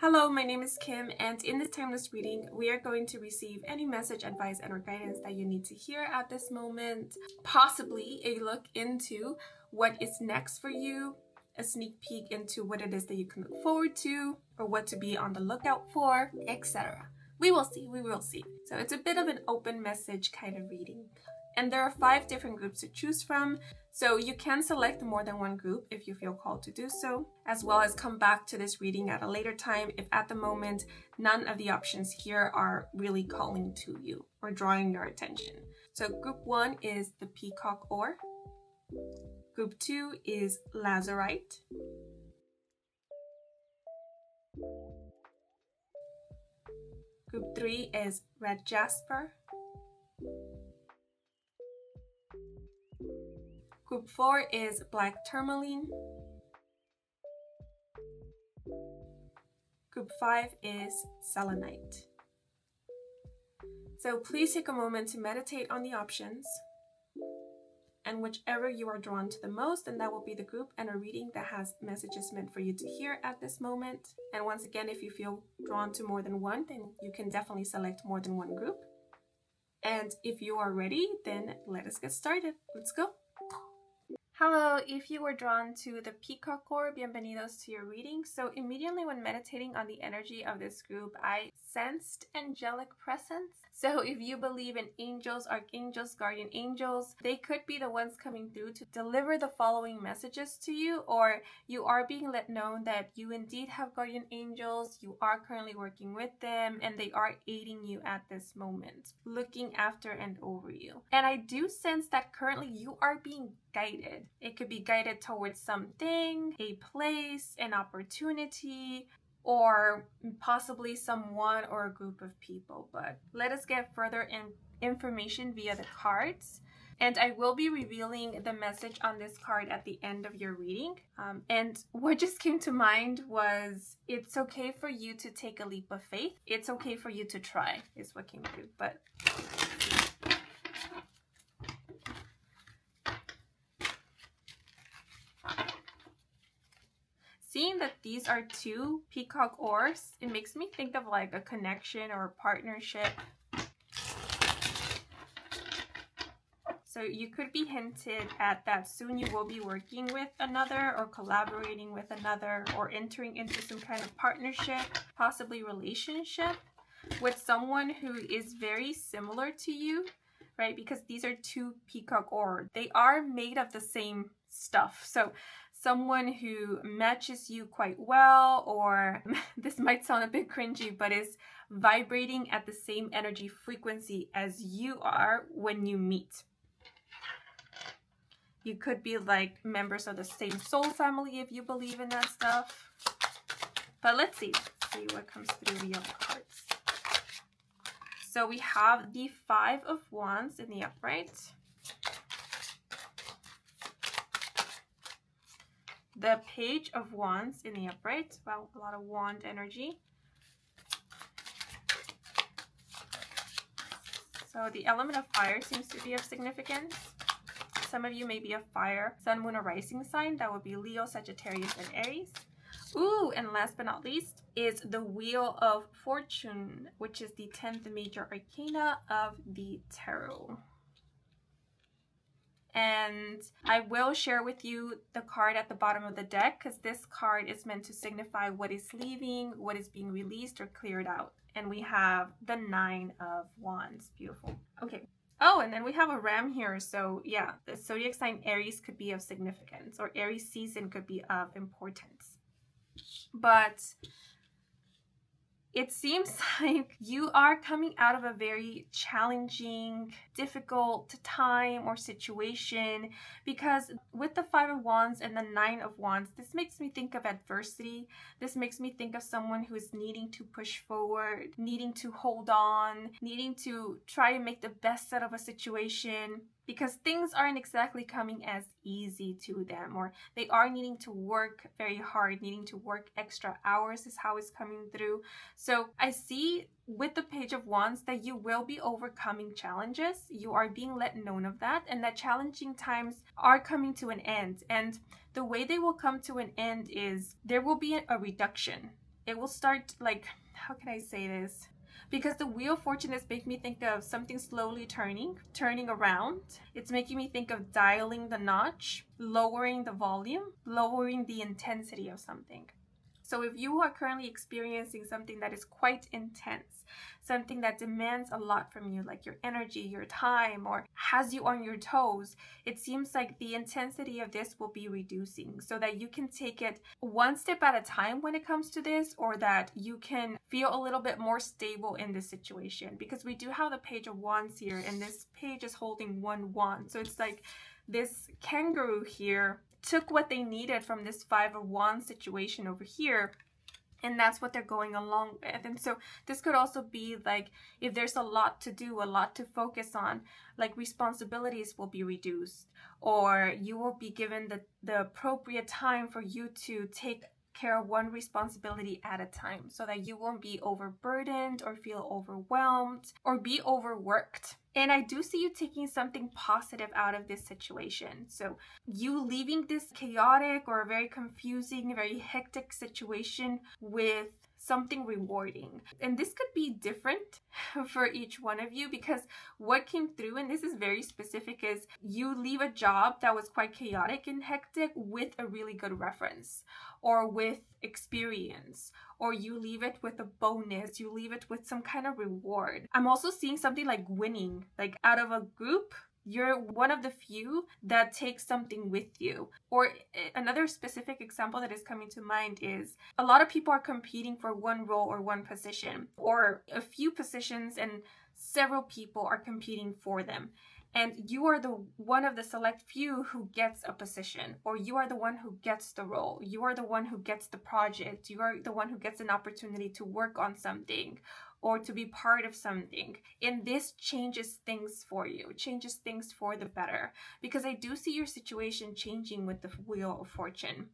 Hello, my name is Kim, and in this timeless reading, we are going to receive any message, advice, and or guidance that you need to hear at this moment, possibly a look into what is next for you, a sneak peek into what it is that you can look forward to, or what to be on the lookout for, etc. We will see. So it's a bit of an open message kind of reading. And there are 5 different groups to choose from, so you can select more than one group if you feel called to do so, as well as come back to this reading at a later time if at the moment none of the options here are really calling to you or drawing your attention. So group 1 is the Peacock Ore. Group 2 is Lazurite. Group 3 is Red Jasper. Group 4 is Black Tourmaline. Group 5 is Selenite. So please take a moment to meditate on the options, and whichever you are drawn to the most, then that will be the group and a reading that has messages meant for you to hear at this moment. And once again, if you feel drawn to more than one, then you can definitely select more than one group. And if you are ready, then let us get started. Let's go. Hello, if you were drawn to the Peacock Ore, bienvenidos to your reading. So immediately when meditating on the energy of this group, I sensed angelic presence. So if you believe in angels, archangels, guardian angels, they could be the ones coming through to deliver the following messages to you, or you are being let know that you indeed have guardian angels, you are currently working with them, and they are aiding you at this moment, looking after and over you. And I do sense that currently you are being guided. It could be guided towards something, a place, an opportunity, or possibly someone or a group of people. But let us get further information via the cards. And I will be revealing the message on this card at the end of your reading. And what just came to mind was, it's okay for you to take a leap of faith. It's okay for you to try, is what came through. But seeing that these are 2 peacock ores, it makes me think of like a connection or a partnership. So you could be hinted at that soon you will be working with another or collaborating with another or entering into some kind of partnership, possibly relationship with someone who is very similar to you, right? Because these are 2 peacock ore. They are made of the same stuff. So someone who matches you quite well, or this might sound a bit cringy, but is vibrating at the same energy frequency as you are when you meet. You could be like members of the same soul family if you believe in that stuff. But let's see what comes through via the cards. So we have the 5 of Wands in the upright, the Page of Wands in the upright. Wow, a lot of wand energy. So the element of fire seems to be of significance. Some of you may be a fire, sun, moon, or rising sign. That would be Leo, Sagittarius, and Aries. Ooh, and last but not least is the Wheel of Fortune, which is the 10th major arcana of the tarot. And I will share with you the card at the bottom of the deck, because this card is meant to signify what is leaving, what is being released or cleared out. And we have the 9 of Wands. Beautiful. Okay. Oh, and then we have a ram here. So yeah, the zodiac sign Aries could be of significance, or Aries season could be of importance. But it seems like you are coming out of a very challenging, difficult time or situation, because with the 5 of Wands and the 9 of Wands, this makes me think of adversity. This makes me think of someone who is needing to push forward, needing to hold on, needing to try and make the best out of a situation, because things aren't exactly coming as easy to them, or they are needing to work very hard, needing to work extra hours is how it's coming through. So I see with the Page of Wands that you will be overcoming challenges. You are being let known of that, and that challenging times are coming to an end. And the way they will come to an end is there will be a reduction it will start, like, how can I say this? Because the Wheel of Fortune is making me think of something slowly turning around. It's making me think of dialing the notch, lowering the volume, lowering the intensity of something. So if you are currently experiencing something that is quite intense, something that demands a lot from you, like your energy, your time, or has you on your toes, it seems like the intensity of this will be reducing so that you can take it one step at a time when it comes to this, or that you can feel a little bit more stable in this situation. Because we do have the Page of Wands here, and this page is holding one wand. So it's like this kangaroo here took what they needed from this Five of Wands situation over here, and that's what they're going along with. And so this could also be like, if there's a lot to do, a lot to focus on, like responsibilities will be reduced, or you will be given the appropriate time for you to take care of one responsibility at a time, so that you won't be overburdened or feel overwhelmed or be overworked. And I do see you taking something positive out of this situation. So you leaving this chaotic or very confusing, very hectic situation with something rewarding. And this could be different for each one of you, because what came through, and this is very specific, is you leave a job that was quite chaotic and hectic with a really good reference, or with experience, or you leave it with a bonus, you leave it with some kind of reward. I'm also seeing something like winning, like out of a group, you're one of the few that takes something with you. Or another specific example that is coming to mind is a lot of people are competing for one role or one position, or a few positions, and several people are competing for them. And you are the one of the select few who gets a position, or you are the one who gets the role. You are the one who gets the project. You are the one who gets an opportunity to work on something or to be part of something. And this changes things for you, changes things for the better, because I do see your situation changing with the Wheel of Fortune.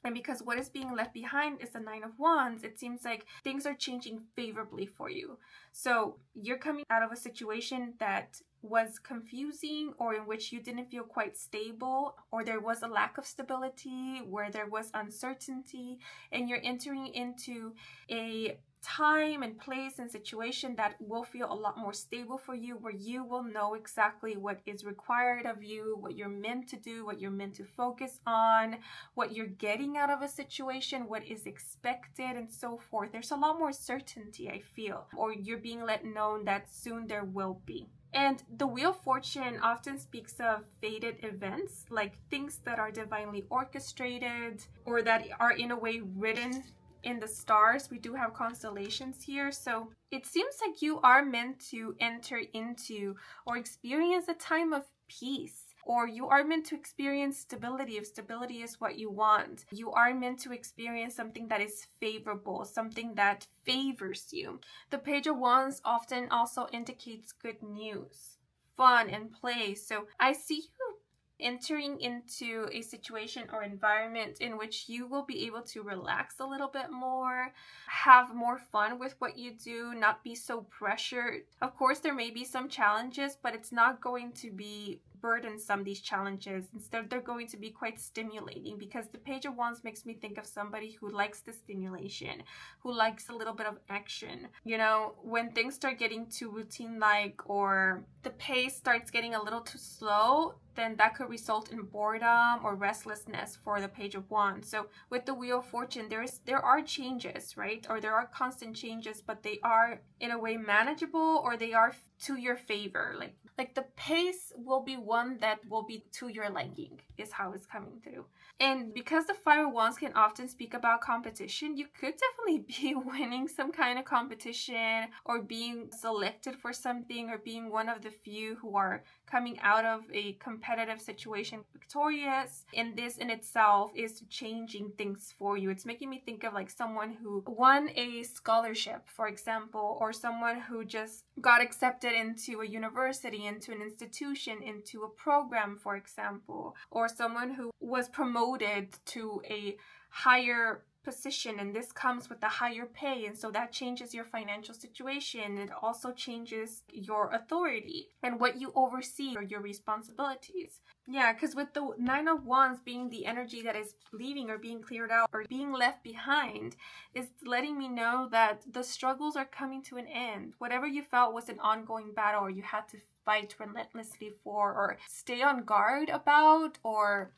And because what is being left behind is the Nine of Wands, it seems like things are changing favorably for you. So you're coming out of a situation that was confusing, or in which you didn't feel quite stable, or there was a lack of stability, where there was uncertainty, and you're entering into a time and place and situation that will feel a lot more stable for you, where you will know exactly what is required of you, what you're meant to do, what you're meant to focus on, what you're getting out of a situation, what is expected, and so forth. There's a lot more certainty, I feel, or you're being let know that soon there will be. And the Wheel of Fortune often speaks of fated events, like things that are divinely orchestrated, or that are in a way written in the stars. We do have constellations here, so it seems like you are meant to enter into or experience a time of peace, or you are meant to experience stability, if stability is what you want. You are meant to experience something that is favorable, something that favors you. The Page of Wands often also indicates good news, fun, and play. So I see you entering into a situation or environment in which you will be able to relax a little bit more, have more fun with what you do, not be so pressured. Of course, there may be some challenges, but it's not going to be burdensome, these challenges. Instead, they're going to be quite stimulating, because the Page of Wands makes me think of somebody who likes the stimulation, who likes a little bit of action. You know, when things start getting too routine-like, or the pace starts getting a little too slow, then that could result in boredom or restlessness for the Page of Wands. So with the Wheel of Fortune, there are changes, right? Or there are constant changes, but they are in a way manageable, or they are to your favor. Like the pace will be one that will be to your liking, is how it's coming through. And because the Five of Wands can often speak about competition, you could definitely be winning some kind of competition, or being selected for something, or being one of the few who are coming out of a competitive situation victorious. And this in itself is changing things for you. It's making me think of like someone who won a scholarship, for example, or someone who just got accepted into a university, into an institution, into a program, for example, or someone who was promoted to a higher position, and this comes with the higher pay, and so that changes your financial situation. It also changes your authority and what you oversee or your responsibilities. Yeah, because with the Nine of Wands being the energy that is leaving or being cleared out or being left behind, is letting me know that the struggles are coming to an end. Whatever you felt was an ongoing battle, or you had to fight relentlessly for, or stay on guard about, or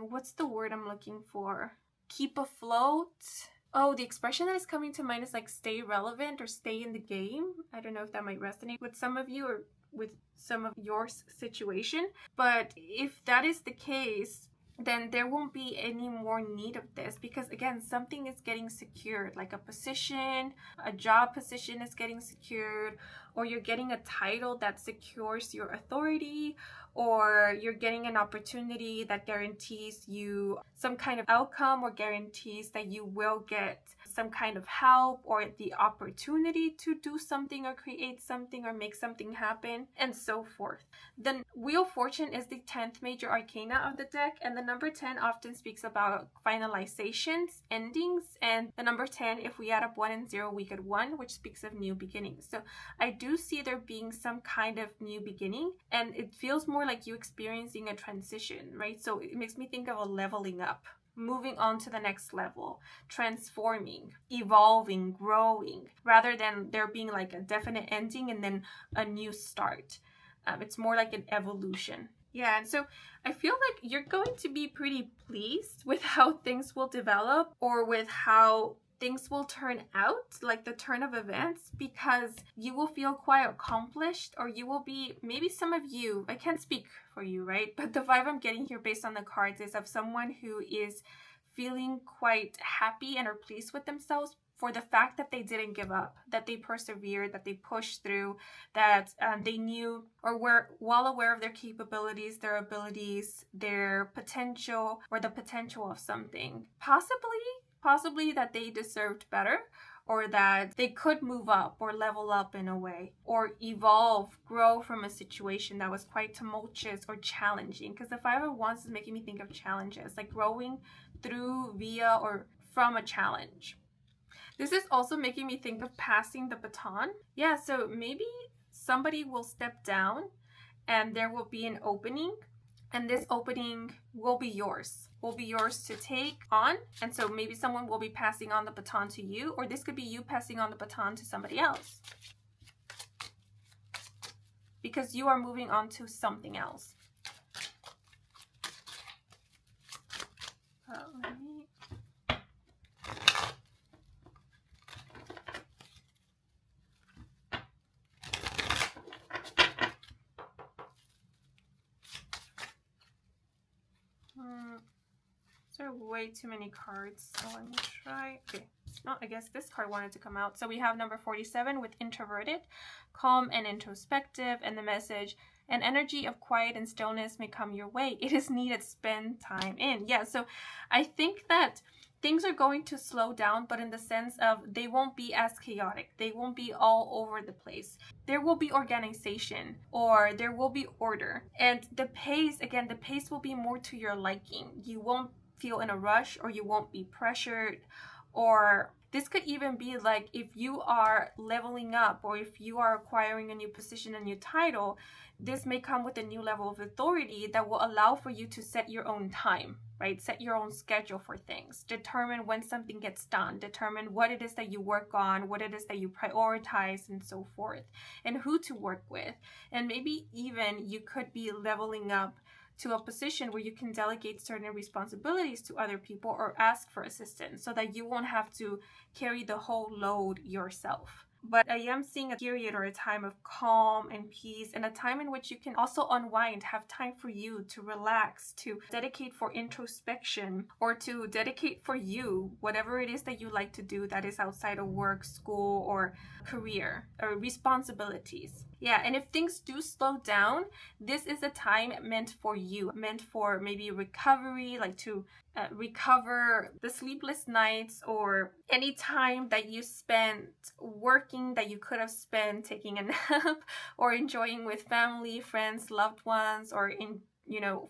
what's the word I'm looking for? Keep afloat. Oh, the expression that is coming to mind is like stay relevant or stay in the game. I don't know if that might resonate with some of you or with some of your situation. But if that is the case, then there won't be any more need of this, because again, something is getting secured, like a position, a job position is getting secured, or you're getting a title that secures your authority, or you're getting an opportunity that guarantees you some kind of outcome, or guarantees that you will get some kind of help or the opportunity to do something or create something or make something happen, and so forth. The Wheel of Fortune is the 10th major arcana of the deck, and the number 10 often speaks about finalizations, endings, and the number 10, if we add up 1 and 0, we get 1, which speaks of new beginnings. So I do see there being some kind of new beginning, and it feels more like you experiencing a transition, right? So it makes me think of a leveling up, moving on to the next level, transforming, evolving, growing, rather than there being like a definite ending and then a new start. It's more like an evolution. Yeah, and so I feel like you're going to be pretty pleased with how things will develop, or with how things will turn out, like the turn of events, because you will feel quite accomplished, or you will be, maybe some of you, I can't speak for you, right? But the vibe I'm getting here based on the cards is of someone who is feeling quite happy and are pleased with themselves for the fact that they didn't give up, that they persevered, that they pushed through, that they knew or were well aware of their capabilities, their abilities, their potential, or the potential of something. Possibly that they deserved better, or that they could move up or level up in a way, or evolve, grow from a situation that was quite tumultuous or challenging. Because the Five of Wands is making me think of challenges, like growing through, via, or from a challenge. This is also making me think of passing the baton. Yeah, so maybe somebody will step down and there will be an opening, and this opening will be yours to take on. And so maybe someone will be passing on the baton to you, or this could be you passing on the baton to somebody else, because you are moving on to something else. Let me... There are way too many cards, so let me try. Okay, no, I guess this card wanted to come out. So we have number 47 with introverted, calm and introspective, and the message: an energy of quiet and stillness may come your way. It is needed. Spend time in. Yeah, so I think that things are going to slow down, but in the sense of they won't be as chaotic. They won't be all over the place. There will be organization, or there will be order. And the pace will be more to your liking. You won't feel in a rush, or you won't be pressured, or this could even be like if you are leveling up, or if you are acquiring a new position, a new title, this may come with a new level of authority that will allow for you to set your own time, right? Set your own schedule for things. Determine when something gets done. Determine what it is that you work on, what it is that you prioritize, and so forth, and who to work with. And maybe even you could be leveling up to a position where you can delegate certain responsibilities to other people, or ask for assistance, so that you won't have to carry the whole load yourself. But I am seeing a period, or a time of calm and peace, and a time in which you can also unwind, have time for you to relax, to dedicate for introspection, or to dedicate for you, whatever it is that you like to do that is outside of work, school, or career, or responsibilities. Yeah, and if things do slow down, this is a time meant for you, meant for maybe recovery, like to recover the sleepless nights, or any time that you spent working that you could have spent taking a nap, or enjoying with family, friends, loved ones, or in,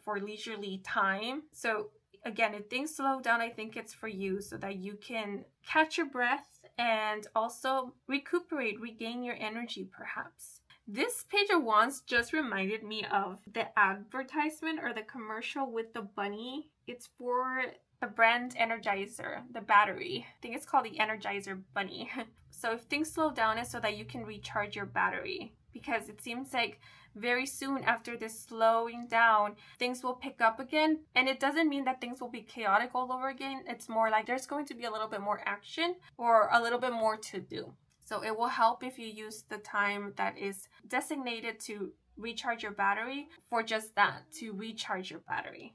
for leisurely time. So again, if things slow down, I think it's for you so that you can catch your breath and also recuperate, regain your energy perhaps. This Page of Wands just reminded me of the advertisement or the commercial with the bunny. It's for the brand Energizer, the battery. I think it's called the Energizer Bunny. So if things slow down, it's so that you can recharge your battery, because it seems like very soon after this slowing down, things will pick up again. And it doesn't mean that things will be chaotic all over again. It's more like there's going to be a little bit more action or a little bit more to do. So it will help if you use the time that is designated to recharge your battery for just that, to recharge your battery.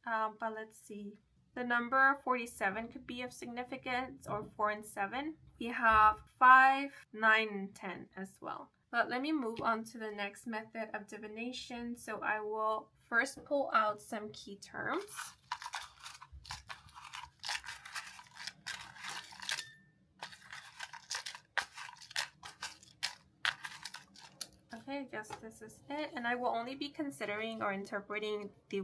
But let's see. The number 47 could be of significance, or 4 and 7. We have 5, 9, and 10 as well. But let me move on to the next method of divination. So I will first pull out some key terms. Okay, I guess this is it. And I will only be considering or interpreting the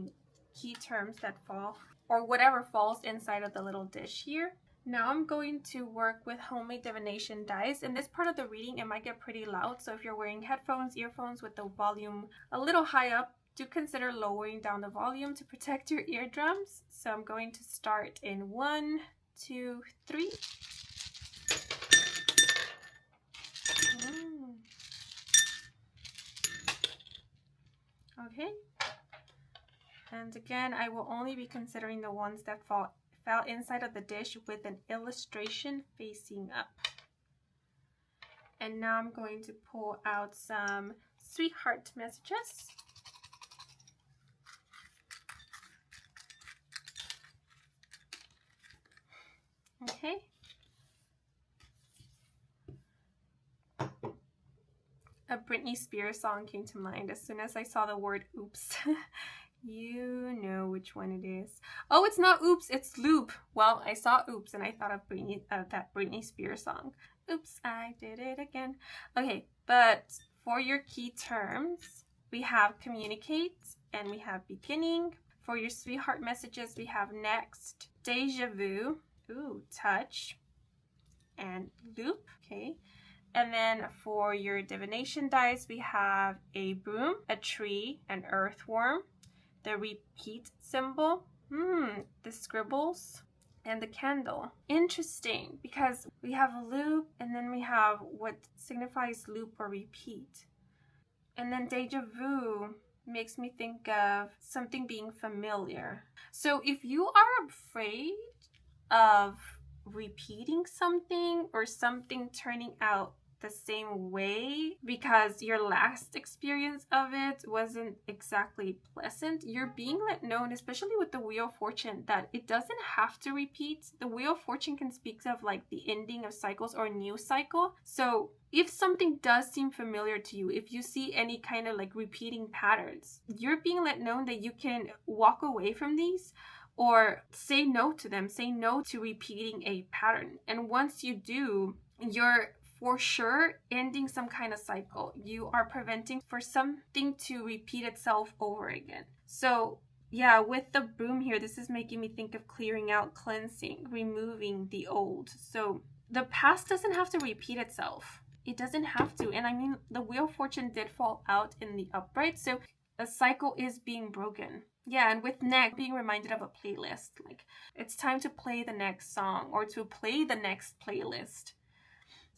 key terms that fall, or whatever falls inside of the little dish here. Now I'm going to work with homemade divination dice. In this part of the reading, it might get pretty loud. So if you're wearing headphones, earphones with the volume a little high up, do consider lowering down the volume to protect your eardrums. So I'm going to start in 1, 2, 3. Okay. And again, I will only be considering the ones that fell inside of the dish with an illustration facing up. And now I'm going to pull out some sweetheart messages. Okay. A Britney Spears song came to mind as soon as I saw the word oops. You know which one it is. Oh, it's not oops, it's loop. Well, I saw oops and I thought of that Britney Spears song. Oops, I did it again. Okay, but for your key terms, we have communicate and we have beginning. For your sweetheart messages, we have next, deja vu, ooh, touch, and loop. Okay. And then for your divination dice, we have a broom, a tree, an earthworm, the repeat symbol, the scribbles, and the candle. Interesting, because we have a loop and then we have what signifies loop or repeat. And then deja vu makes me think of something being familiar. So if you are afraid of repeating something or something turning out the same way because your last experience of it wasn't exactly pleasant, you're being let known, especially with the Wheel of Fortune, that it doesn't have to repeat. The Wheel of Fortune can speak of like the ending of cycles or a new cycle. So if something does seem familiar to you, if you see any kind of like repeating patterns, you're being let known that you can walk away from these or say no to them, say no to repeating a pattern. And once you do, you're for sure ending some kind of cycle. You are preventing for something to repeat itself over again. So yeah, with the broom here, this is making me think of clearing out, cleansing, removing the old. So the past doesn't have to repeat itself. It doesn't have to. And I mean, the Wheel of Fortune did fall out in the upright, so a cycle is being broken. Yeah, and with next, being reminded of a playlist. Like, it's time to play the next song or to play the next playlist.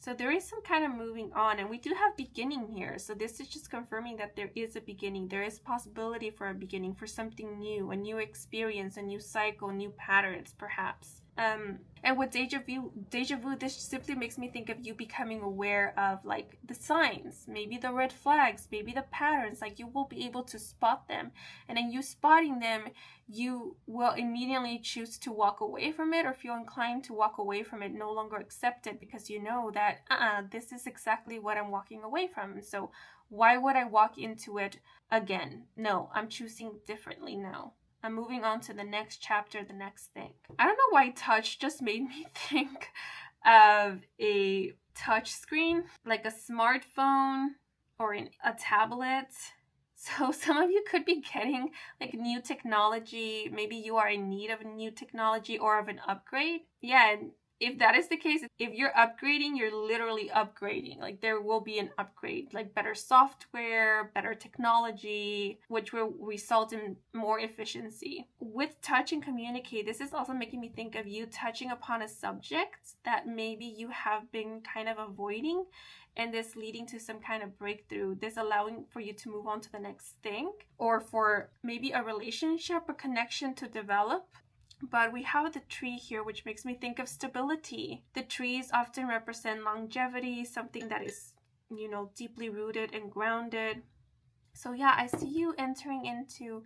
So there is some kind of moving on, and we do have beginning here. So this is just confirming that there is a beginning. There is possibility for a beginning, for something new, a new experience, a new cycle, new patterns, perhaps. And with deja vu, this simply makes me think of you becoming aware of like the signs, maybe the red flags, maybe the patterns, like you will be able to spot them. And in you spotting them, you will immediately choose to walk away from it or feel inclined to walk away from it, no longer accept it, because you know that this is exactly what I'm walking away from. So why would I walk into it again? No, I'm choosing differently now. I'm moving on to the next chapter, the next thing. I don't know why touch just made me think of a touch screen, like a smartphone or a tablet. So some of you could be getting like new technology. Maybe you are in need of a new technology or of an upgrade. Yeah, and if that is the case, if you're upgrading, you're literally upgrading. Like there will be an upgrade, like better software, better technology, which will result in more efficiency. With touch and communicate, this is also making me think of you touching upon a subject that maybe you have been kind of avoiding, and this leading to some kind of breakthrough, this allowing for you to move on to the next thing, or for maybe a relationship or connection to develop. But we have the tree here, which makes me think of stability. The trees often represent longevity, something that is, deeply rooted and grounded. So yeah, I see you entering into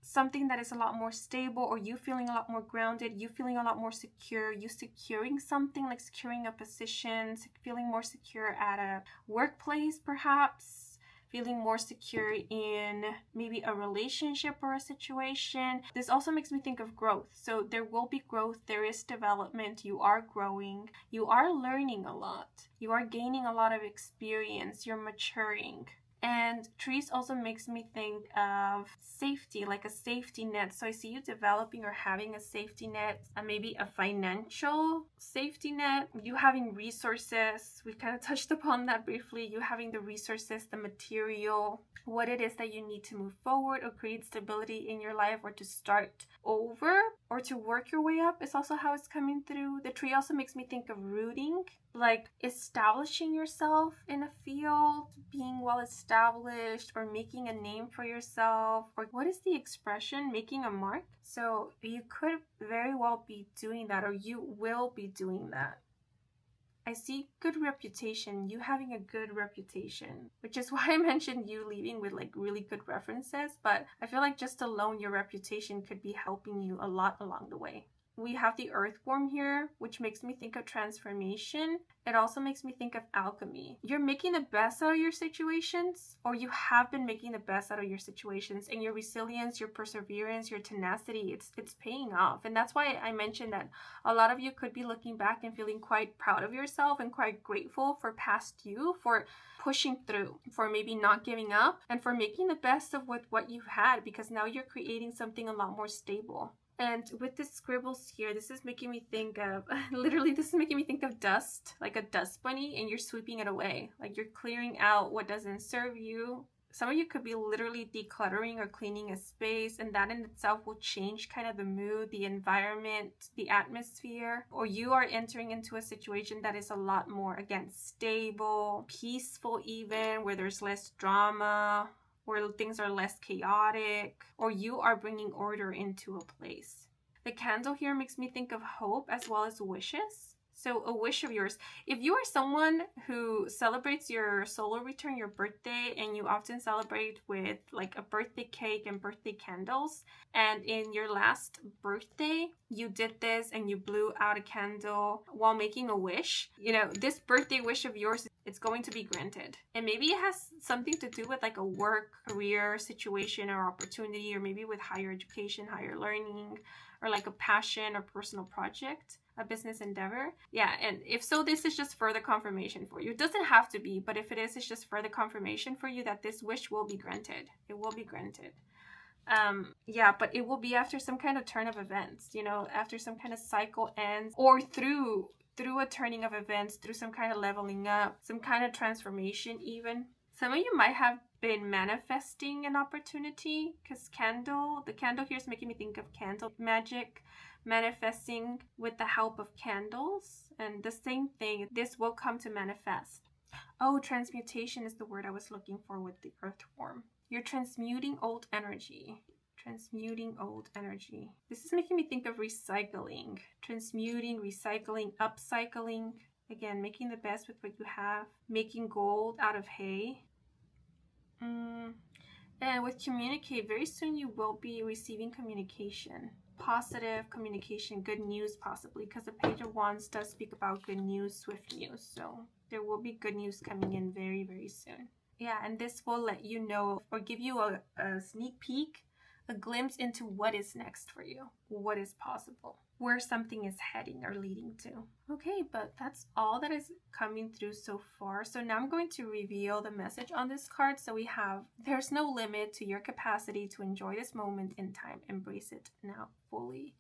something that is a lot more stable, or you feeling a lot more grounded, you feeling a lot more secure, you securing something, like securing a position, feeling more secure at a workplace perhaps, feeling more secure in maybe a relationship or a situation. This also makes me think of growth. So there will be growth, there is development, you are growing, you are learning a lot, you are gaining a lot of experience, you're maturing. And trees also makes me think of safety, like a safety net. So I see you developing or having a safety net, maybe a financial safety net, you having resources. We kind of touched upon that briefly. You having the resources, the material, what it is that you need to move forward or create stability in your life, or to start over or to work your way up is also how it's coming through. The tree also makes me think of rooting, like establishing yourself in a field, being well established, or making a name for yourself, or what is the expression, making a mark. So you could very well be doing that, or you will be doing that. I see good reputation, you having a good reputation, which is why I mentioned you leaving with like really good references. But I feel like just alone your reputation could be helping you a lot along the way. We have the earthworm here, which makes me think of transformation. It also makes me think of alchemy. You're making the best out of your situations, or you have been making the best out of your situations, and your resilience, your perseverance, your tenacity, it's paying off. And that's why I mentioned that a lot of you could be looking back and feeling quite proud of yourself and quite grateful for past you, for pushing through, for maybe not giving up, and for making the best of what you've had, because now you're creating something a lot more stable. And with the scribbles here, this is making me think of, literally, this is making me think of dust, like a dust bunny, and you're sweeping it away. Like you're clearing out what doesn't serve you. Some of you could be literally decluttering or cleaning a space, and that in itself will change kind of the mood, the environment, the atmosphere. Or you are entering into a situation that is a lot more, again, stable, peaceful even, where there's less drama, where things are less chaotic, or you are bringing order into a place. The candle here makes me think of hope as well as wishes. So a wish of yours, if you are someone who celebrates your solar return, your birthday, and you often celebrate with like a birthday cake and birthday candles, and in your last birthday you did this and you blew out a candle while making a wish, this birthday wish of yours, it's going to be granted. And maybe it has something to do with like a work, career situation or opportunity, or maybe with higher education, higher learning, or like a passion or personal project, a business endeavor. Yeah, and if so, this is just further confirmation for you. It doesn't have to be, but if it is, it's just further confirmation for you that this wish will be granted. It will be granted. But it will be after some kind of turn of events, after some kind of cycle ends, or through a turning of events, through some kind of leveling up, some kind of transformation even. Some of you might have been manifesting an opportunity, because the candle here is making me think of candle magic, manifesting with the help of candles. And the same thing, this will come to manifest. Oh, transmutation is the word I was looking for with the earthworm. You're transmuting old energy. Transmuting old energy. This is making me think of recycling. Transmuting, recycling, upcycling. Again, making the best with what you have. Making gold out of hay. And with communicate, very soon you will be receiving communication. Positive communication, good news possibly, because the Page of Wands does speak about good news, swift news. So there will be good news coming in very, very soon. Yeah, and this will let you know, or give you a sneak peek, a glimpse into what is next for you, what is possible. where something is heading or leading to. Okay, but that's all that is coming through so far. So now I'm going to reveal the message on this card. So we have, there's no limit to your capacity to enjoy this moment in time. Embrace it now fully.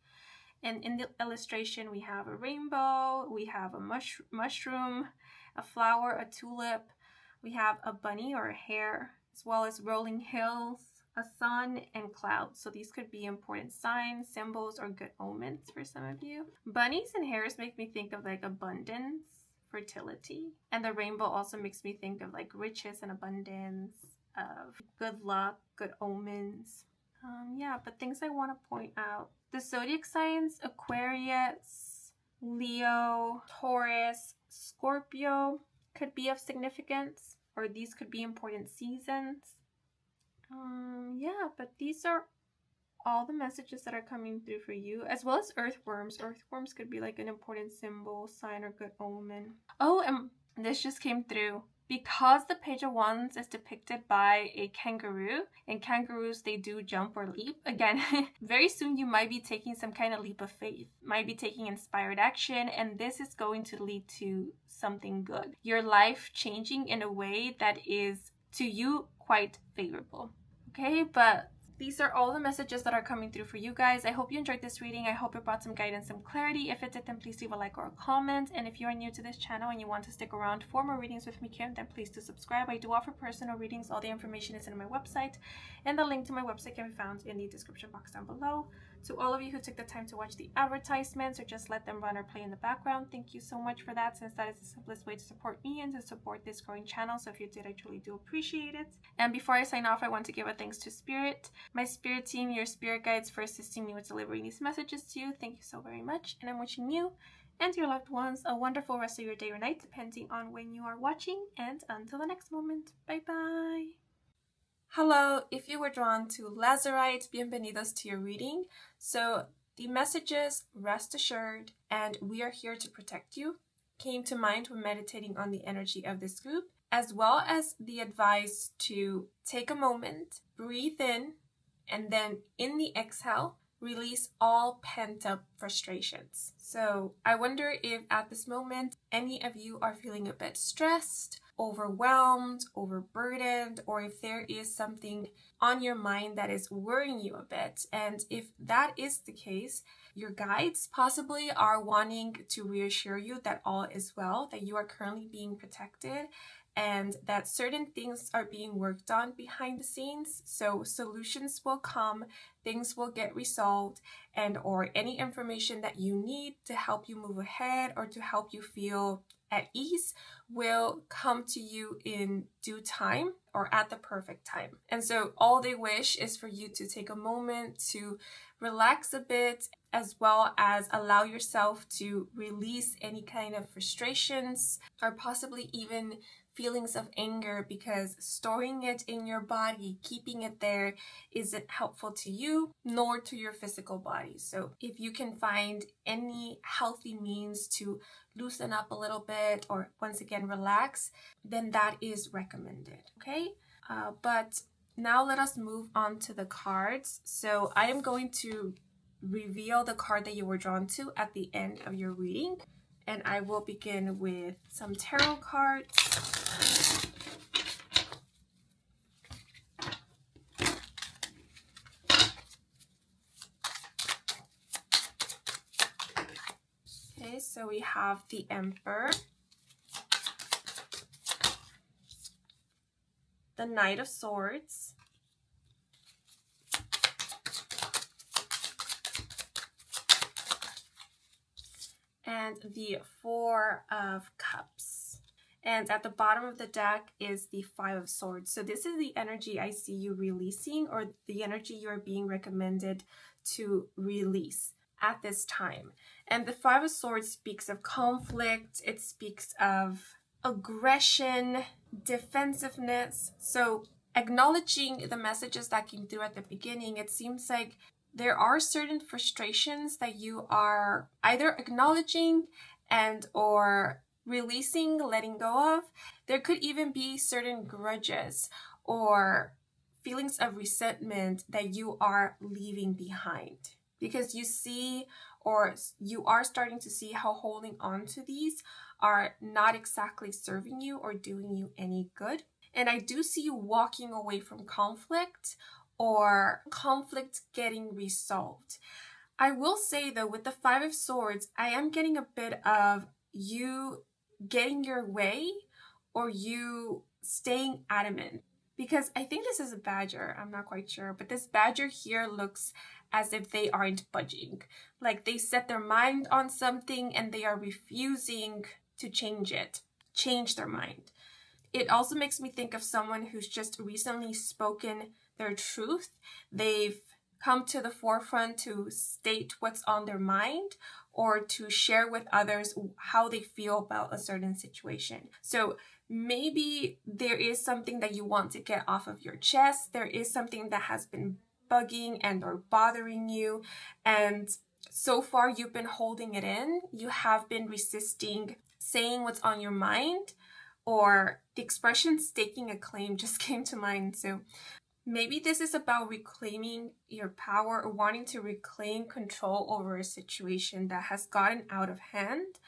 And in the illustration, we have a rainbow, we have a mushroom, a flower, a tulip, we have a bunny or a hare, as well as rolling hills, a sun, and clouds. So these could be important signs, symbols, or good omens for some of you. Bunnies and hares make me think of like abundance, fertility. And the rainbow also makes me think of like riches and abundance, of good luck, good omens. Yeah, but things I want to point out. The zodiac signs, Aquarius, Leo, Taurus, Scorpio could be of significance, or these could be important seasons. Yeah, but these are all the messages that are coming through for you, as well as earthworms. Earthworms could be like an important symbol, sign, or good omen. Oh, and this just came through. Because the Page of Wands is depicted by a kangaroo, and kangaroos, they do jump or leap. Again, very soon you might be taking some kind of leap of faith, might be taking inspired action, and this is going to lead to something good. Your life changing in a way that is, to you, quite favorable. Okay, but these are all the messages that are coming through for you guys. I hope you enjoyed this reading. I hope it brought some guidance, some clarity. If it did, then please leave a like or a comment. And if you are new to this channel and you want to stick around for more readings with me, Kim, then please do subscribe. I do offer personal readings. All the information is in my website, and the link to my website can be found in the description box down below. To all of you who took the time to watch the advertisements or just let them run or play in the background, thank you so much for that, since that is the simplest way to support me and to support this growing channel. So if you did, I truly do appreciate it. And before I sign off, I want to give a thanks to Spirit, my spirit team, your spirit guides, for assisting me with delivering these messages to you. Thank you so very much. And I'm wishing you and your loved ones a wonderful rest of your day or night, depending on when you are watching. And until the next moment, bye bye. Hello, if you were drawn to Lazurite, bienvenidos to your reading. So the messages, rest assured, and we are here to protect you, came to mind when meditating on the energy of this group, as well as the advice to take a moment, breathe in, and then in the exhale, release all pent-up frustrations. So I wonder if at this moment, any of you are feeling a bit stressed, overwhelmed, overburdened, or if there is something on your mind that is worrying you a bit. And if that is the case, your guides possibly are wanting to reassure you that all is well, that you are currently being protected, and that certain things are being worked on behind the scenes. So solutions will come, things will get resolved, and or any information that you need to help you move ahead or to help you feel at ease will come to you in due time or at the perfect time. And so all they wish is for you to take a moment to relax a bit, as well as allow yourself to release any kind of frustrations or possibly even feelings of anger, because storing it in your body, keeping it there, isn't helpful to you nor to your physical body. So if you can find any healthy means to loosen up a little bit or once again relax, then that is recommended. Okay, but now let us move on to the cards. So I am going to reveal the card that you were drawn to at the end of your reading, and I will begin with some tarot cards. Okay, so we have the Emperor, the Knight of Swords, and the Four of Cups. And at the bottom of the deck is the Five of Swords. So this is the energy I see you releasing, or the energy you are being recommended to release at this time. And the Five of Swords speaks of conflict. It speaks of aggression, defensiveness. So acknowledging the messages that came through at the beginning, it seems like there are certain frustrations that you are either acknowledging and or releasing, letting go of. There could even be certain grudges or feelings of resentment that you are leaving behind, because you see or you are starting to see how holding on to these are not exactly serving you or doing you any good. And I do see you walking away from conflict or conflict getting resolved. I will say though, with the Five of Swords, I am getting a bit of you getting your way or you staying adamant. Because I think this is a badger, I'm not quite sure, but this badger here looks as if they aren't budging. Like they set their mind on something and they are refusing to change their mind. It also makes me think of someone who's just recently spoken their truth. They've come to the forefront to state what's on their mind or to share with others how they feel about a certain situation. So maybe there is something that you want to get off of your chest. There is something that has been bugging and or bothering you, and so far you've been holding it in. You have been resisting saying what's on your mind, or the expression staking a claim just came to mind. So maybe this is about reclaiming your power or wanting to reclaim control over a situation that has gotten out of hand,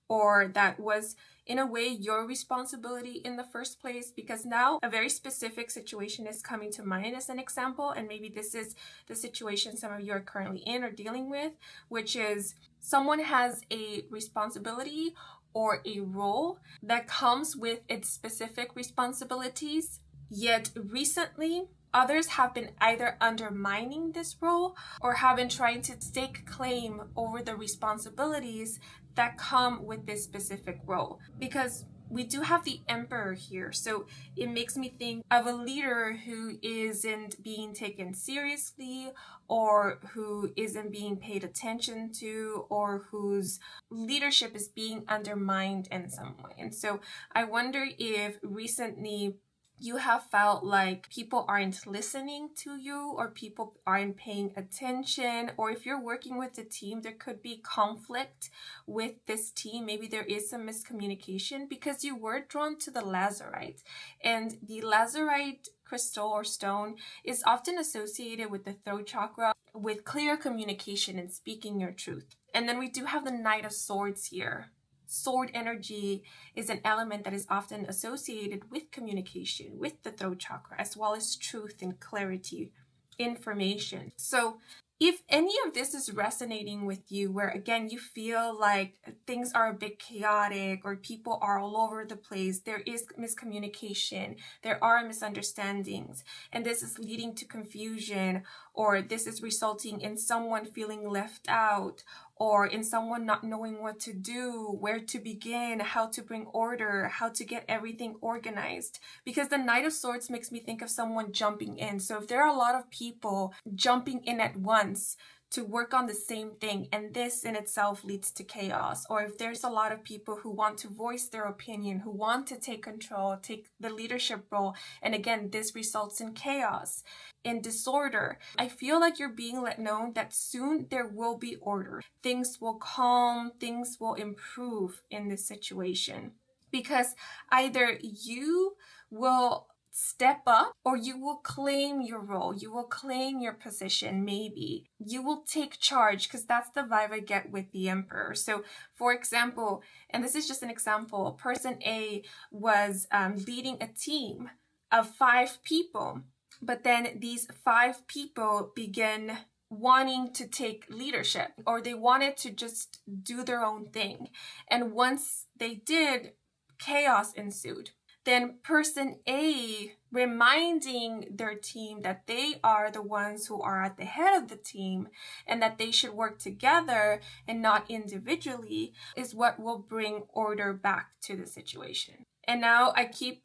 or that was in a way your responsibility in the first place, because now a very specific situation is coming to mind as an example, and maybe this is the situation some of you are currently in or dealing with, which is someone has a responsibility or a role that comes with its specific responsibilities, yet recently others have been either undermining this role or have been trying to stake claim over the responsibilities that come with this specific role. Because we do have the Emperor here, so it makes me think of a leader who isn't being taken seriously, or who isn't being paid attention to, or whose leadership is being undermined in some way. And so I wonder if recently you have felt like people aren't listening to you, or people aren't paying attention, or if you're working with a team, there could be conflict with this team. Maybe there is some miscommunication because you were drawn to the Lazurite, and the Lazurite crystal or stone is often associated with the throat chakra, with clear communication and speaking your truth. And then we do have the Knight of Swords here. Sword energy is an element that is often associated with communication, with the throat chakra, as well as truth and clarity, information. So if any of this is resonating with you, where again you feel like things are a bit chaotic or people are all over the place, there is miscommunication, there are misunderstandings, and this is leading to confusion, or this is resulting in someone feeling left out, or in someone not knowing what to do, where to begin, how to bring order, how to get everything organized. Because the Knight of Swords makes me think of someone jumping in. So if there are a lot of people jumping in at once to work on the same thing, and this in itself leads to chaos, or if there's a lot of people who want to voice their opinion, who want to take control, take the leadership role, and again, this results in chaos, in disorder, I feel like you're being let know that soon there will be order. Things will calm, things will improve in this situation, because either you will step up or you will claim your role, you will claim your position. Maybe you will take charge, because that's the vibe I get with the Emperor. So for example, and this is just an example, person A was leading a team of 5 people, but then these 5 people begin wanting to take leadership, or they wanted to just do their own thing, and once they did, chaos ensued. Then person A, reminding their team that they are the ones who are at the head of the team and that they should work together and not individually, is what will bring order back to the situation. And now I keep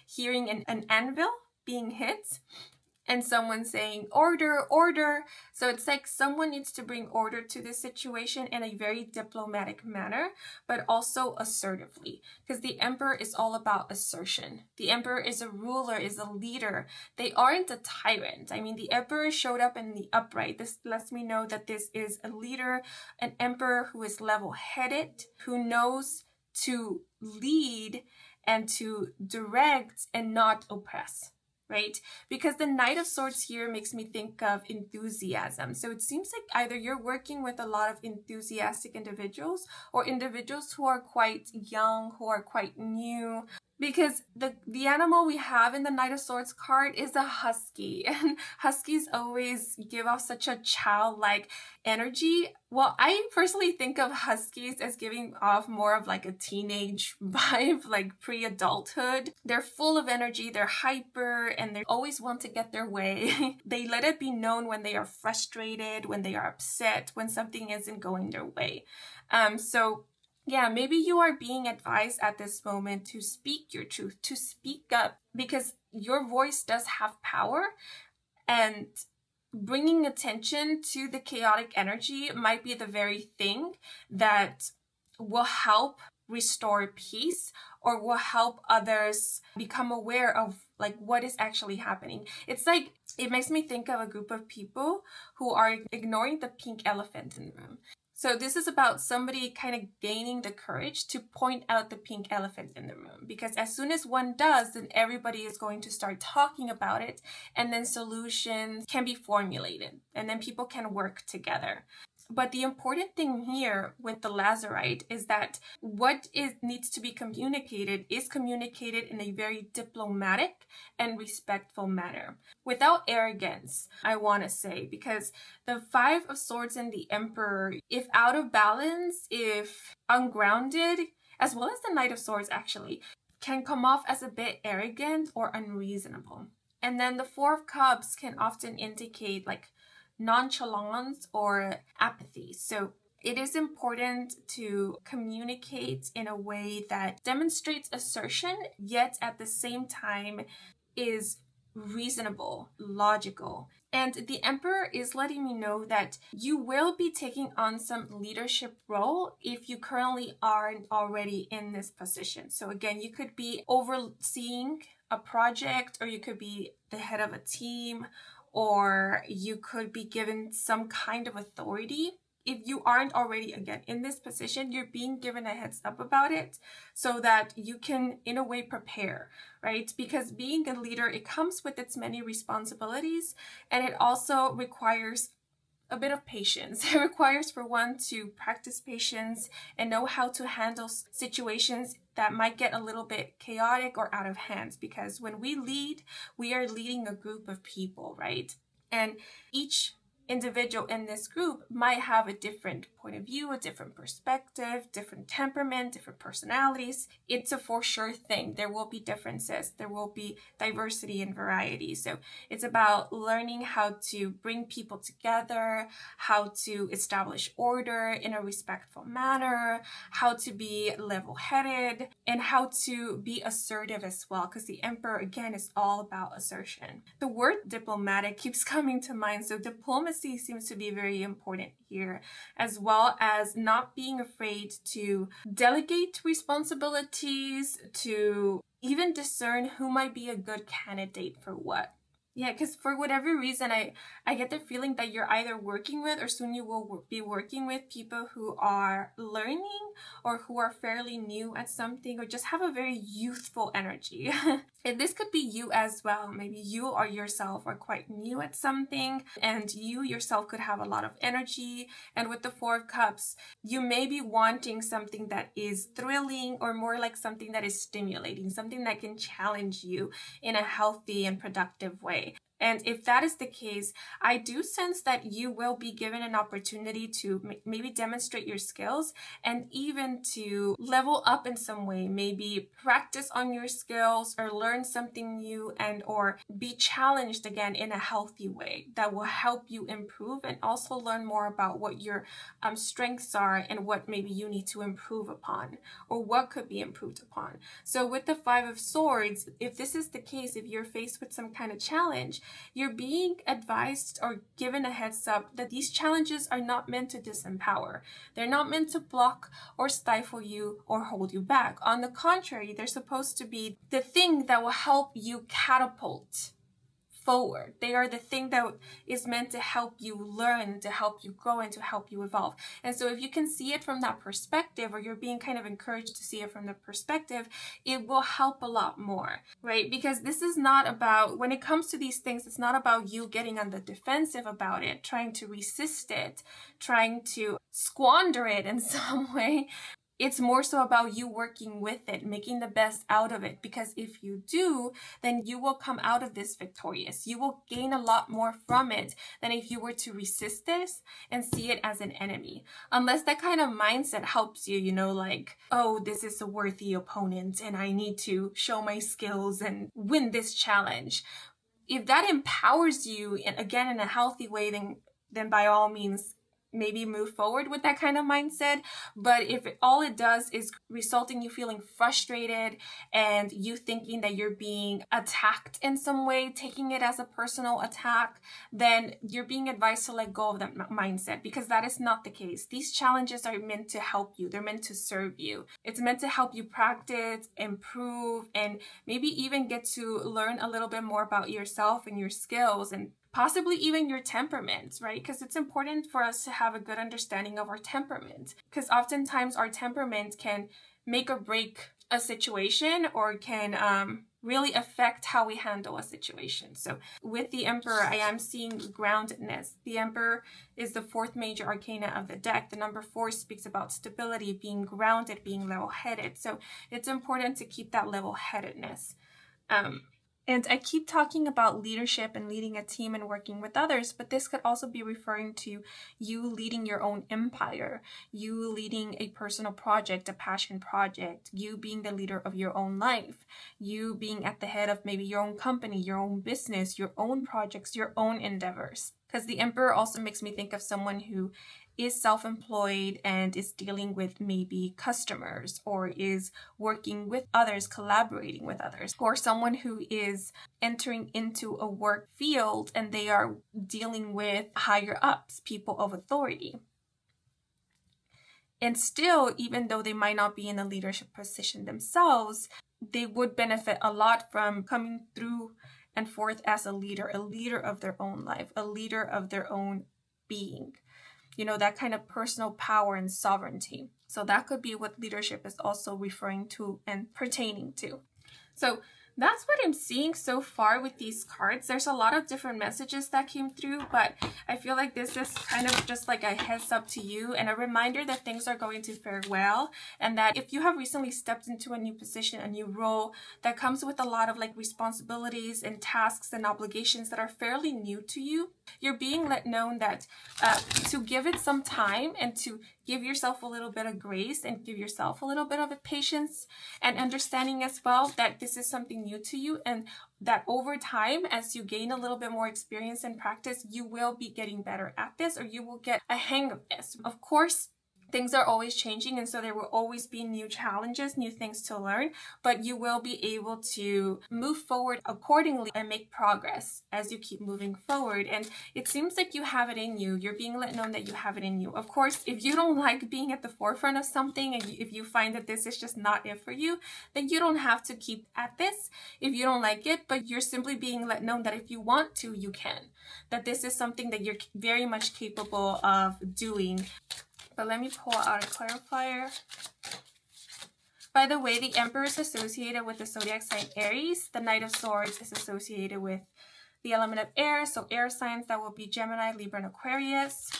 hearing an anvil being hit, and someone saying, order, order. So it's like someone needs to bring order to this situation in a very diplomatic manner, but also assertively, because the Emperor is all about assertion. The Emperor is a ruler, is a leader. They aren't a tyrant. I mean, the Emperor showed up in the upright. This lets me know that this is a leader, an Emperor who is level-headed, who knows to lead and to direct and not oppress. right? Because the Knight of Swords here makes me think of enthusiasm. So it seems like either you're working with a lot of enthusiastic individuals or individuals who are quite young, who are quite new. Because the animal we have in the Knight of Swords card is a husky, and huskies always give off such a childlike energy. Well, I personally think of huskies as giving off more of like a teenage vibe, like pre-adulthood. They're full of energy, they're hyper, and they always want to get their way. They let it be known when they are frustrated, when they are upset, when something isn't going their way. Yeah, maybe you are being advised at this moment to speak your truth, to speak up, because your voice does have power, and bringing attention to the chaotic energy might be the very thing that will help restore peace or will help others become aware of like what is actually happening. It's like, it makes me think of a group of people who are ignoring the pink elephant in the room. So this is about somebody kind of gaining the courage to point out the pink elephant in the room. Because as soon as one does, then everybody is going to start talking about it. And then solutions can be formulated. And then people can work together. But the important thing here with the Lazurite is that what needs to be communicated is communicated in a very diplomatic and respectful manner. Without arrogance, I want to say, because the Five of Swords and the Emperor, if out of balance, if ungrounded, as well as the Knight of Swords actually, can come off as a bit arrogant or unreasonable. And then the Four of Cups can often indicate like nonchalance or apathy. So it is important to communicate in a way that demonstrates assertion, yet at the same time is reasonable, logical. And the Emperor is letting me know that you will be taking on some leadership role if you currently aren't already in this position. So again, you could be overseeing a project, or you could be the head of a team, or you could be given some kind of authority. If you aren't already, again, in this position, you're being given a heads up about it so that you can, in a way, prepare, right? Because being a leader, it comes with its many responsibilities, and it also requires a bit of patience. It requires for one to practice patience and know how to handle situations that might get a little bit chaotic or out of hand. Because when we lead, we are leading a group of people, right? And each individual in this group might have a different point of view, a different perspective, different temperament, different personalities. It's a for sure thing. There will be differences. There will be diversity and variety. So it's about learning how to bring people together, how to establish order in a respectful manner, how to be level-headed, and how to be assertive as well. Because the Emperor, again, is all about assertion. The word diplomatic keeps coming to mind. So diplomacy seems to be very important here, as well as not being afraid to delegate responsibilities, to even discern who might be a good candidate for what. Yeah, because for whatever reason, I get the feeling that you're either working with, or soon you will be working with, people who are learning or who are fairly new at something, or just have a very youthful energy. And this could be you as well. Maybe you or yourself are quite new at something, and you yourself could have a lot of energy. And with the Four of Cups, you may be wanting something that is thrilling, or more like something that is stimulating, something that can challenge you in a healthy and productive way. And if that is the case, I do sense that you will be given an opportunity to maybe demonstrate your skills, and even to level up in some way, maybe practice on your skills or learn something new, and or be challenged again in a healthy way that will help you improve, and also learn more about what your strengths are and what maybe you need to improve upon, or what could be improved upon. So with the Five of Swords, if this is the case, if you're faced with some kind of challenge, you're being advised or given a heads up that these challenges are not meant to disempower. They're not meant to block or stifle you or hold you back. On the contrary, they're supposed to be the thing that will help you catapult forward. They are the thing that is meant to help you learn, to help you grow, and to help you evolve. And so if you can see it from that perspective, or you're being kind of encouraged to see it from the perspective, it will help a lot more, right? Because this is not about, when it comes to these things, it's not about you getting on the defensive about it, trying to resist it, trying to squander it in some way. It's more so about you working with it, making the best out of it. Because if you do, then you will come out of this victorious. You will gain a lot more from it than if you were to resist this and see it as an enemy. Unless that kind of mindset helps you, you know, like, oh, this is a worthy opponent and I need to show my skills and win this challenge. If that empowers you, and again, in a healthy way, then by all means, maybe move forward with that kind of mindset. But if all it does is result in you feeling frustrated and you thinking that you're being attacked in some way, taking it as a personal attack, then you're being advised to let go of that mindset, because that is not the case. These challenges are meant to help you. They're meant to serve you. It's meant to help you practice, improve, and maybe even get to learn a little bit more about yourself and your skills, and possibly even your temperament, right? Because it's important for us to have a good understanding of our temperament, because oftentimes our temperament can make or break a situation, or can really affect how we handle a situation. So with the Emperor, I am seeing groundedness. The Emperor is the fourth major arcana of the deck. The number 4 speaks about stability, being grounded, being level-headed. So it's important to keep that level-headedness. And I keep talking about leadership and leading a team and working with others, but this could also be referring to you leading your own empire, you leading a personal project, a passion project, you being the leader of your own life, you being at the head of maybe your own company, your own business, your own projects, your own endeavors. Because the Emperor also makes me think of someone who is self-employed and is dealing with maybe customers, or is working with others, collaborating with others, or someone who is entering into a work field and they are dealing with higher ups, people of authority. And still, even though they might not be in a leadership position themselves, they would benefit a lot from coming through and forth as a leader of their own life, a leader of their own being. You know, that kind of personal power and sovereignty. So that could be what leadership is also referring to and pertaining to. So that's what I'm seeing so far with these cards. There's a lot of different messages that came through, but I feel like this is kind of just like a heads up to you and a reminder that things are going to fare well, and that if you have recently stepped into a new position, a new role that comes with a lot of like responsibilities and tasks and obligations that are fairly new to you, you're being let know that to give it some time and to give yourself a little bit of grace and give yourself a little bit of a patience and understanding as well that this is something new to you, and that over time, as you gain a little bit more experience and practice, you will be getting better at this, or you will get a hang of this. Of course, things are always changing, and so there will always be new challenges, new things to learn, but you will be able to move forward accordingly and make progress as you keep moving forward. And it seems like you have it in you. You're being let know that you have it in you. Of course, if you don't like being at the forefront of something, and if you find that this is just not it for you, then you don't have to keep at this if you don't like it, but you're simply being let know that if you want to, you can. That this is something that you're very much capable of doing. But let me pull out a clarifier. By the way, the Emperor is associated with the zodiac sign Aries. The Knight of Swords is associated with the element of air. So air signs, that will be Gemini, Libra, and Aquarius.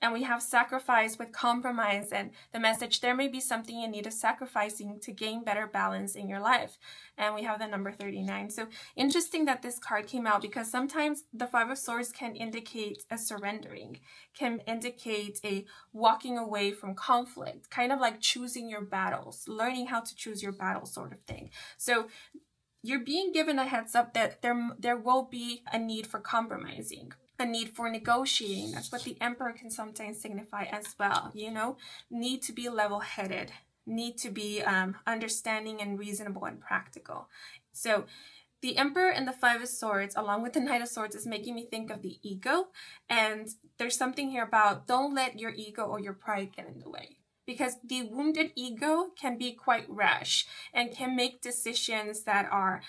And we have sacrifice with compromise, and the message, there may be something in need of sacrificing to gain better balance in your life. And we have the number 39. So interesting that this card came out, because sometimes the Five of Swords can indicate a surrendering, can indicate a walking away from conflict, kind of like choosing your battles, learning how to choose your battles sort of thing. So you're being given a heads up that there will be a need for compromising, a need for negotiating. That's what the Emperor can sometimes signify as well, you know, need to be level-headed, need to be understanding and reasonable and practical. So the Emperor and the Five of Swords, along with the Knight of Swords, is making me think of the ego. And there's something here about don't let your ego or your pride get in the way. because the wounded ego can be quite rash and can make decisions that are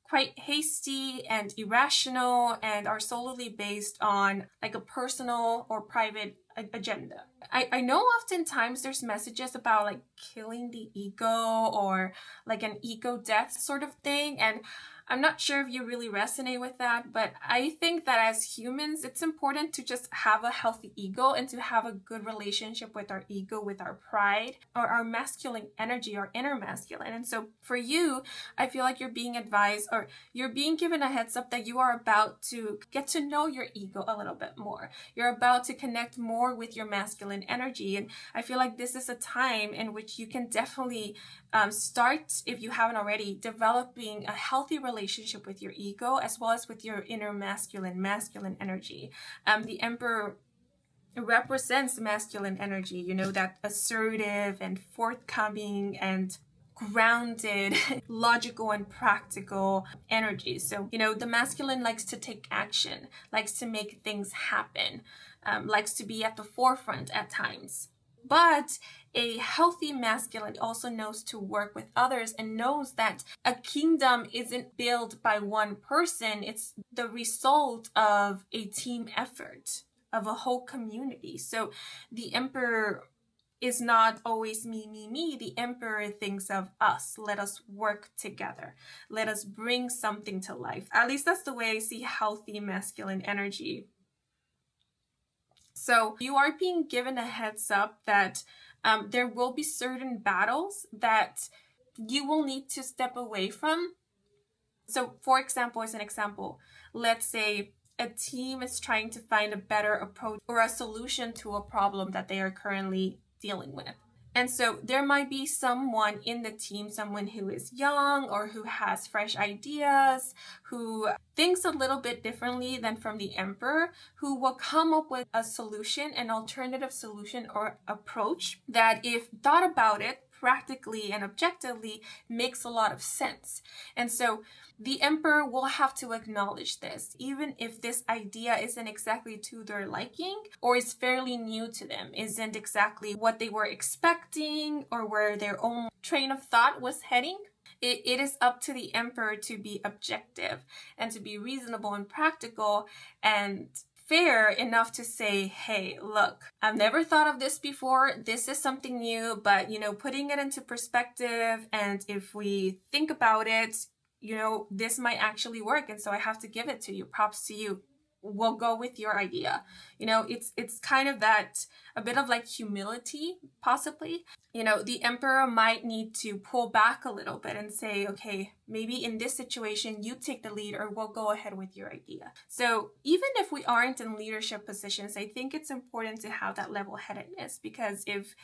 quite hasty and irrational and are solely based on like a personal or private agenda. I know oftentimes there's messages about like killing the ego or like an ego death sort of thing, and I'm not sure if you really resonate with that, but I think that as humans, it's important to just have a healthy ego and to have a good relationship with our ego, with our pride, or our masculine energy, our inner masculine. And so for you, I feel like you're being advised, or you're being given a heads up that you are about to get to know your ego a little bit more. You're about to connect more with your masculine energy. And I feel like this is a time in which you can definitely start, if you haven't already, developing a healthy relationship with your ego as well as with your inner masculine energy. The Emperor represents masculine energy, you know, that assertive and forthcoming and grounded, logical and practical energy. So, you know, the masculine likes to take action, likes to make things happen, likes to be at the forefront at times. But a healthy masculine also knows to work with others and knows that a kingdom isn't built by one person. It's the result of a team effort, of a whole community. So the Emperor is not always me. The Emperor thinks of us. Let us work together. Let us bring something to life. At least that's the way I see healthy masculine energy. So you are being given a heads up that there will be certain battles that you will need to step away from. So for example, as an example, let's say a team is trying to find a better approach or a solution to a problem that they are currently dealing with. And so there might be someone in the team, someone who is young or who has fresh ideas, who thinks a little bit differently than from the Emperor, who will come up with a solution, an alternative solution or approach that, if thought about it practically and objectively, makes a lot of sense. And so the Emperor will have to acknowledge this, even if this idea isn't exactly to their liking or is fairly new to them, isn't exactly what they were expecting or where their own train of thought was heading. It is up to the Emperor to be objective and to be reasonable and practical and fair enough to say, hey, look, I've never thought of this before. This is something new, but, you know, putting it into perspective, and if we think about it, you know, this might actually work. And so I have to give it to you. Props to you. We'll go with your idea. You know, it's kind of that, a bit of like humility, possibly. You know, the Emperor might need to pull back a little bit and say, okay, maybe in this situation, you take the lead, or we'll go ahead with your idea. So even if we aren't in leadership positions, I think it's important to have that level-headedness, because if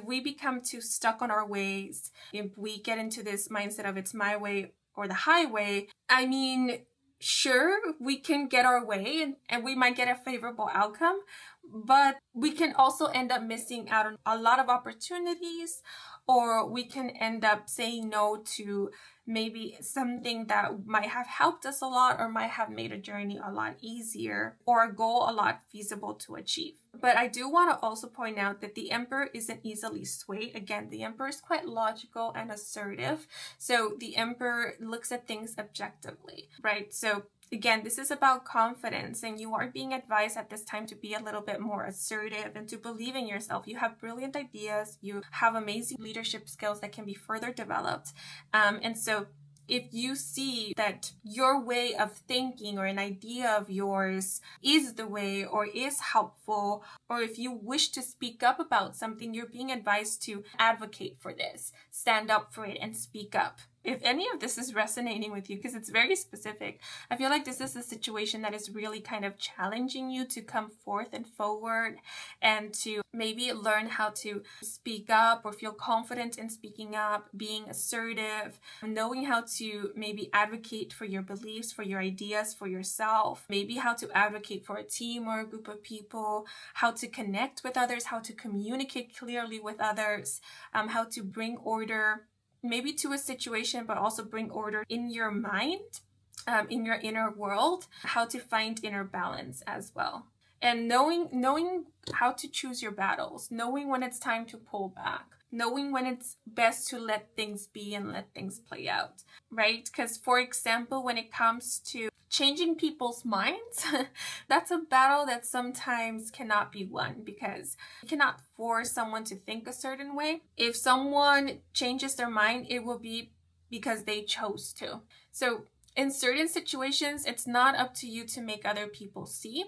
we become too stuck on our ways, if we get into this mindset of it's my way or the highway, I mean, sure, we can get our way and we might get a favorable outcome, but we can also end up missing out on a lot of opportunities, or we can end up saying no to maybe something that might have helped us a lot or might have made a journey a lot easier or a goal a lot feasible to achieve. But I do want to also point out that the Emperor isn't easily swayed. Again, the Emperor is quite logical and assertive. So the Emperor looks at things objectively, right? So again, this is about confidence, and you are being advised at this time to be a little bit more assertive and to believe in yourself. You have brilliant ideas. You have amazing leadership skills that can be further developed. And so if you see that your way of thinking or an idea of yours is the way or is helpful, or if you wish to speak up about something, you're being advised to advocate for this, stand up for it, and speak up. If any of this is resonating with you, because it's very specific, I feel like this is a situation that is really kind of challenging you to come forth and forward and to maybe learn how to speak up or feel confident in speaking up, being assertive, knowing how to maybe advocate for your beliefs, for your ideas, for yourself, maybe how to advocate for a team or a group of people, how to connect with others, how to communicate clearly with others, how to bring order maybe to a situation, but also bring order in your mind, in your inner world, how to find inner balance as well. And knowing how to choose your battles, knowing when it's time to pull back, knowing when it's best to let things be and let things play out, right? Because, for example, when it comes to changing people's minds, that's a battle that sometimes cannot be won, because you cannot force someone to think a certain way. If someone changes their mind, it will be because they chose to. So in certain situations, it's not up to you to make other people see.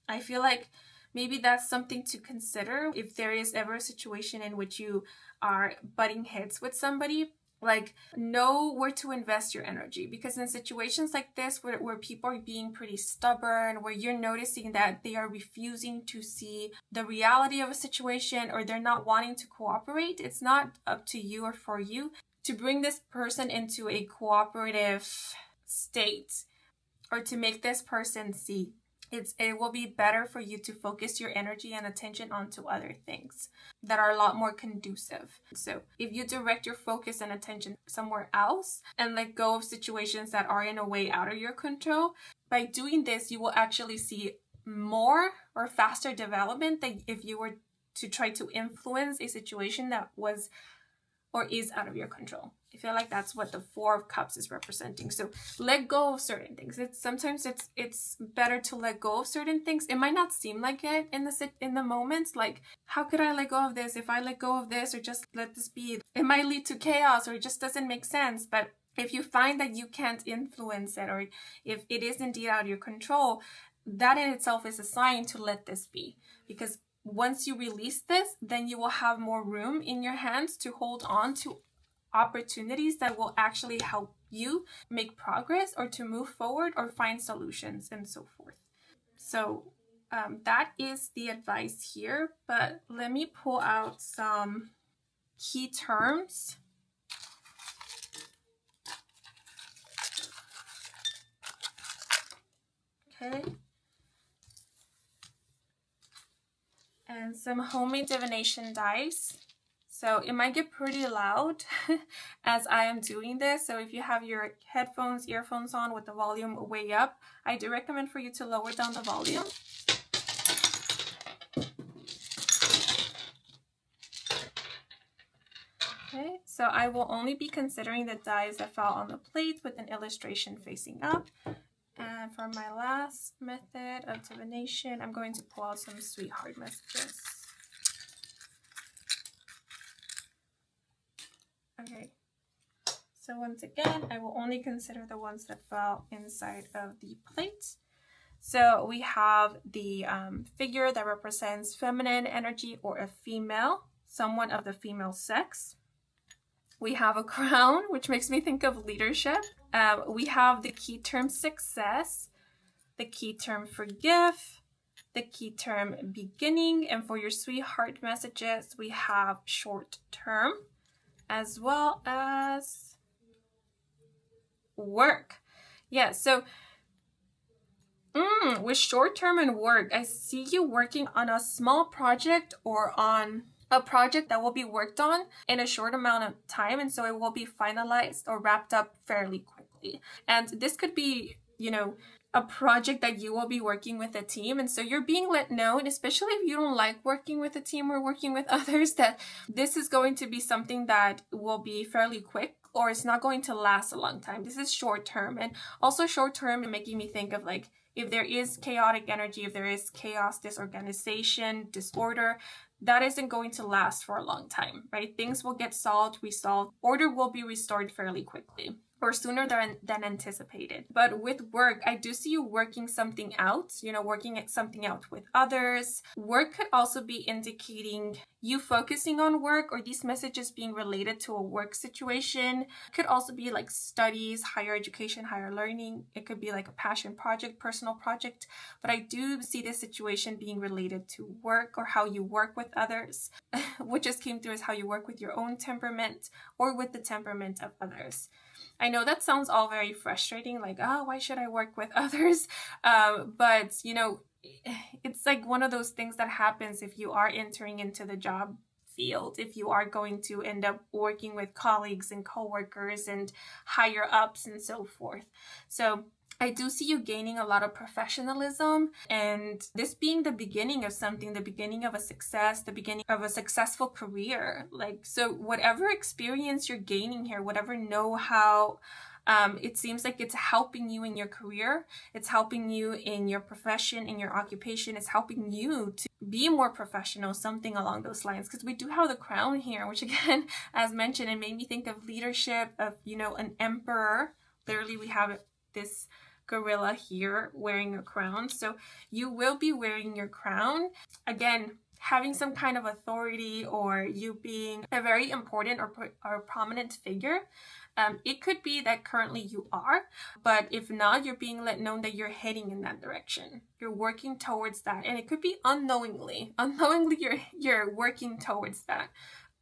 I feel like maybe that's something to consider if there is ever a situation in which you are butting heads with somebody. Like, know where to invest your energy, because in situations like this where people are being pretty stubborn, where you're noticing that they are refusing to see the reality of a situation, or they're not wanting to cooperate, it's not up to you or for you to bring this person into a cooperative state or to make this person see. It will be better for you to focus your energy and attention onto other things that are a lot more conducive. So if you direct your focus and attention somewhere else and let go of situations that are in a way out of your control, by doing this, you will actually see more or faster development than if you were to try to influence a situation that was or is out of your control. I feel like that's what the Four of Cups is representing. So let go of certain things. Sometimes it's better to let go of certain things. It might not seem like it in the moments. Like, how could I let go of this? If I let go of this or just let this be, it might lead to chaos, or it just doesn't make sense. But if you find that you can't influence it, or if it is indeed out of your control, that in itself is a sign to let this be. Because once you release this, then you will have more room in your hands to hold on to opportunities that will actually help you make progress, or to move forward, or find solutions, and so forth. So that is the advice here. But let me pull out some key terms. Okay. And some homemade divination dice. So it might get pretty loud as I am doing this. So if you have your headphones, earphones on with the volume way up, I do recommend for you to lower down the volume. Okay, so I will only be considering the dies that fall on the plate with an illustration facing up. And for my last method of divination, I'm going to pull out some sweetheart messages. Okay, so once again, I will only consider the ones that fell inside of the plate. So we have the figure that represents feminine energy, or a female, someone of the female sex. We have a crown, which makes me think of leadership. We have the key term success, the key term forgive, the key term beginning, and for your sweetheart messages, we have short term, as well as work. Yeah, so with short term and work, I see you working on a small project, or on a project that will be worked on in a short amount of time, and so it will be finalized or wrapped up fairly quickly. And this could be, a project that you will be working with a team, and so you're being let know, and especially if you don't like working with a team or working with others, that this is going to be something that will be fairly quick, or it's not going to last a long time. This is short term. And also short term, making me think of, like, if there is chaotic energy, if there is chaos, disorganization, disorder, that isn't going to last for a long time, right? Things will get resolved, order will be restored fairly quickly, or sooner than anticipated. But with work, I do see you working something out, working at something out with others. Work could also be indicating you focusing on work, or these messages being related to a work situation. It could also be like studies, higher education, higher learning. It could be like a passion project, personal project. But I do see this situation being related to work, or how you work with others. What just came through is how you work with your own temperament, or with the temperament of others. I know that sounds all very frustrating, like, oh, why should I work with others? But, it's like one of those things that happens if you are entering into the job field, if you are going to end up working with colleagues and coworkers and higher ups and so forth. So I do see you gaining a lot of professionalism, and this being the beginning of something, the beginning of a success, the beginning of a successful career. Like, so whatever experience you're gaining here, whatever know-how, it seems like it's helping you in your career. It's helping you in your profession, in your occupation. It's helping you to be more professional, something along those lines. Because we do have the crown here, which again, as mentioned, it made me think of leadership, of, you know, an emperor. Literally, we have this gorilla here wearing a crown. So you will be wearing your crown. Again, having some kind of authority, or you being a very important or prominent figure. It could be that currently you are, but if not, you're being let know that you're heading in that direction. You're working towards that, and it could be unknowingly you're working towards that.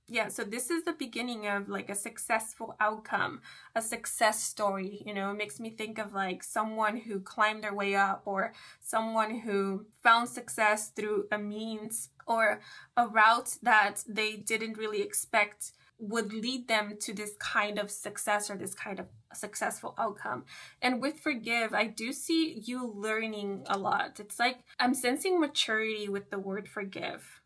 Yeah, so this is the beginning of like a successful outcome, a success story. You know, it makes me think of like someone who climbed their way up, or someone who found success through a means or a route that they didn't really expect would lead them to this kind of success or this kind of successful outcome. And with forgive, I do see you learning a lot. It's like I'm sensing maturity with the word forgive.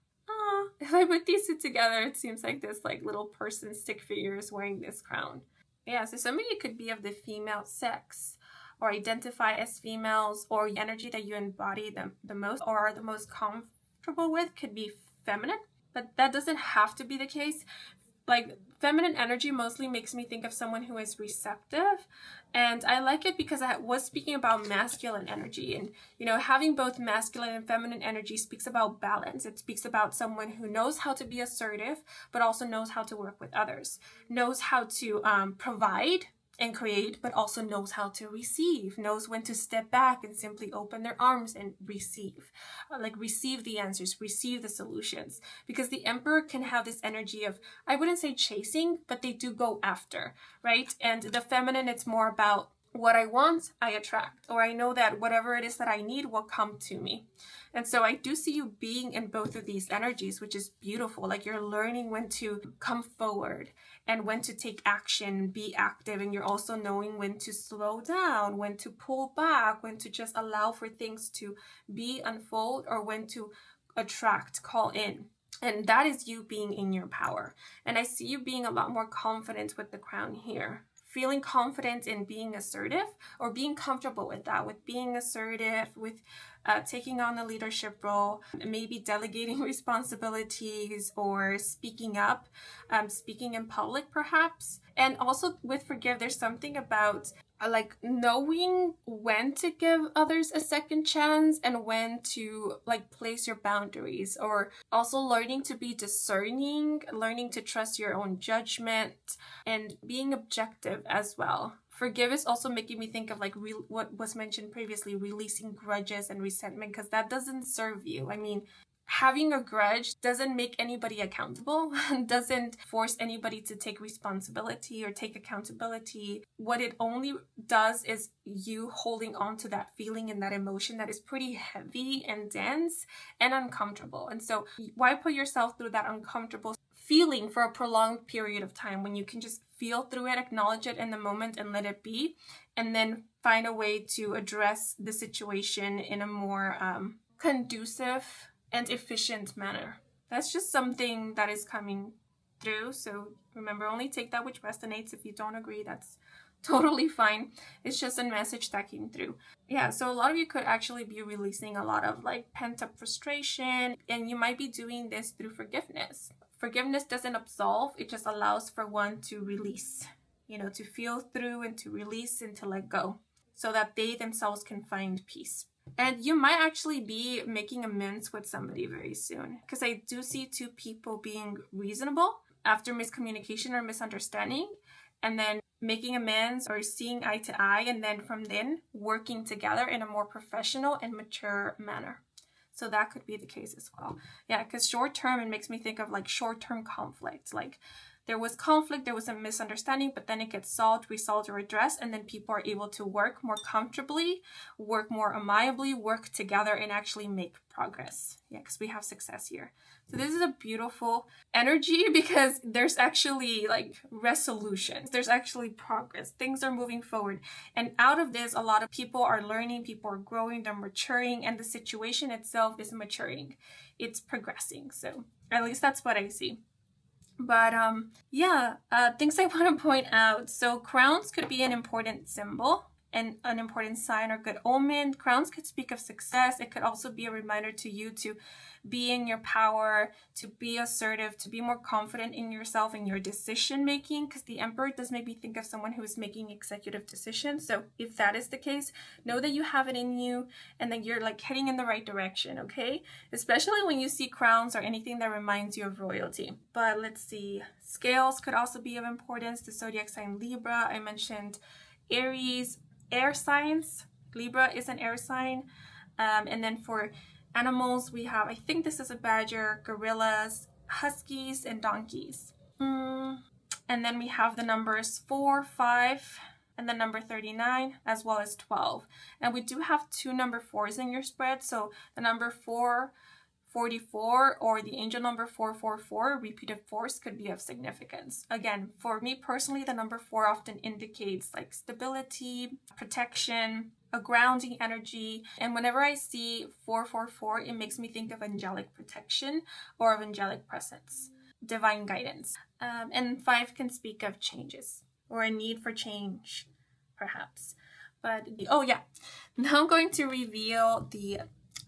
If I put these two together, it seems like this like little person stick figure is wearing this crown. Yeah, so somebody could be of the female sex, or identify as females, or the energy that you embody the most or are the most comfortable with could be feminine, but that doesn't have to be the case. Like, feminine energy mostly makes me think of someone who is receptive, and I like it because I was speaking about masculine energy, and you know, having both masculine and feminine energy speaks about balance. It speaks about someone who knows how to be assertive, but also knows how to work with others, knows how to provide and create, but also knows how to receive, knows when to step back and simply open their arms and receive, receive the answers, receive the solutions. Because the emperor can have this energy of, I wouldn't say chasing, but they do go after, right? And the feminine, it's more about what I want, I attract, or I know that whatever it is that I need will come to me. And so I do see you being in both of these energies, which is beautiful. Like, you're learning when to come forward and when to take action, be active. And you're also knowing when to slow down, when to pull back, when to just allow for things to be unfold, or when to attract, call in. And that is you being in your power. And I see you being a lot more confident with the crown here. Feeling confident in being assertive, or being comfortable with that, with being assertive, with taking on a leadership role, maybe delegating responsibilities, or speaking up, speaking in public perhaps. And also with forgive, there's something about like knowing when to give others a second chance and when to like place your boundaries, or also learning to be discerning, learning to trust your own judgment, and being objective as well. Forgive is also making me think of like what was mentioned previously, releasing grudges and resentment, because that doesn't serve you. I mean, having a grudge doesn't make anybody accountable, doesn't force anybody to take responsibility or take accountability. What it only does is you holding on to that feeling and that emotion that is pretty heavy and dense and uncomfortable. And so why put yourself through that uncomfortable feeling for a prolonged period of time when you can just feel through it, acknowledge it in the moment and let it be, and then find a way to address the situation in a more conducive and efficient manner. That's just something that is coming through. So remember, only take that which resonates. If you don't agree, that's totally fine. It's just a message that came through. Yeah, so a lot of you could actually be releasing a lot of like pent-up frustration, and you might be doing this through forgiveness. Forgiveness doesn't absolve, it just allows for one to release, to feel through and to release and to let go, so that they themselves can find peace. And you might actually be making amends with somebody very soon, because I do see two people being reasonable after miscommunication or misunderstanding, and then making amends or seeing eye to eye, and then from then working together in a more professional and mature manner. So that could be the case as well. Yeah, because short term, it makes me think of like short-term conflict. Like there was conflict, there was a misunderstanding, but then it gets solved, resolved, or addressed, and then people are able to work more comfortably, work more amiably, work together, and actually make progress. Yeah, because we have success here. So this is a beautiful energy because there's actually like resolutions. There's actually progress. Things are moving forward. And out of this, a lot of people are learning, people are growing, they're maturing, and the situation itself is maturing. It's progressing. So at least that's what I see. But things I want to point out. So crowns could be an important symbol and an important sign or good omen. Crowns could speak of success. It could also be a reminder to you to be in your power, to be assertive, to be more confident in yourself and your decision making, because the Emperor does make me think of someone who is making executive decisions. So if that is the case, know that you have it in you and that you're like heading in the right direction, okay? Especially when you see crowns or anything that reminds you of royalty. But let's see, scales could also be of importance. The zodiac sign Libra, I mentioned Aries, air signs. Libra is an air sign. And then for animals, we have, I think this is a badger, gorillas, huskies, and donkeys. And then we have the numbers 4, 5, and the number 39, as well as 12. And we do have 2 number 4s in your spread. So the number 444 or the angel number 444, repeated 4s, could be of significance. Again, for me personally, the number 4 often indicates like stability, protection, a grounding energy. And whenever I see 444, it makes me think of angelic protection or of angelic presence, divine guidance. And 5 can speak of changes or a need for change, perhaps. But, oh yeah, now I'm going to reveal the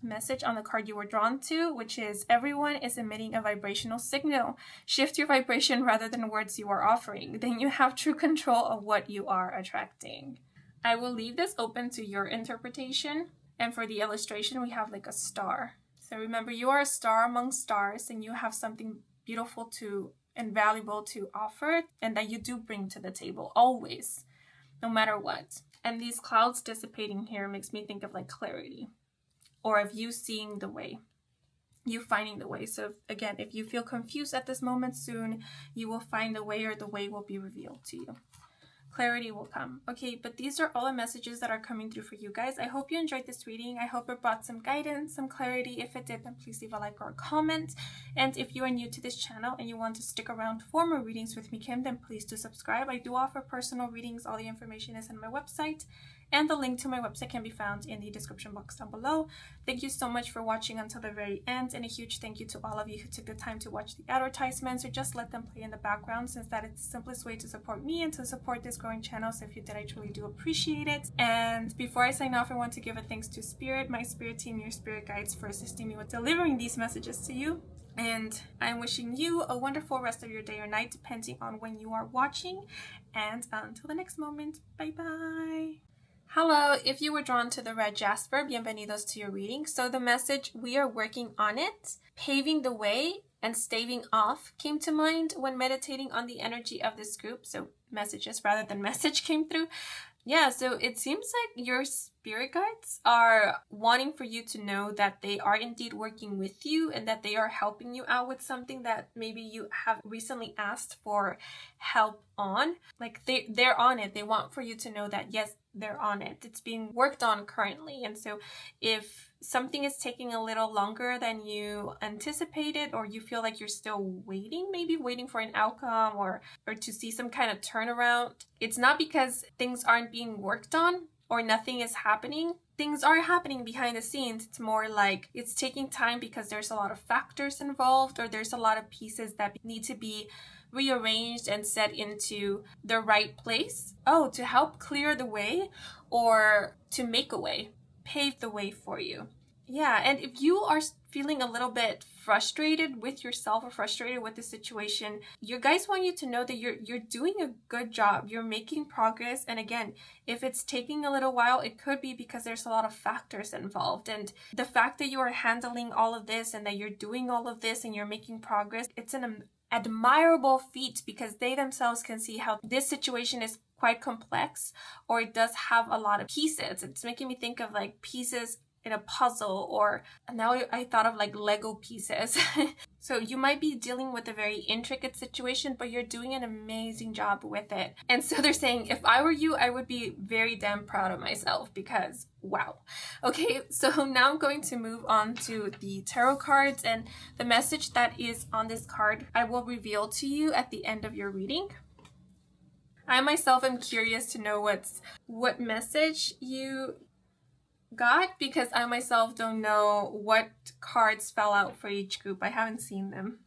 message on the card you were drawn to, which is everyone is emitting a vibrational signal. Shift your vibration rather than words you are offering. Then you have true control of what you are attracting. I will leave this open to your interpretation. And for the illustration, we have like a star. So remember, you are a star among stars and you have something beautiful to and valuable to offer and that you do bring to the table always, no matter what. And these clouds dissipating here makes me think of like clarity or of you seeing the way, you finding the way. So again, if you feel confused at this moment, soon you will find the way or the way will be revealed to you. Clarity will come. Okay, but these are all the messages that are coming through for you guys. I hope you enjoyed this reading. I hope it brought some guidance, some clarity. If it did, then please leave a like or a comment. And if you are new to this channel and you want to stick around for more readings with me, Kim, then please do subscribe. I do offer personal readings. All the information is on my website. And the link to my website can be found in the description box down below. Thank you so much for watching until the very end, and a huge thank you to all of you who took the time to watch the advertisements or just let them play in the background, since that is the simplest way to support me and to support this growing channel. So if you did, I truly do appreciate it. And before I sign off, I want to give a thanks to Spirit, my spirit team, your spirit guides, for assisting me with delivering these messages to you. And I'm wishing you a wonderful rest of your day or night, depending on when you are watching. And until the next moment, bye-bye. Hello, if you were drawn to the red Jasper, bienvenidos to your reading. So the message, we are working on it, paving the way, and staving off came to mind when meditating on the energy of this group. So messages rather than message came through. Yeah, so it seems like your spirit guides are wanting for you to know that they are indeed working with you and that they are helping you out with something that maybe you have recently asked for help on. Like they're on it. They want for you to know that, yes, they're on it. It's being worked on currently. And so if something is taking a little longer than you anticipated, or you feel like you're still waiting, maybe waiting for an outcome or to see some kind of turnaround, it's not because things aren't being worked on or nothing is happening. Things are happening behind the scenes. It's more like it's taking time because there's a lot of factors involved, or there's a lot of pieces that need to be rearranged and set into the right place. Oh, to help clear the way or to make a way, pave the way for you. Yeah, and if you are feeling a little bit frustrated with yourself or frustrated with the situation, your guys want you to know that you're doing a good job. You're making progress. And again, if it's taking a little while, it could be because there's a lot of factors involved. And the fact that you are handling all of this and that you're doing all of this and you're making progress, it's an admirable feat, because they themselves can see how this situation is quite complex, or it does have a lot of pieces. It's making me think of like pieces in a puzzle, or now I thought of like Lego pieces. So you might be dealing with a very intricate situation, but you're doing an amazing job with it. And so they're saying, if I were you, I would be very damn proud of myself, because wow. Okay, so now I'm going to move on to the tarot cards, and the message that is on this card I will reveal to you at the end of your reading. I myself am curious to know what message you got, because I myself don't know what cards fell out for each group. I haven't seen them.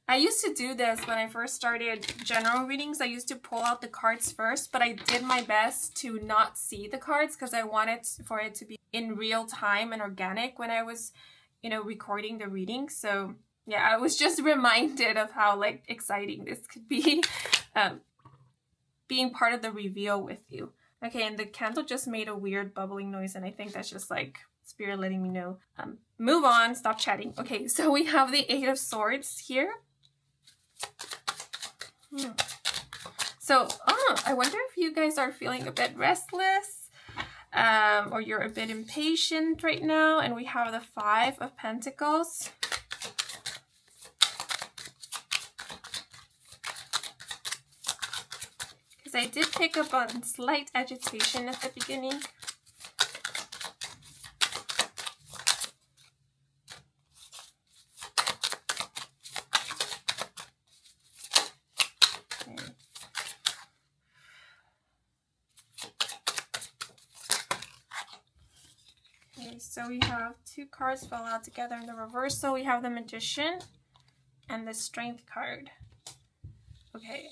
I used to do this when I first started general readings. I used to pull out the cards first, but I did my best to not see the cards because I wanted for it to be in real time and organic when I was, recording the reading. So yeah, I was just reminded of how like exciting this could be. Being part of the reveal with you. Okay, and the candle just made a weird bubbling noise, and I think that's just like Spirit letting me know. Move on, stop chatting. Okay, so we have the Eight of Swords here. So, I wonder if you guys are feeling a bit restless, or you're a bit impatient right now. And we have the Five of Pentacles. I did pick up on slight agitation at the beginning. Okay, so we have two cards fell out together in the reverse. So we have the Magician and the Strength card. Okay.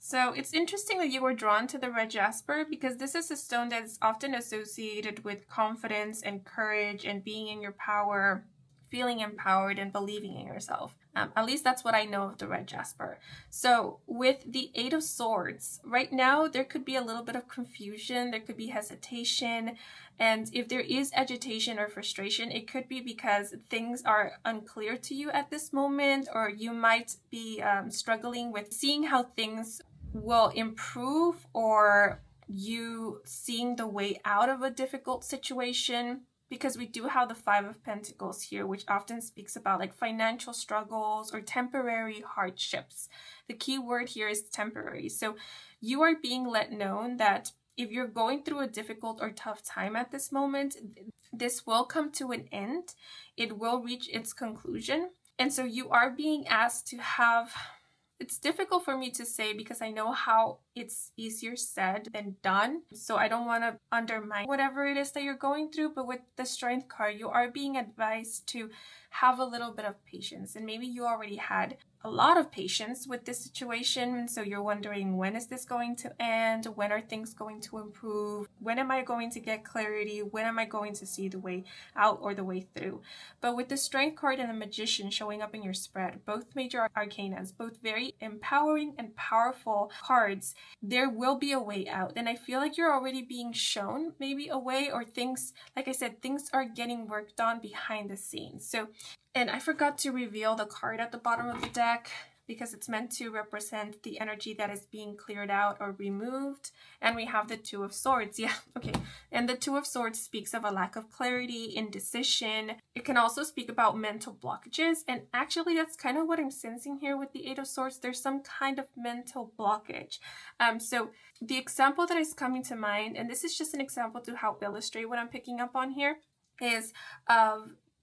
So it's interesting that you were drawn to the red jasper, because this is a stone that is often associated with confidence and courage and being in your power, feeling empowered and believing in yourself. At least that's what I know of the red jasper. So with the Eight of Swords, right now there could be a little bit of confusion, there could be hesitation, and if there is agitation or frustration, it could be because things are unclear to you at this moment, or you might be struggling with seeing how things will improve, or you seeing the way out of a difficult situation, because we do have the Five of Pentacles here, which often speaks about like financial struggles or temporary hardships. The key word here is temporary. So you are being let known that if you're going through a difficult or tough time at this moment, this will come to an end. It will reach its conclusion. And so you are being asked to have... It's difficult for me to say because I know how it's easier said than done. So I don't want to undermine whatever it is that you're going through. But with the Strength card, you are being advised to have a little bit of patience. And maybe you already had a lot of patience with this situation. And so you're wondering, when is this going to end? When are things going to improve? When am I going to get clarity? When am I going to see the way out or the way through? But with the Strength card and the Magician showing up in your spread, both major arcanas, both very empowering and powerful cards, there will be a way out. And I feel like you're already being shown maybe a way, or things, like I said, things are getting worked on behind the scenes. So, and I forgot to reveal the card at the bottom of the deck, because it's meant to represent the energy that is being cleared out or removed. And we have the Two of Swords. Yeah, okay. And the Two of Swords speaks of a lack of clarity, indecision. It can also speak about mental blockages. And actually, that's kind of what I'm sensing here with the Eight of Swords. There's some kind of mental blockage. So the example that is coming to mind, and this is just an example to help illustrate what I'm picking up on here, is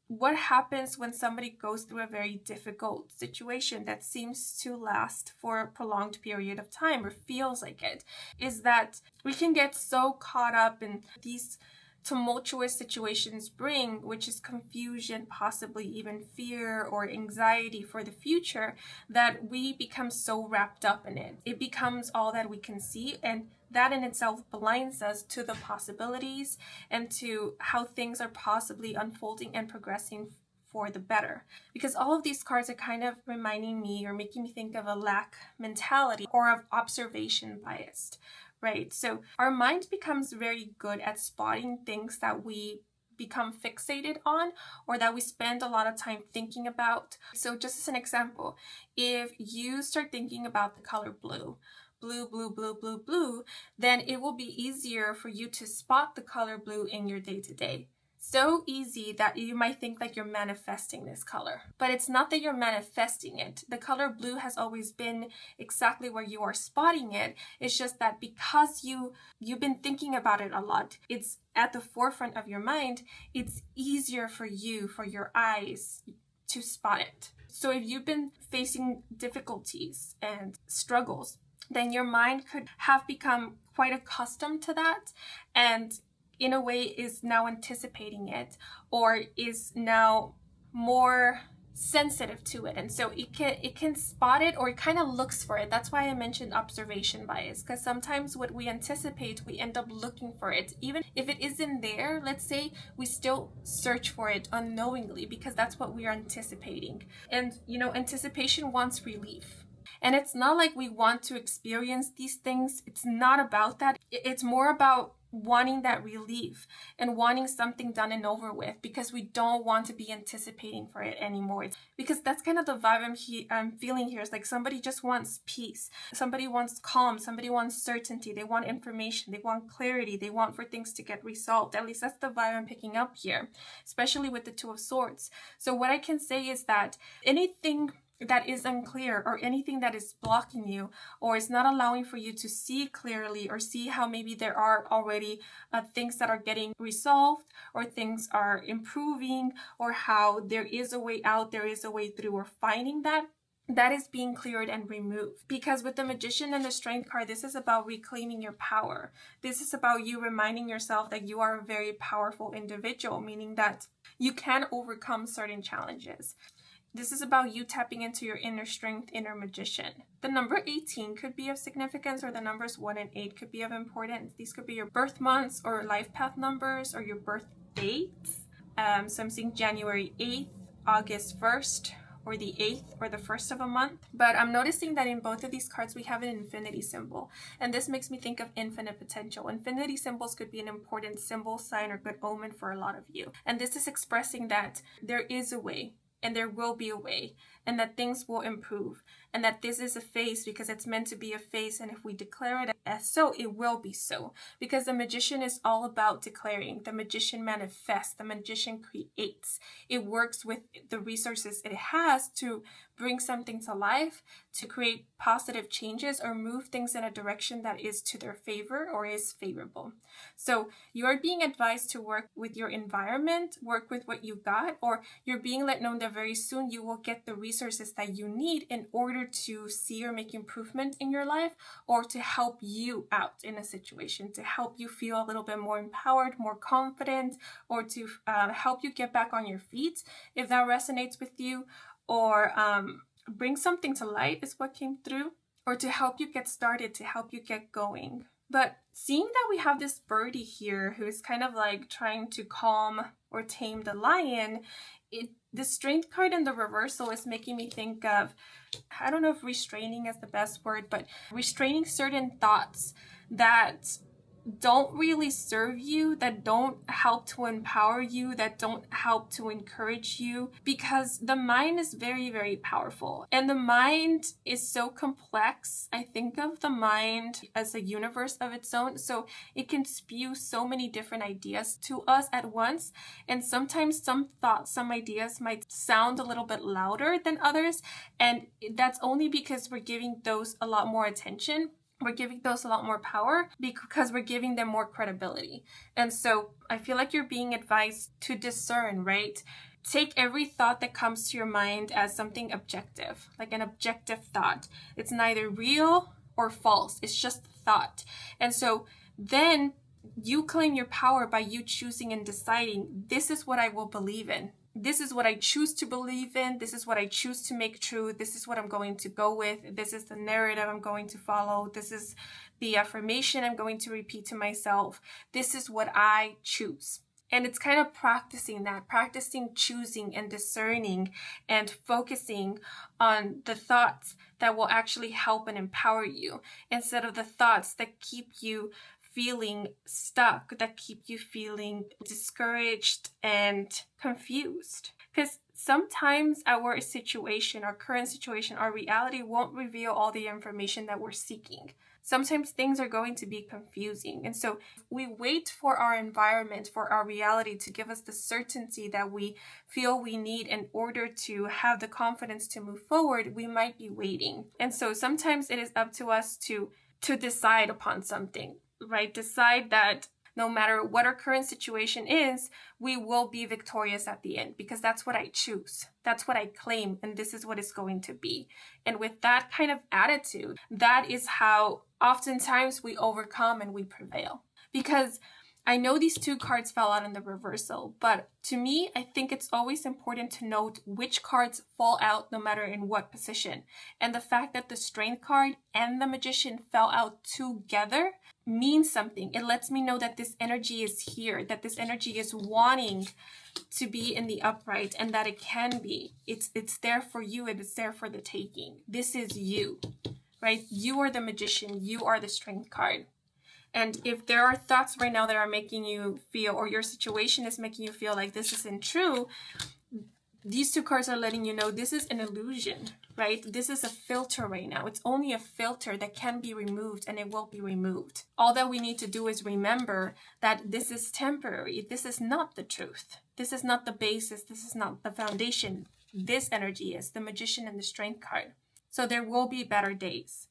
what happens when somebody goes through a very difficult situation that seems to last for a prolonged period of time, or feels like it, is that we can get so caught up in these tumultuous situations bring, which is confusion, possibly even fear or anxiety for the future, that we become so wrapped up in it. It becomes all that we can see, and that in itself blinds us to the possibilities and to how things are possibly unfolding and progressing for the better. Because all of these cards are kind of reminding me or making me think of a lack mentality or of observation bias, right? So our mind becomes very good at spotting things that we become fixated on, or that we spend a lot of time thinking about. So just as an example, if you start thinking about the color blue blue, blue, blue, blue, blue, then it will be easier for you to spot the color blue in your day-to-day. So easy that you might think like you're manifesting this color, but it's not that you're manifesting it. The color blue has always been exactly where you are spotting it. It's just that because you've been thinking about it a lot, it's at the forefront of your mind, it's easier for you, for your eyes to spot it. So if you've been facing difficulties and struggles, then your mind could have become quite accustomed to that, and in a way is now anticipating it, or is now more sensitive to it, and so it can spot it, or it kind of looks for it. That's why I mentioned observation bias, because sometimes what we anticipate, we end up looking for it. Even if it isn't there, let's say, we still search for it unknowingly, because that's what we are anticipating. And anticipation wants relief. And it's not like we want to experience these things. It's not about that. It's more about wanting that relief and wanting something done and over with, because we don't want to be anticipating for it anymore. Because that's kind of the vibe I'm feeling here. It's like somebody just wants peace. Somebody wants calm. Somebody wants certainty. They want information. They want clarity. They want for things to get resolved. At least that's the vibe I'm picking up here, especially with the Two of Swords. So what I can say is that anything that is unclear, or anything that is blocking you, or is not allowing for you to see clearly, or see how maybe there are already things that are getting resolved, or things are improving, or how there is a way out, there is a way through, or finding that is being cleared and removed. Because with the Magician and the Strength card, this is about reclaiming your power. This is about you reminding yourself that you are a very powerful individual, meaning that you can overcome certain challenges. This is about you tapping into your inner strength, inner magician. The number 18 could be of significance, or the numbers 1 and 8 could be of importance. These could be your birth months or life path numbers, or your birth dates. So I'm seeing January 8th, August 1st, or the 8th, or the 1st of a month. But I'm noticing that in both of these cards, we have an infinity symbol. And this makes me think of infinite potential. Infinity symbols could be an important symbol, sign, or good omen for a lot of you. And this is expressing that there is a way, and there will be a way, and that things will improve, and that this is a phase because it's meant to be a phase, and if we declare it as so, it will be so. Because the Magician is all about declaring. The Magician manifests. The Magician creates. It works with the resources it has to bring something to life, to create positive changes, or move things in a direction that is to their favor or is favorable. So you are being advised to work with your environment, work with what you got, or you're being let know that very soon you will get the resources that you need in order to see or make improvement in your life, or to help you out in a situation, to help you feel a little bit more empowered, more confident, or to help you get back on your feet, if that resonates with you, or bring something to light is what came through, or to help you get started, to help you get going. But seeing that we have this birdie here who is kind of like trying to calm or tame the lion, the Strength card in the reversal is making me think of, I don't know if restraining is the best word, but restraining certain thoughts that don't really serve you, that don't help to empower you, that don't help to encourage you, because the mind is very, very powerful. And the mind is so complex. I think of the mind as a universe of its own. So it can spew so many different ideas to us at once. And sometimes some thoughts, some ideas might sound a little bit louder than others. And that's only because we're giving those a lot more attention. We're giving those a lot more power because we're giving them more credibility. And so I feel like you're being advised to discern, right? Take every thought that comes to your mind as something objective, like an objective thought. It's neither real or false. It's just thought. And so then you claim your power by you choosing and deciding, this is what I will believe in. This is what I choose to believe in. This is what I choose to make true. This is what I'm going to go with. This is the narrative I'm going to follow. This is the affirmation I'm going to repeat to myself. This is what I choose. And it's kind of practicing that, practicing choosing and discerning and focusing on the thoughts that will actually help and empower you, instead of the thoughts that keep you feeling stuck, that keep you feeling discouraged and confused. Because sometimes our situation, our current situation, our reality won't reveal all the information that we're seeking. Sometimes things are going to be confusing. And so we wait for our environment, for our reality to give us the certainty that we feel we need in order to have the confidence to move forward. We might be waiting. And so sometimes it is up to us to decide upon something, right? Decide that no matter what our current situation is, we will be victorious at the end, because that's what I choose. That's what I claim, and this is what it's going to be. And with that kind of attitude, that is how oftentimes we overcome and we prevail. Because I know these 2 cards fell out in the reversal, but to me, I think it's always important to note which cards fall out no matter in what position. And the fact that the Strength card and the Magician fell out together means something. It lets me know that this energy is here, that this energy is wanting to be in the upright, and that it can be. It's there for you, and it's there for the taking. This is you, right? You are the Magician. You are the Strength card. And if there are thoughts right now that are making you feel, or your situation is making you feel like this isn't true, these 2 cards are letting you know this is an illusion, right? This is a filter right now. It's only a filter that can be removed, and it will be removed. All that we need to do is remember that this is temporary. This is not the truth. This is not the basis. This is not the foundation. This energy is the Magician and the Strength card. So there will be better days.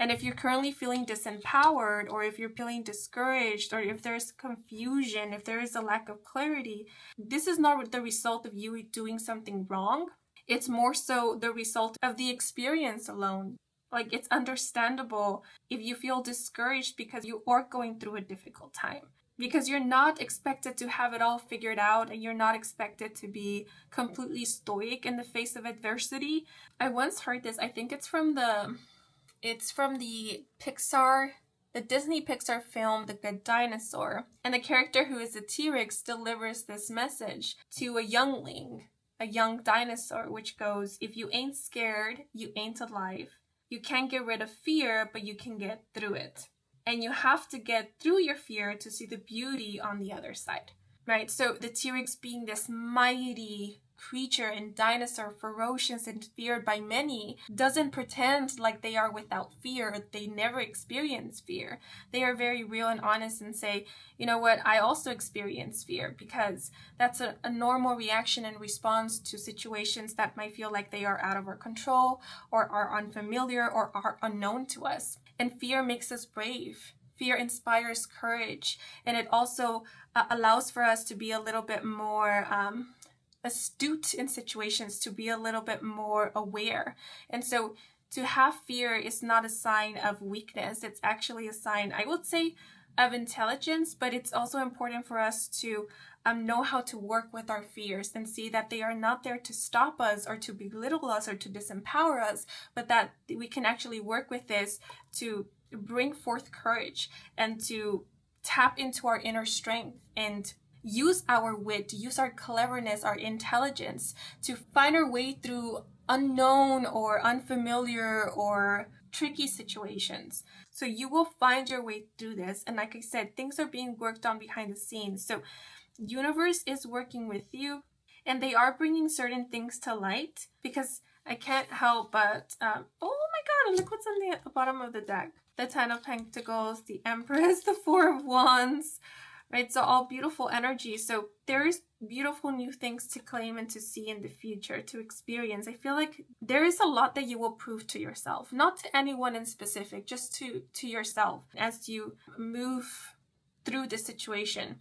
And if you're currently feeling disempowered, or if you're feeling discouraged, or if there's confusion, if there is a lack of clarity, this is not the result of you doing something wrong. It's more so the result of the experience alone. Like, it's understandable if you feel discouraged because you are going through a difficult time. Because you're not expected to have it all figured out, and you're not expected to be completely stoic in the face of adversity. I once heard this, I think it's from the Pixar, the Disney Pixar film, The Good Dinosaur. And the character who is a T-Rex delivers this message to a youngling, a young dinosaur, which goes, if you ain't scared, you ain't alive. You can't get rid of fear, but you can get through it. And you have to get through your fear to see the beauty on the other side, right? So the T-Rex, being this mighty creature and dinosaur, ferocious and feared by many, doesn't pretend like they are without fear. They never experience fear. They are very real and honest and say, you know what, I also experience fear, because that's a normal reaction and response to situations that might feel like they are out of our control, or are unfamiliar, or are unknown to us. And fear makes us brave. Fear inspires courage, and it also allows for us to be a little bit more astute in situations, to be a little bit more aware. And so to have fear is not a sign of weakness. It's actually a sign, I would say, of intelligence, but it's also important for us to know how to work with our fears and see that they are not there to stop us or to belittle us or to disempower us, but that we can actually work with this to bring forth courage and to tap into our inner strength and use our wit, use our cleverness, our intelligence to find our way through unknown or unfamiliar or tricky situations. So you will find your way through this. And like I said, things are being worked on behind the scenes. So universe is working with you, and they are bringing certain things to light, because I can't help but, oh my God, look what's on the bottom of the deck. The 10 of Pentacles, the Empress, the 4 of Wands, right? So all beautiful energy. So there is beautiful new things to claim and to see in the future, to experience. I feel like there is a lot that you will prove to yourself, not to anyone in specific, just to yourself as you move through the situation.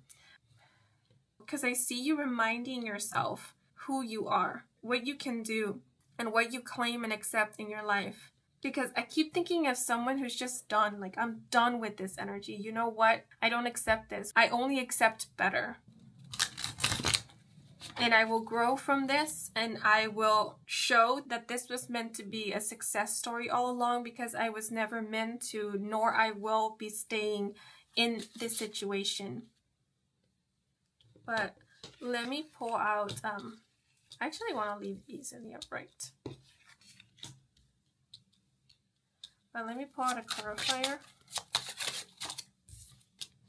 Because I see you reminding yourself who you are, what you can do, and what you claim and accept in your life. Because I keep thinking of someone who's just done, like, I'm done with this energy. You know what? I don't accept this. I only accept better. And I will grow from this, and I will show that this was meant to be a success story all along, because I was never meant to, nor I will be staying in this situation. But let me pull out, I actually want to leave these in the upright. But let me pull out a clarifier.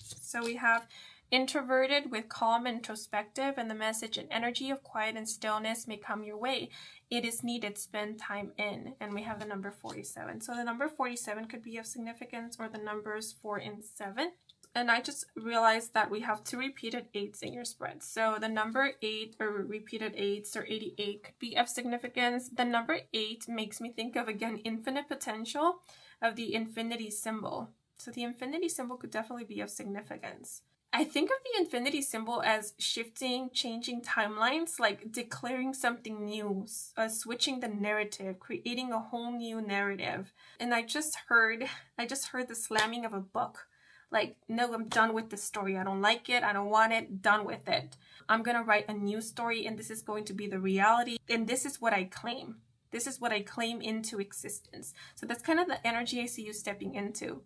So we have Introverted with calm and introspective, and the message and energy of quiet and stillness may come your way. It is needed. Spend time in. And we have the number 47. So the number 47 could be of significance, or the numbers 4 and 7. And I just realized that we have 2 repeated 8s in your spread. So the number 8 or repeated 8s or 88 could be of significance. The number 8 makes me think of, again, infinite potential, of the infinity symbol. So the infinity symbol could definitely be of significance. I think of the infinity symbol as shifting, changing timelines, like declaring something new, switching the narrative, creating a whole new narrative. And I just heard the slamming of a book. Like, no, I'm done with this story. I don't like it. I don't want it. Done with it. I'm going to write a new story, and this is going to be the reality. And this is what I claim. This is what I claim into existence. So that's kind of the energy I see you stepping into.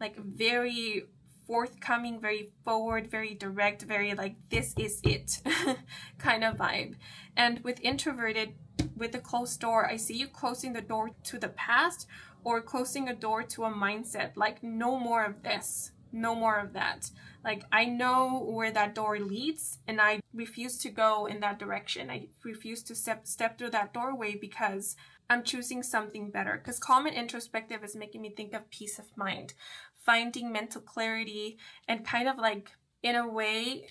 Like, very forthcoming, very forward, very direct, very like, this is it kind of vibe. And with introverted, with the closed door, I see you closing the door to the past, or closing a door to a mindset, like, no more of this, no more of that. Like, I know where that door leads, and I refuse to go in that direction. I refuse to step through that doorway, because I'm choosing something better. Because calm and introspective is making me think of peace of mind, finding mental clarity, and kind of like, in a way,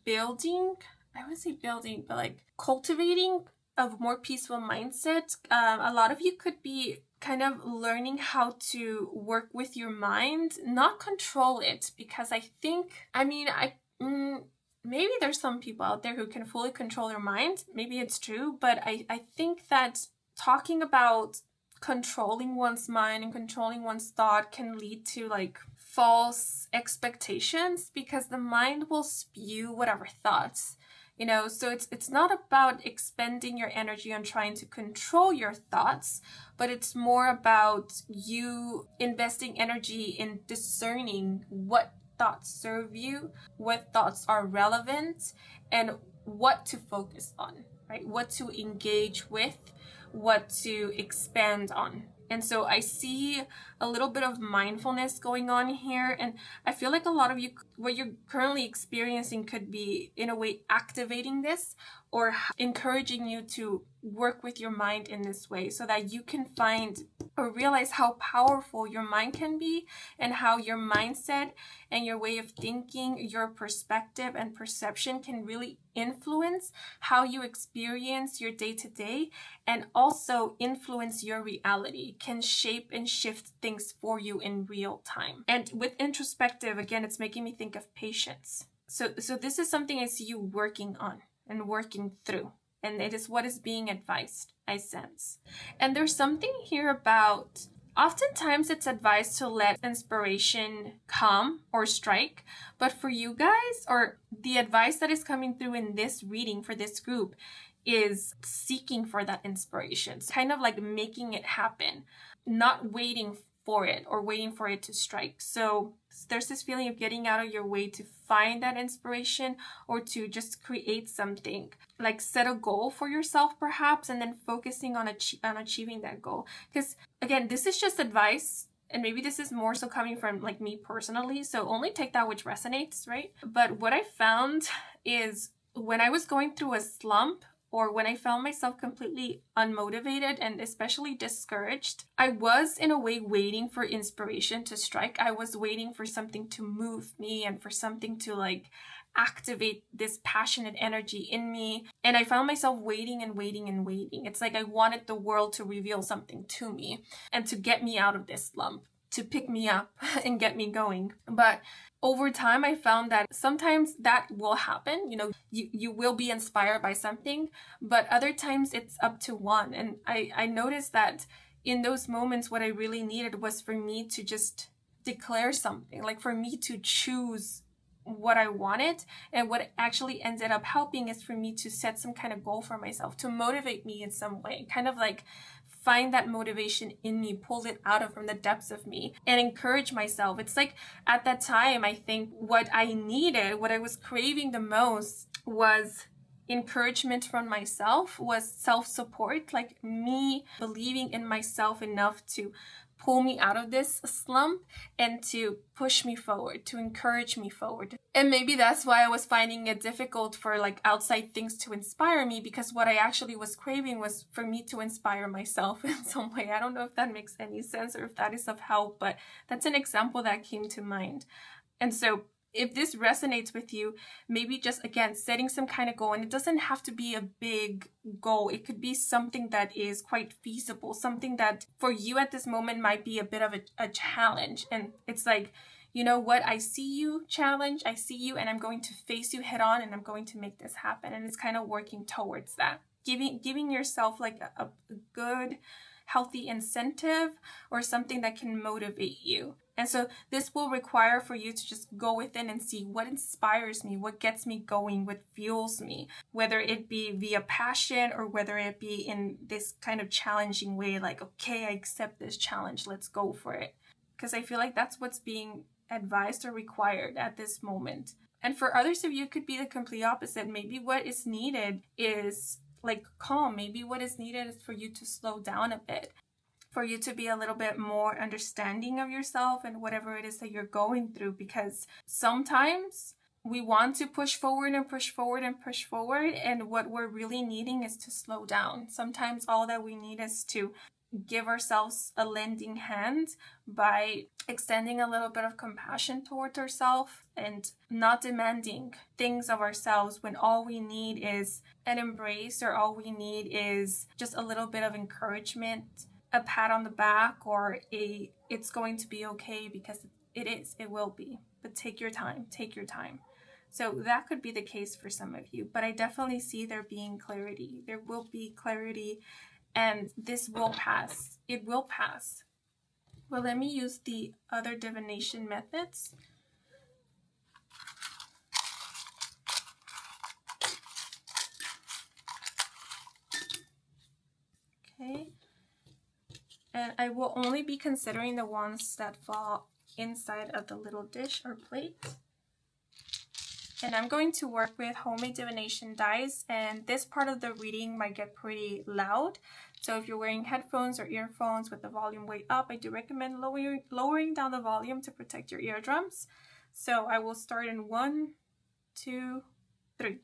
building, I wouldn't say building, but like cultivating a more peaceful mindset. A lot of you could be kind of learning how to work with your mind, not control it, because I think, maybe there's some people out there who can fully control their mind. Maybe it's true, but I think that talking about controlling one's mind and controlling one's thought can lead to like false expectations, because the mind will spew whatever thoughts, so it's not about expending your energy on trying to control your thoughts, but it's more about you investing energy in discerning what thoughts serve you, what thoughts are relevant, and what to focus on, right? What to engage with, what to expand on. And so I see a little bit of mindfulness going on here. And I feel like a lot of you, what you're currently experiencing could be, in a way, activating this, or encouraging you to work with your mind in this way, so that you can find or realize how powerful your mind can be, and how your mindset and your way of thinking, your perspective and perception can really influence how you experience your day-to-day, and also influence your reality, can shape and shift things for you in real time. And with introspective, again, it's making me think of patience. So this is something I see you working on and working through. And it is what is being advised, I sense. And there's something here about, oftentimes it's advised to let inspiration come or strike. But for you guys, or the advice that is coming through in this reading for this group, is seeking for that inspiration. It's kind of like making it happen, not waiting for it or waiting for it to strike. So there's this feeling of getting out of your way to find that inspiration, or to just create something, like set a goal for yourself perhaps, and then focusing on achieving that goal. Because again, this is just advice, and maybe this is more so coming from like me personally, so only take that which resonates, right? But what I found is, when I was going through a slump, or when I found myself completely unmotivated and especially discouraged, I was in a way waiting for inspiration to strike. I was waiting for something to move me, and for something to like activate this passionate energy in me. And I found myself waiting and waiting and waiting. It's like I wanted the world to reveal something to me, and to get me out of this slump, to pick me up and get me going. But over time, I found that sometimes that will happen. You will be inspired by something, but other times it's up to one. And I noticed that in those moments, what I really needed was for me to just declare something, like for me to choose what I wanted. And what actually ended up helping is for me to set some kind of goal for myself, to motivate me in some way, kind of like find that motivation in me, pull it out of from the depths of me, and encourage myself. It's like at that time, I think what I needed, what I was craving the most, was encouragement from myself, was self-support, like me believing in myself enough to pull me out of this slump and to push me forward, to encourage me forward. And maybe that's why I was finding it difficult for like outside things to inspire me, because what I actually was craving was for me to inspire myself in some way. I don't know if that makes any sense or if that is of help, but that's an example that came to mind. And so if this resonates with you, maybe just, again, setting some kind of goal. And it doesn't have to be a big goal. It could be something that is quite feasible, something that for you at this moment might be a bit of a challenge. And it's like, you know what, I see you, challenge, I see you, and I'm going to face you head on, and I'm going to make this happen. And it's kind of working towards that. Giving yourself like a good, healthy incentive or something that can motivate you. And so this will require for you to just go within and see what inspires me, what gets me going, what fuels me, whether it be via passion or whether it be in this kind of challenging way, like, okay, I accept this challenge, let's go for it. Because I feel like that's what's being advised or required at this moment. And for others of you, it could be the complete opposite. Maybe what is needed is like calm. Maybe what is needed is for you to slow down a bit, for you to be a little bit more understanding of yourself and whatever it is that you're going through. Because sometimes we want to push forward and push forward and push forward, and what we're really needing is to slow down. Sometimes all that we need is to give ourselves a lending hand by extending a little bit of compassion towards ourselves and not demanding things of ourselves when all we need is an embrace, or all we need is just a little bit of encouragement, a pat on the back, or it's going to be okay, because it will be. But take your time. So that could be the case for some of you, but I definitely see there being clarity. There will be clarity, and this will pass. It will pass. Well, let me use the other divination methods. Okay. And I will only be considering the ones that fall inside of the little dish or plate. And I'm going to work with homemade divination dice, and this part of the reading might get pretty loud. So if you're wearing headphones or earphones with the volume way up, I do recommend lowering down the volume to protect your eardrums. So I will start in 1, 2, 3.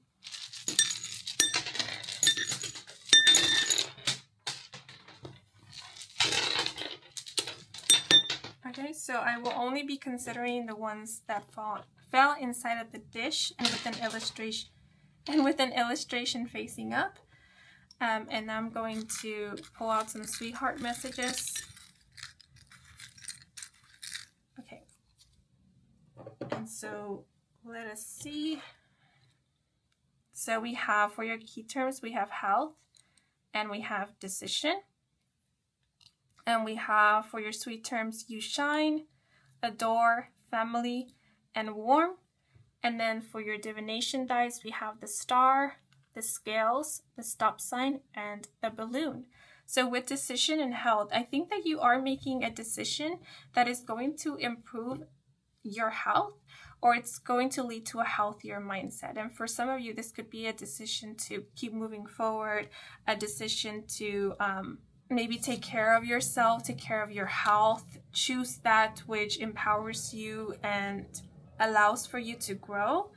Okay, so I will only be considering the ones that fell inside of the dish and with an illustration facing up. And I'm going to pull out some sweetheart messages. Okay. And so let us see. So we have, for your key terms, we have health, and we have decision. And we have, for your sweet terms, you shine, adore, family, and warm. And then for your divination dice, we have the star, the scales, the stop sign, and the balloon. So with decision and health, I think that you are making a decision that is going to improve your health, or it's going to lead to a healthier mindset. And for some of you, this could be a decision to keep moving forward, a decision to maybe take care of yourself, take care of your health, choose that which empowers you and allows for you to grow.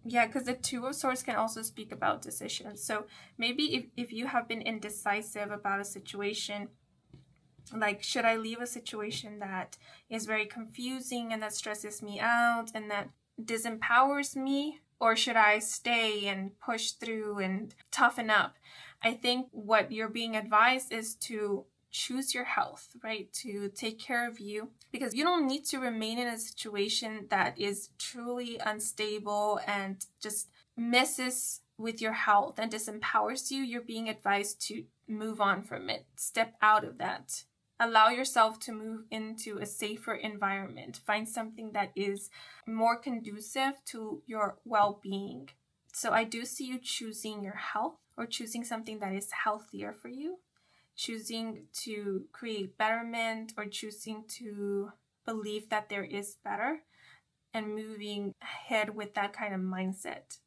Yeah, because the Two of Swords can also speak about decisions. So maybe if you have been indecisive about a situation, like, should I leave a situation that is very confusing and that stresses me out and that disempowers me, or should I stay and push through and toughen up? I think what you're being advised is to choose your health, right? To take care of you, because you don't need to remain in a situation that is truly unstable and just messes with your health and disempowers you. You're being advised to move on from it, step out of that. Allow yourself to move into a safer environment. Find something that is more conducive to your well-being. So I do see you choosing your health, or choosing something that is healthier for you, choosing to create betterment, or choosing to believe that there is better, and moving ahead with that kind of mindset.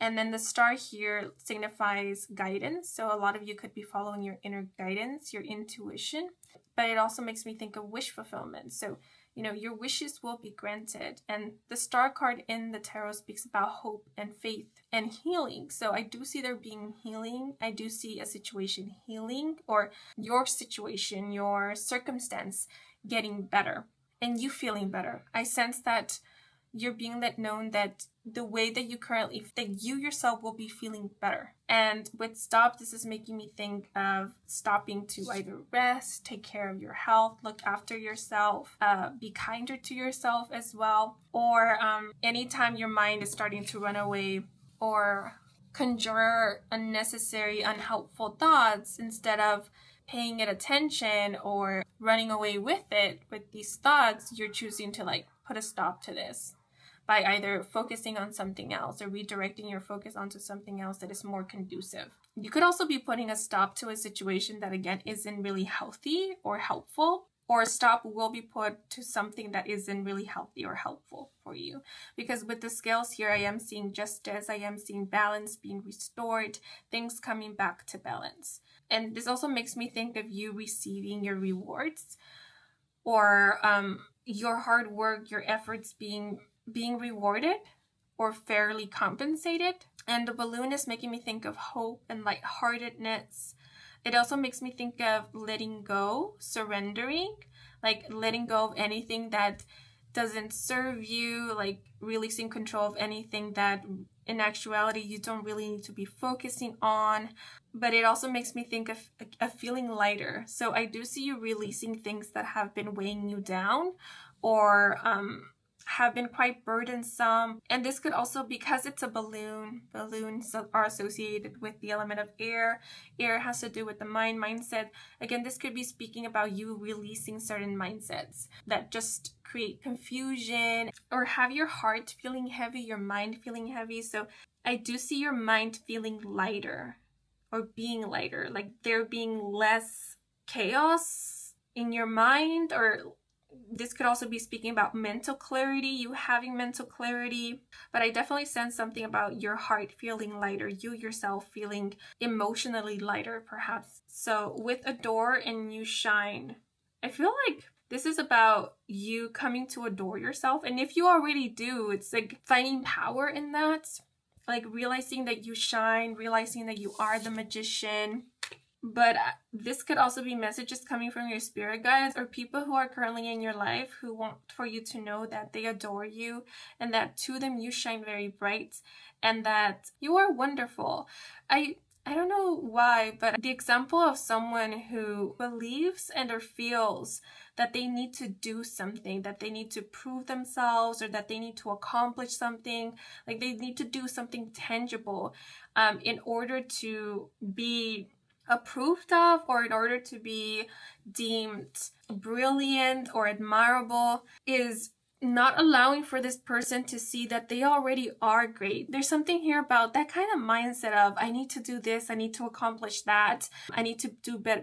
And then the star here signifies guidance. So a lot of you could be following your inner guidance, your intuition, but it also makes me think of wish fulfillment. So, your wishes will be granted. And the star card in the tarot speaks about hope and faith and healing. So I do see there being healing. I do see a situation healing, or your situation, your circumstance getting better and you feeling better. I sense that you're being let known that the way that you currently, that you yourself will be feeling better. And with stop, this is making me think of stopping to either rest, take care of your health, look after yourself, be kinder to yourself as well. Or anytime your mind is starting to run away or conjure unnecessary, unhelpful thoughts, instead of paying it attention or running away with it, with these thoughts, you're choosing to put a stop to this by either focusing on something else or redirecting your focus onto something else that is more conducive. You could also be putting a stop to a situation that, again, isn't really healthy or helpful, or a stop will be put to something that isn't really healthy or helpful for you. Because with the scales here, I am seeing justice, I am seeing balance being restored, things coming back to balance. And this also makes me think of you receiving your rewards, or your hard work, your efforts being rewarded or fairly compensated. And the balloon is making me think of hope and lightheartedness. It also makes me think of letting go, surrendering, letting go of anything that doesn't serve you, releasing control of anything that in actuality you don't really need to be focusing on. But it also makes me think of a feeling lighter. So I do see you releasing things that have been weighing you down, or have been quite burdensome. And this could also, because it's a balloon, balloons are associated with the element of air. Air has to do with the mindset. Again, this could be speaking about you releasing certain mindsets that just create confusion, or have your heart feeling heavy, your mind feeling heavy. So I do see your mind feeling lighter, or being lighter, there being less chaos in your mind. Or this could also be speaking about mental clarity, you having mental clarity. But I definitely sense something about your heart feeling lighter, you yourself feeling emotionally lighter, perhaps. So with adore and you shine, I feel like this is about you coming to adore yourself. And if you already do, it's finding power in that, realizing that you shine, realizing that you are the magician. But this could also be messages coming from your spirit guides, or people who are currently in your life who want for you to know that they adore you, and that to them you shine very bright, and that you are wonderful. I don't know why, but the example of someone who believes and or feels that they need to do something, that they need to prove themselves, or that they need to accomplish something, they need to do something tangible in order to be approved of, or in order to be deemed brilliant or admirable, is not allowing for this person to see that they already are great. There's something here about that kind of mindset of, I need to do this, I need to accomplish that, I need to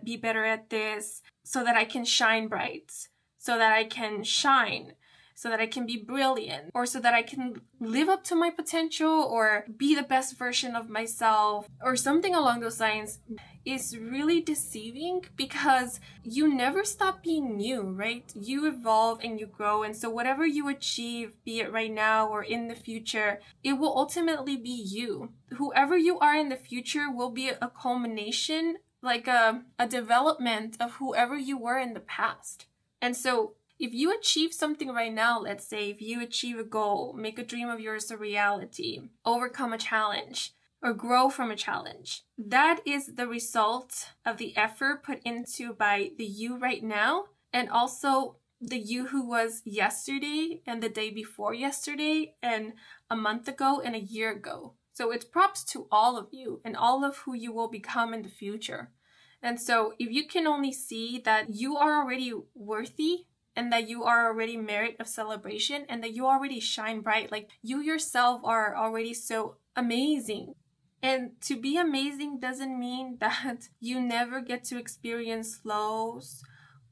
be better at this so that I can shine bright, so that I can shine, so that I can be brilliant, or so that I can live up to my potential, or be the best version of myself, or something along those lines, is really deceiving, because you never stop being you, right? You evolve and you grow, and so whatever you achieve, be it right now or in the future, it will ultimately be you. Whoever you are in the future will be a culmination, a development of whoever you were in the past. And so if you achieve something right now, let's say if you achieve a goal, make a dream of yours a reality, overcome a challenge, or grow from a challenge, that is the result of the effort put into by the you right now, and also the you who was yesterday, and the day before yesterday, and a month ago, and a year ago. So it's props to all of you and all of who you will become in the future. And so if you can only see that you are already worthy, and that you are already merit of celebration, and that you already shine bright, you yourself are already so amazing. And to be amazing doesn't mean that you never get to experience lows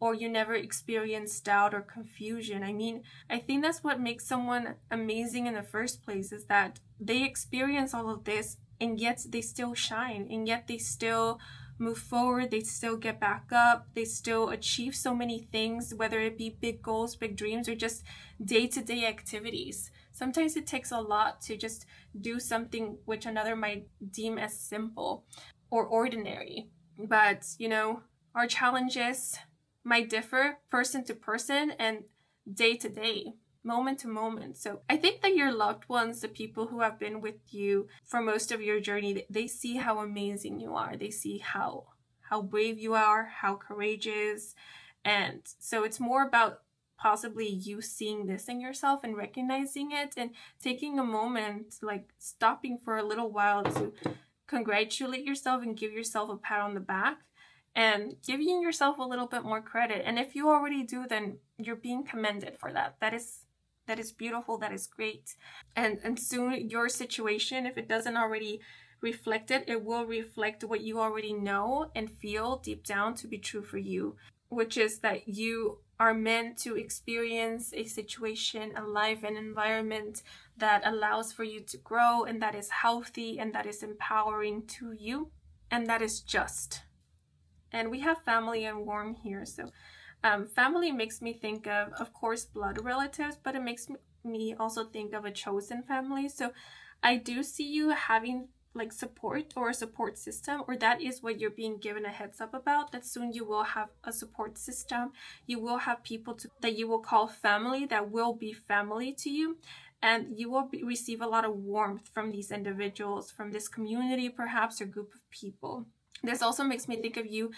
or you never experience doubt or confusion. I mean, I think that's what makes someone amazing in the first place, is that they experience all of this and yet they still shine, and yet they still move forward, they still get back up, they still achieve so many things, whether it be big goals, big dreams, or just day-to-day activities. Sometimes it takes a lot to just do something which another might deem as simple or ordinary. But, you know, our challenges might differ person to person and day to day, moment to moment. So I think that your loved ones, the people who have been with you for most of your journey, they see how amazing you are. They see how brave you are, how courageous. And so it's more about possibly you seeing this in yourself and recognizing it and taking a moment, like stopping for a little while to congratulate yourself and give yourself a pat on the back and giving yourself a little bit more credit. And if you already do, then you're being commended for that. That is beautiful. That is great. And soon your situation, if it doesn't already reflect it, it will reflect what you already know and feel deep down to be true for you, which is that you are meant to experience a situation, a life, an environment that allows for you to grow, and that is healthy, and that is empowering to you, and that is just. And we have family and warm here. So family makes me think of course, blood relatives, but it makes me also think of a chosen family. So I do see you having like support or a support system, or that is what you're being given a heads up about, that soon you will have a support system. You will have people that you will call family, that will be family to you. And you will receive a lot of warmth from these individuals, from this community perhaps, or group of people. This also makes me think of you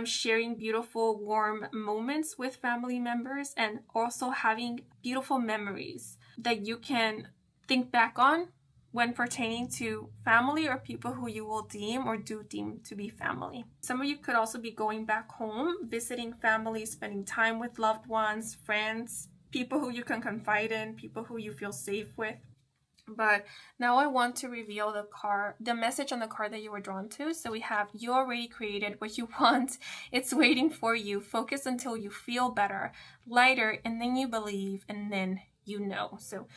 sharing beautiful, warm moments with family members, and also having beautiful memories that you can think back on when pertaining to family or people who you will deem or do deem to be family. Some of you could also be going back home, visiting family, spending time with loved ones, friends, people who you can confide in, people who you feel safe with. But now I want to reveal the message on the card that you were drawn to. So we have, you already created what you want. It's waiting for you. Focus until you feel better, lighter, and then you believe, and then you know. So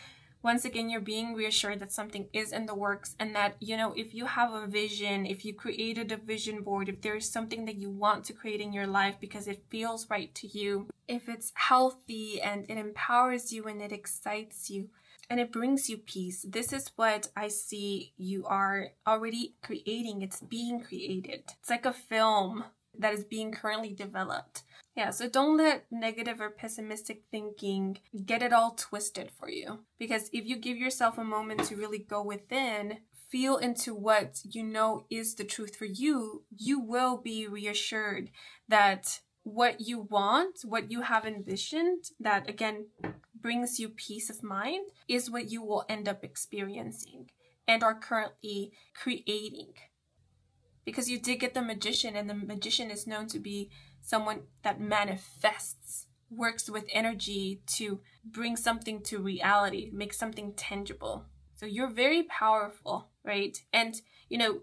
once again, you're being reassured that something is in the works, and that, you know, if you have a vision, if you created a vision board, if there is something that you want to create in your life because it feels right to you, if it's healthy and it empowers you and it excites you, and it brings you peace. This is what I see you are already creating. It's being created. It's like a film that is being currently developed. Yeah, so don't let negative or pessimistic thinking get it all twisted for you. Because if you give yourself a moment to really go within, feel into what you know is the truth for you, you will be reassured that what you want, what you have envisioned, that again brings you peace of mind, is what you will end up experiencing and are currently creating. Because you did get the magician, and the magician is known to be someone that manifests, works with energy to bring something to reality, make something tangible. So you're very powerful, right? And, you know,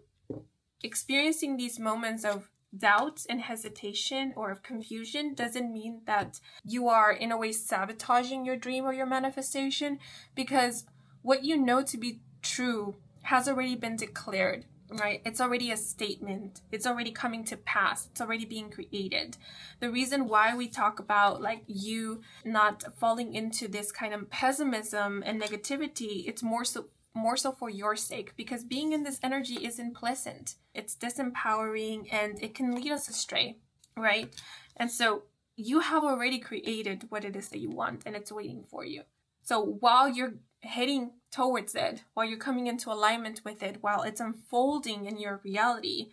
experiencing these moments of doubt and hesitation or of confusion doesn't mean that you are in a way sabotaging your dream or your manifestation, because what you know to be true has already been declared, right? It's already a statement. It's already coming to pass. It's already being created. The reason why we talk about like you not falling into this kind of pessimism and negativity, it's more so for your sake, because being in this energy isn't pleasant. It's disempowering and it can lead us astray, right? And so you have already created what it is that you want, and it's waiting for you. So while you're heading towards it, while you're coming into alignment with it, while it's unfolding in your reality,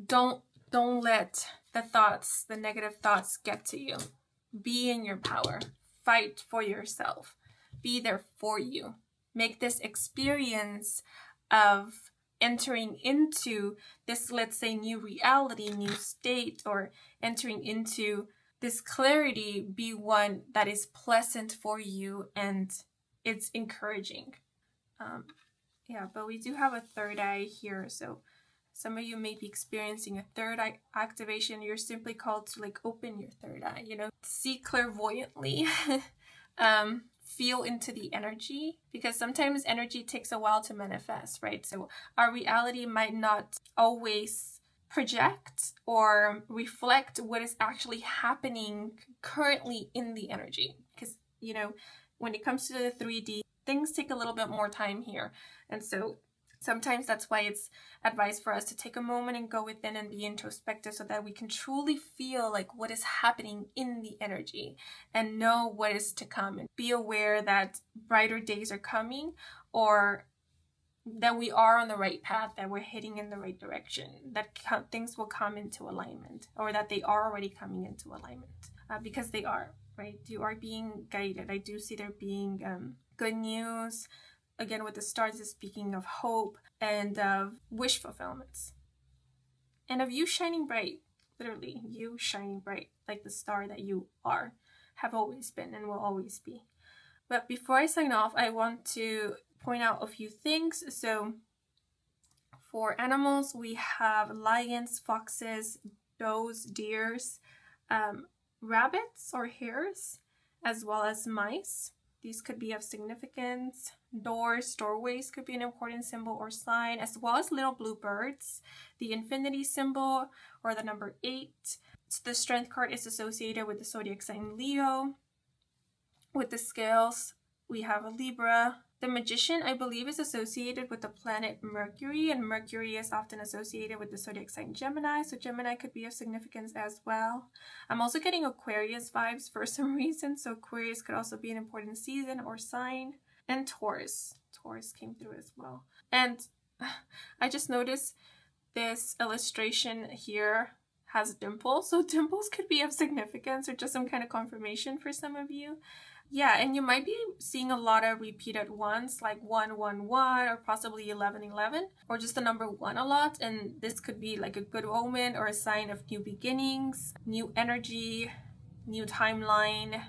don't let the negative thoughts get to you. Be in your power. Fight for yourself. Be there for you. Make this experience of entering into this, let's say, new reality, new state, or entering into this clarity be one that is pleasant for you and it's encouraging. But we do have a third eye here, so Some of you may be experiencing a third eye activation. You're simply called to like open your third eye, you know, see clairvoyantly, feel into the energy, because sometimes energy takes a while to manifest, right? So our reality might not always project or reflect what is actually happening currently in the energy. Because, you know, when it comes to the 3D, things take a little bit more time here. And so sometimes that's why it's advised for us to take a moment and go within and be introspective so that we can truly feel like what is happening in the energy and know what is to come, and be aware that brighter days are coming, or that we are on the right path, that we're heading in the right direction, that things will come into alignment, or that they are already coming into alignment, because they are, right? You are being guided. I do see there being good news. Again, with the stars is speaking of hope and of wish fulfillments. And of you shining bright, literally, you shining bright, like the star that you are, have always been and will always be. But before I sign off, I want to point out a few things. So for animals, we have lions, foxes, does, deers, rabbits or hares, as well as mice. These could be of significance. Doors, doorways could be an important symbol or sign, as well as little blue birds. The infinity symbol, or the number 8. So the strength card is associated with the zodiac sign Leo. With the scales, we have a Libra. The magician, I believe, is associated with the planet Mercury, and Mercury is often associated with the zodiac sign Gemini, so Gemini could be of significance as well. I'm also getting Aquarius vibes for some reason, so Aquarius could also be an important season or sign. And Taurus. Taurus came through as well. And I just noticed this illustration here has dimples, so dimples could be of significance or just some kind of confirmation for some of you. Yeah, and you might be seeing a lot of repeated ones, like 111 or possibly 1111, or just the number 1 a lot. And this could be like a good omen or a sign of new beginnings, new energy, new timeline,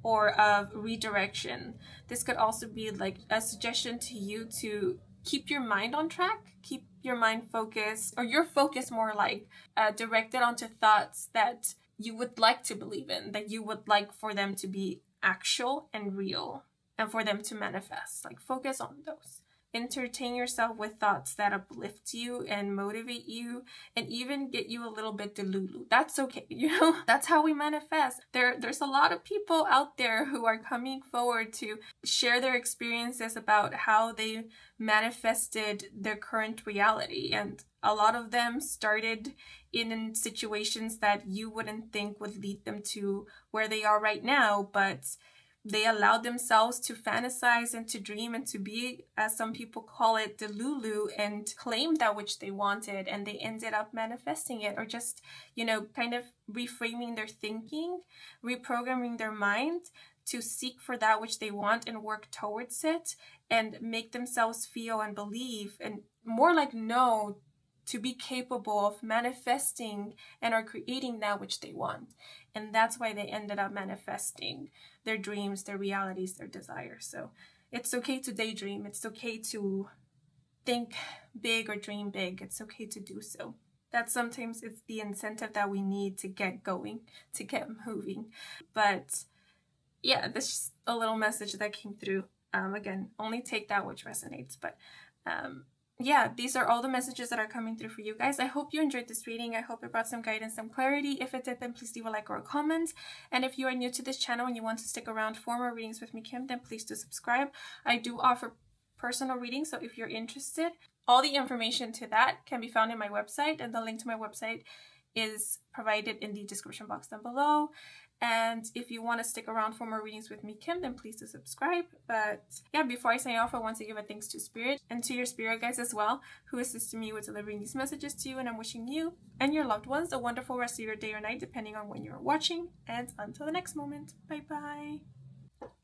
or of redirection. This could also be like a suggestion to you to keep your mind on track, keep your mind focused, or your focus more like directed onto thoughts that you would like to believe in, that you would like for them to be actual and real, and for them to manifest. Like, focus on those. Entertain yourself with thoughts that uplift you and motivate you and even get you a little bit delulu. That's okay, you know? That's how we manifest. There's a lot of people out there who are coming forward to share their experiences about how they manifested their current reality. And a lot of them started in situations that you wouldn't think would lead them to where they are right now, but they allowed themselves to fantasize and to dream and to be, as some people call it, delulu, and claim that which they wanted, and they ended up manifesting it, or just, you know, kind of reframing their thinking, reprogramming their mind to seek for that which they want and work towards it, and make themselves feel and believe, and more like know, to be capable of manifesting and are creating that which they want. And that's why they ended up manifesting their dreams, their realities, their desires. So it's okay to daydream. It's okay to think big or dream big. It's okay to do so. That sometimes it's the incentive that we need to get going, to get moving. But yeah, that's just a little message that came through. Again, only take that which resonates. But yeah, these are all the messages that are coming through for you guys. I hope you enjoyed this reading. I hope it brought some guidance, some clarity. If it did, then please leave a like or a comment. And if you are new to this channel and you want to stick around for more readings with me, Kim, then please do subscribe. I do offer personal readings, so if you're interested, all the information to that can be found in my website, and the link to my website is provided in the description box down below. And if you want to stick around for more readings with me, Kim, then please do subscribe. But yeah, before I sign off, I want to give a thanks to Spirit and to your spirit guides as well, who assisted me with delivering these messages to you. And I'm wishing you and your loved ones a wonderful rest of your day or night, depending on when you're watching. And until the next moment, bye-bye.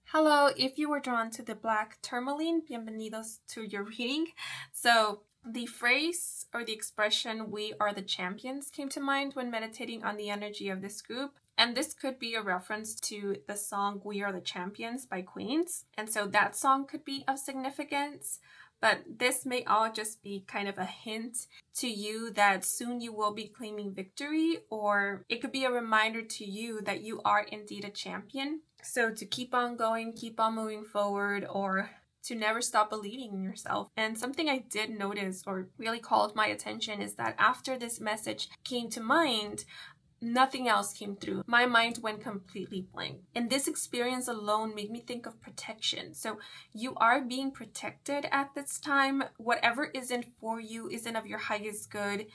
Hello, if you were drawn to the black tourmaline, bienvenidos to your reading. So the phrase or the expression, "we are the champions," came to mind when meditating on the energy of this group. And this could be a reference to the song "We Are the Champions" by Queens. And so that song could be of significance. But this may all just be kind of a hint to you that soon you will be claiming victory, or it could be a reminder to you that you are indeed a champion. So to keep on going, keep on moving forward, or to never stop believing in yourself. And something I did notice or really called my attention is that after this message came to mind, nothing else came through. My mind went completely blank. And this experience alone made me think of protection. So you are being protected at this time. Whatever isn't for you, isn't of your highest good,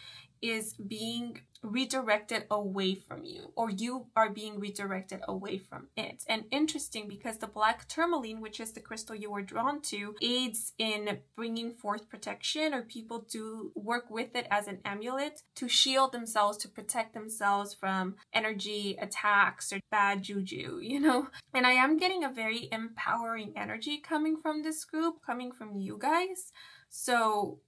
is being redirected away from you, or you are being redirected away from it. And interesting, because the black tourmaline, which is the crystal you were drawn to, aids in bringing forth protection, or people do work with it as an amulet to shield themselves, to protect themselves from energy attacks or bad juju, you know. And I am getting a very empowering energy coming from this group, coming from you guys. So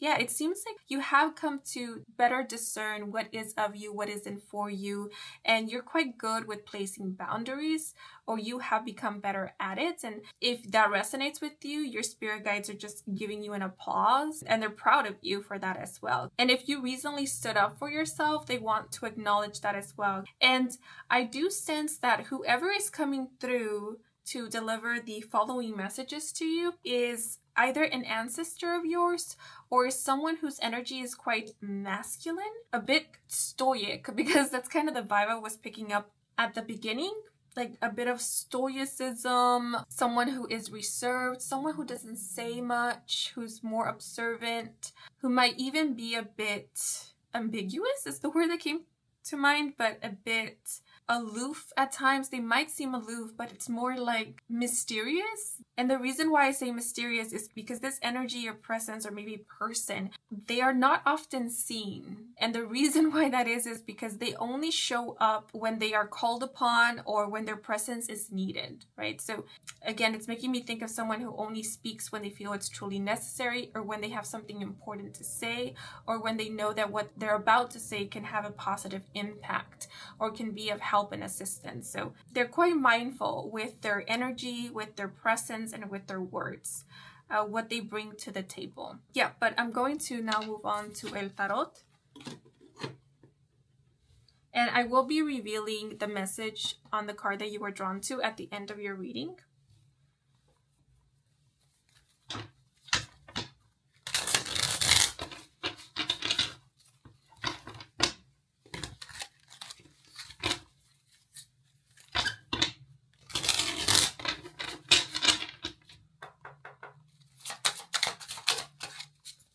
yeah, it seems like you have come to better discern what is of you, what isn't for you, and you're quite good with placing boundaries, or you have become better at it. And if that resonates with you, your spirit guides are just giving you an applause, and they're proud of you for that as well. And if you recently stood up for yourself, they want to acknowledge that as well. And I do sense that whoever is coming through to deliver the following messages to you is either an ancestor of yours or someone whose energy is quite masculine, a bit stoic, because that's kind of the vibe I was picking up at the beginning. Like a bit of stoicism, someone who is reserved, someone who doesn't say much, who's more observant, who might even be a bit ambiguous is the word that came to mind, but a bit aloof at times. They might seem aloof, but it's more like mysterious. And the reason why I say mysterious is because this energy or presence or maybe person, they are not often seen. And the reason why that is because they only show up when they are called upon or when their presence is needed, right? So again, it's making me think of someone who only speaks when they feel it's truly necessary, or when they have something important to say, or when they know that what they're about to say can have a positive impact or can be of help and assistance. So they're quite mindful with their energy, with their presence, and with their words, what they bring to the table. Yeah, but I'm going to now move on to El Tarot. And I will be revealing the message on the card that you were drawn to at the end of your reading.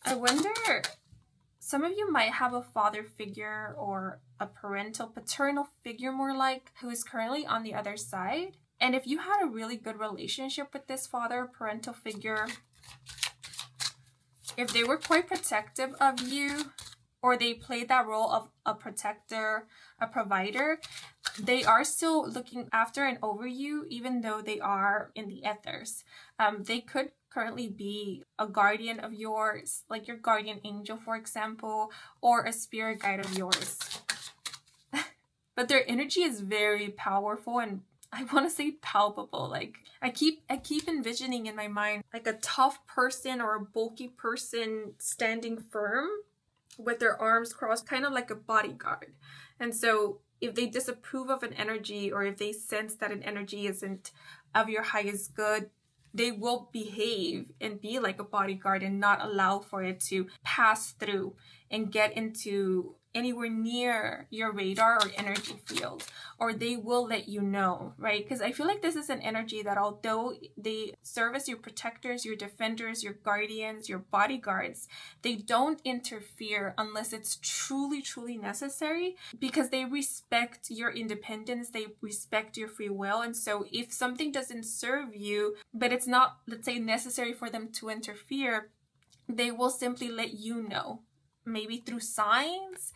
I wonder, some of you might have a father figure or a paternal figure more like, who is currently on the other side. And if you had a really good relationship with this father or parental figure, if they were quite protective of you, or they played that role of a protector, a provider, they are still looking after and over you, even though they are in the ethers. They could currently be a guardian of yours, like your guardian angel, for example, or a spirit guide of yours. But their energy is very powerful, and I want to say palpable. Like I keep envisioning in my mind like a tough person or a bulky person standing firm with their arms crossed, kind of like a bodyguard. And so if they disapprove of an energy, or if they sense that an energy isn't of your highest good, they will behave and be like a bodyguard and not allow for it to pass through and get into anywhere near your radar or energy field, or they will let you know, right? Because I feel like this is an energy that, although they serve as your protectors, your defenders, your guardians, your bodyguards, they don't interfere unless it's truly, truly necessary, because they respect your independence, they respect your free will. And so if something doesn't serve you, but it's not, let's say, necessary for them to interfere, they will simply let you know. Maybe through signs,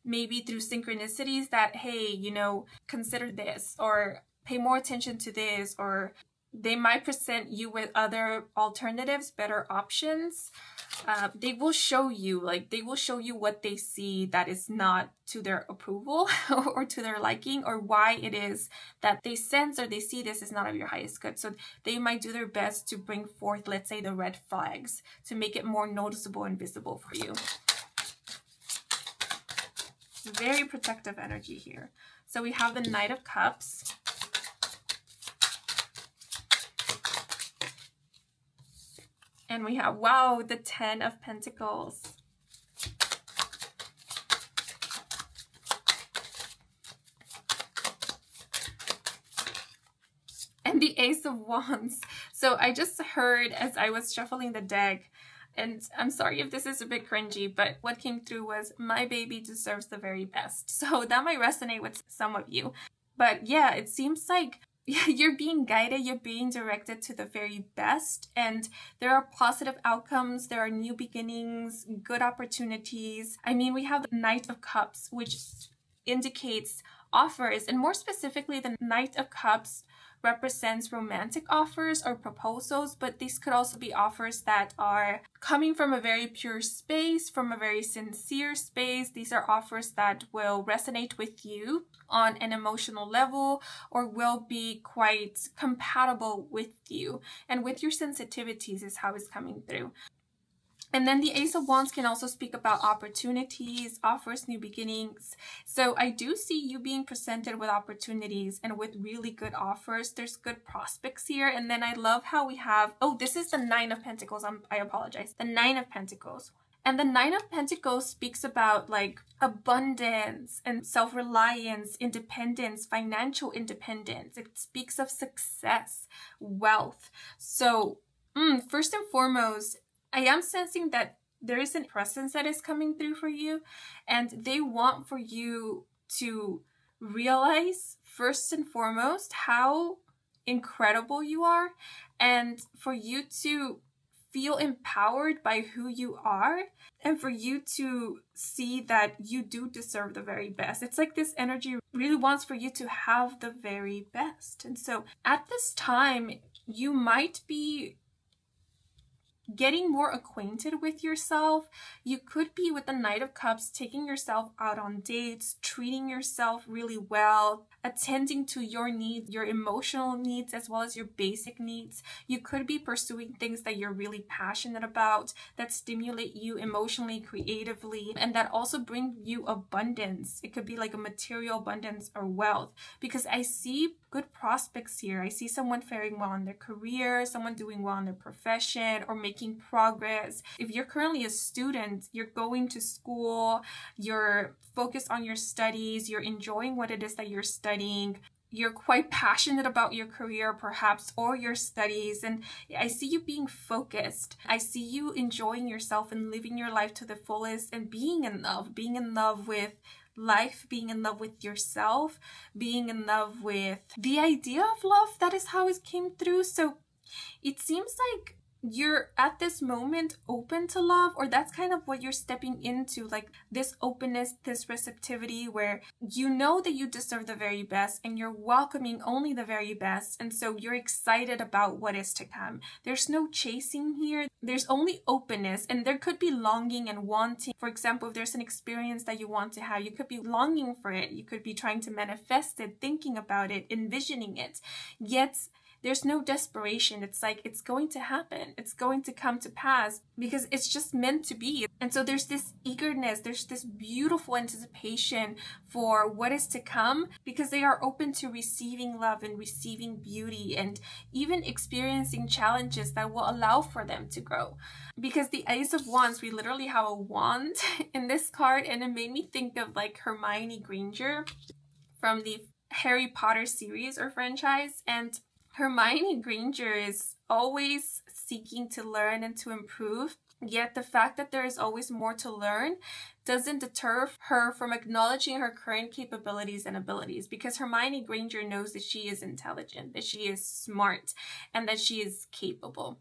maybe through synchronicities that, hey, you know, consider this, or pay more attention to this, or They might present you with other alternatives, better options. They will show you what they see that is not to their approval or to their liking, or why it is that they sense or they see this is not of your highest good. So they might do their best to bring forth, let's say, the red flags to make it more noticeable and visible for you. Very protective energy here. So we have the Knight of Cups. And we have, wow, the 10 of Pentacles. And the Ace of Wands. So I just heard as I was shuffling the deck, and I'm sorry if this is a bit cringy, but what came through was, my baby deserves the very best. So that might resonate with some of you. But yeah, it seems like you're being guided, you're being directed to the very best, and there are positive outcomes, there are new beginnings, good opportunities. I mean, we have the Knight of Cups, which indicates offers, and more specifically, the Knight of Cups represents romantic offers or proposals, but these could also be offers that are coming from a very pure space, from a very sincere space. These are offers that will resonate with you on an emotional level, or will be quite compatible with you and with your sensitivities, is how it's coming through. And then the Ace of Wands can also speak about opportunities, offers, new beginnings. So I do see you being presented with opportunities and with really good offers. There's good prospects here. And then I love how we have, oh, this is the Nine of Pentacles. I apologize. The Nine of Pentacles. And the Nine of Pentacles speaks about like abundance and self-reliance, independence, financial independence. It speaks of success, wealth. So first and foremost, I am sensing that there is a presence that is coming through for you, and they want for you to realize first and foremost how incredible you are, and for you to feel empowered by who you are, and for you to see that you do deserve the very best. It's like this energy really wants for you to have the very best. And so at this time, you might be getting more acquainted with yourself. You could be, with the Knight of Cups, taking yourself out on dates, treating yourself really well, attending to your needs, your emotional needs, as well as your basic needs. You could be pursuing things that you're really passionate about, that stimulate you emotionally, creatively, and that also bring you abundance. It could be like a material abundance or wealth, because I see good prospects here. I see someone faring well in their career, someone doing well in their profession, or making progress. If you're currently a student, you're going to school, you're focused on your studies, you're enjoying what it is that you're studying, you're quite passionate about your career perhaps, or your studies, and I see you being focused. I see you enjoying yourself and living your life to the fullest, and being in love with life, being in love with yourself, being in love with the idea of love. That is how it came through. So it seems like you're at this moment open to love, or that's kind of what you're stepping into, like this openness, this receptivity, where you know that you deserve the very best and you're welcoming only the very best. And so you're excited about what is to come. There's no chasing here. There's only openness, and there could be longing and wanting. For example, if there's an experience that you want to have, you could be longing for it. You could be trying to manifest it, thinking about it, envisioning it. Yet there's no desperation. It's like, it's going to happen. It's going to come to pass because it's just meant to be. And so there's this eagerness, there's this beautiful anticipation for what is to come, because they are open to receiving love and receiving beauty, and even experiencing challenges that will allow for them to grow. Because the Ace of Wands, we literally have a wand in this card, and it made me think of like Hermione Granger from the Harry Potter series or franchise. And Hermione Granger is always seeking to learn and to improve, yet the fact that there is always more to learn doesn't deter her from acknowledging her current capabilities and abilities, because Hermione Granger knows that she is intelligent, that she is smart, and that she is capable.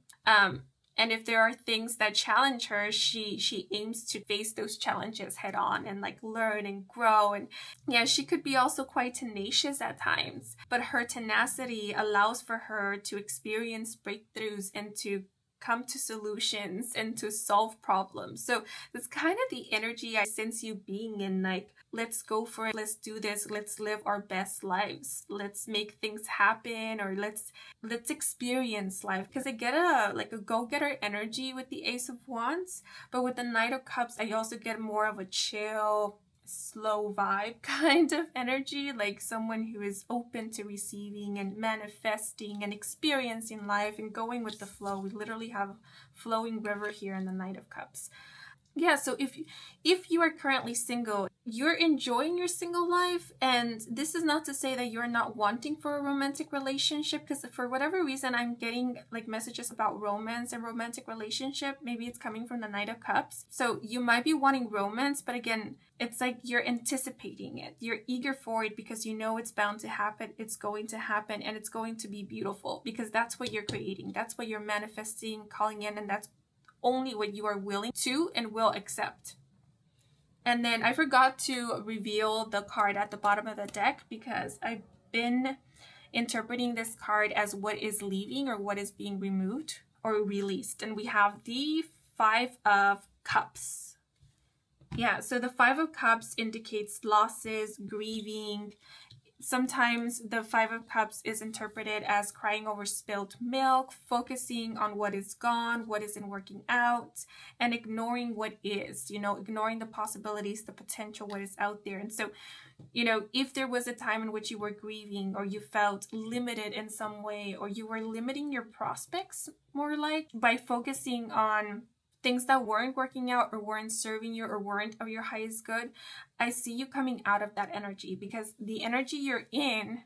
And if there are things that challenge her, she aims to face those challenges head on and like learn and grow. And yeah, she could be also quite tenacious at times, but her tenacity allows for her to experience breakthroughs and to come to solutions and to solve problems. So that's kind of the energy I sense you being in, like, let's go for it, let's do this, let's live our best lives, let's make things happen, or let's experience life. Because I get a go-getter energy with the Ace of Wands, but with the Knight of Cups I also get more of a chill, slow vibe kind of energy, like someone who is open to receiving and manifesting and experiencing life and going with the flow. We literally have a flowing river here in the Knight of Cups. Yeah, so if you are currently single, you're enjoying your single life, and this is not to say that you're not wanting for a romantic relationship, because for whatever reason I'm getting like messages about romance and romantic relationship. Maybe it's coming from the Knight of Cups. So you might be wanting romance, but again, it's like you're anticipating it. You're eager for it because you know it's bound to happen, it's going to happen, and it's going to be beautiful, because that's what you're creating, that's what you're manifesting, calling in, and that's only what you are willing to and will accept. And then I forgot to reveal the card at the bottom of the deck, because I've been interpreting this card as what is leaving or what is being removed or released. And we have the Five of Cups. Yeah, so the Five of Cups indicates losses, grieving. Sometimes the Five of Cups is interpreted as crying over spilled milk, focusing on what is gone, what isn't working out, and ignoring what is, ignoring the possibilities, the potential, what is out there. And so, if there was a time in which you were grieving, or you felt limited in some way, or you were limiting your prospects more like by focusing on things that weren't working out or weren't serving you or weren't of your highest good, I see you coming out of that energy, because the energy you're in,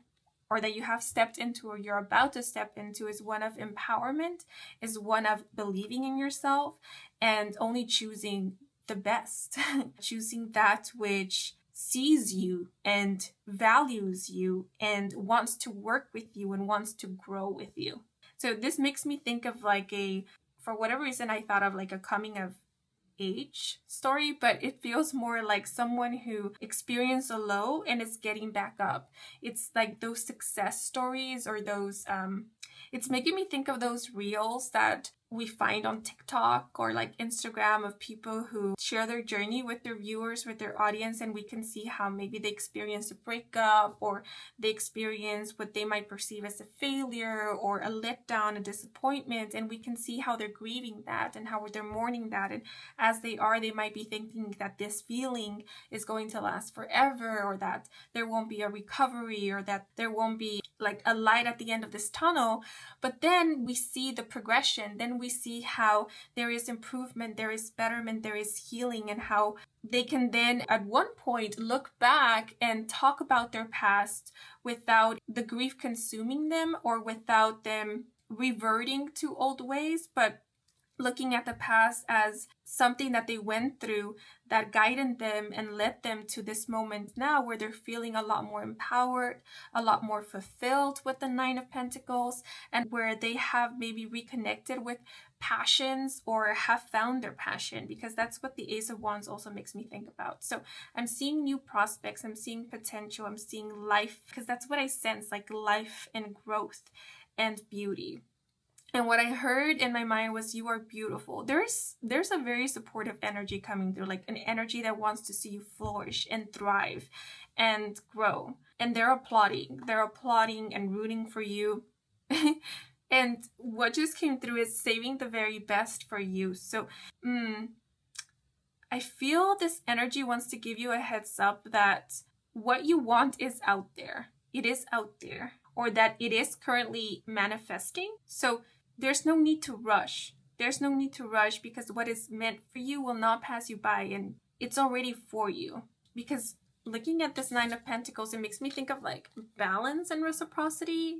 or that you have stepped into, or you're about to step into, is one of empowerment, is one of believing in yourself and only choosing the best, choosing that which sees you and values you and wants to work with you and wants to grow with you. So this makes me think of for whatever reason, I thought of like a coming of age story, but it feels more like someone who experienced a low and is getting back up. It's like those success stories, or those, it's making me think of those reels that we find on TikTok or like Instagram of people who share their journey with their viewers, with their audience, and we can see how maybe they experienced a breakup, or they experience what they might perceive as a failure or a letdown, a disappointment, and we can see how they're grieving that and how they're mourning that. And as they might be thinking that this feeling is going to last forever, or that there won't be a recovery, or that there won't be like a light at the end of this tunnel. But then we see the progression, then we see how there is improvement, there is betterment, there is healing, and how they can then at one point look back and talk about their past without the grief consuming them, or without them reverting to old ways, but looking at the past as something that they went through that guided them and led them to this moment now, where they're feeling a lot more empowered, a lot more fulfilled with the Nine of Pentacles, and where they have maybe reconnected with passions or have found their passion, because that's what the Ace of Wands also makes me think about. So I'm seeing new prospects, I'm seeing potential, I'm seeing life, because that's what I sense, like life and growth and beauty. And what I heard in my mind was, you are beautiful. There's a very supportive energy coming through, like an energy that wants to see you flourish and thrive and grow. And they're applauding and rooting for you. And what just came through is saving the very best for you. So I feel this energy wants to give you a heads up that what you want is out there. It is out there, or that it is currently manifesting. So there's no need to rush. There's no need to rush, because what is meant for you will not pass you by, and it's already for you. Because looking at this Nine of Pentacles, it makes me think of like balance and reciprocity,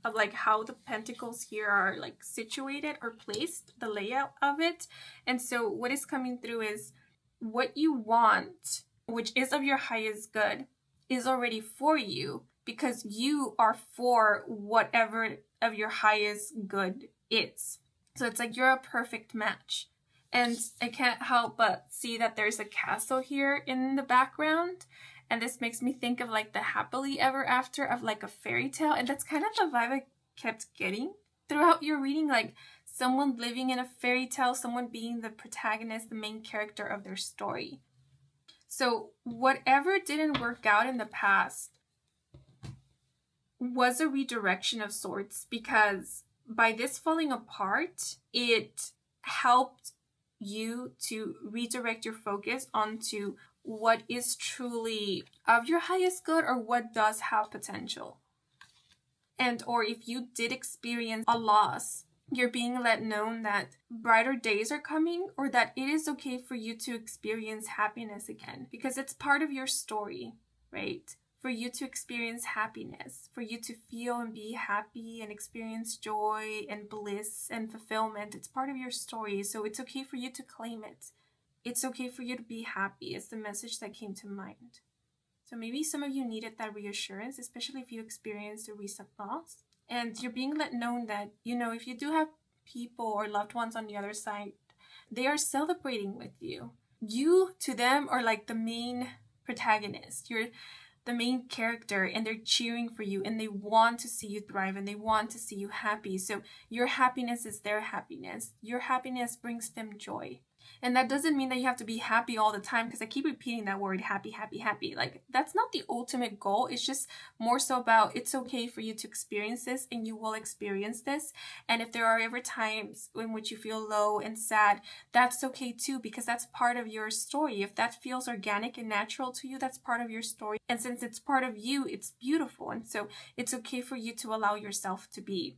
of like how the pentacles here are like situated or placed, the layout of it. And so what is coming through is what you want, which is of your highest good, is already for you, because you are for whatever of your highest good is. So it's like you're a perfect match. And I can't help but see that there's a castle here in the background. And this makes me think of like the happily ever after of like a fairy tale. And that's kind of the vibe I kept getting throughout your reading. Like someone living in a fairy tale, someone being the protagonist, the main character of their story. So whatever didn't work out in the past was a redirection of sorts, because by this falling apart, it helped you to redirect your focus onto what is truly of your highest good or what does have potential. And or if you did experience a loss, you're being let known that brighter days are coming, or that it is okay for you to experience happiness again, because it's part of your story, right? For you to experience happiness, for you to feel and be happy and experience joy and bliss and fulfillment. It's part of your story, so it's okay for you to claim it. It's okay for you to be happy. It's the message that came to mind. So maybe some of you needed that reassurance, especially if you experienced a recent loss. And you're being let known that, you know, if you do have people or loved ones on the other side, they are celebrating with you. You, to them, are like the main protagonist. You're the main character, and they're cheering for you, and they want to see you thrive, and they want to see you happy. So your happiness is their happiness. Your happiness brings them joy. And that doesn't mean that you have to be happy all the time, because I keep repeating that word, happy, happy, happy. Like, that's not the ultimate goal. It's just more so about it's okay for you to experience this, and you will experience this. And if there are ever times in which you feel low and sad, that's okay too, because that's part of your story. If that feels organic and natural to you, that's part of your story. And since it's part of you, it's beautiful. And so it's okay for you to allow yourself to be.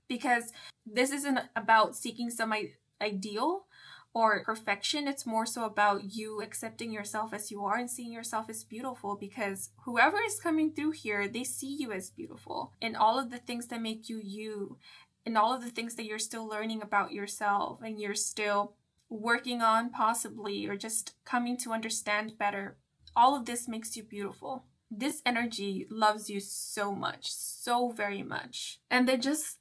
Because this isn't about seeking some ideal or perfection. It's more so about you accepting yourself as you are and seeing yourself as beautiful, because whoever is coming through here, they see you as beautiful, and all of the things that make you you, and all of the things that you're still learning about yourself and you're still working on possibly, or just coming to understand better. All of this makes you beautiful. This energy loves you so much, so very much. And they just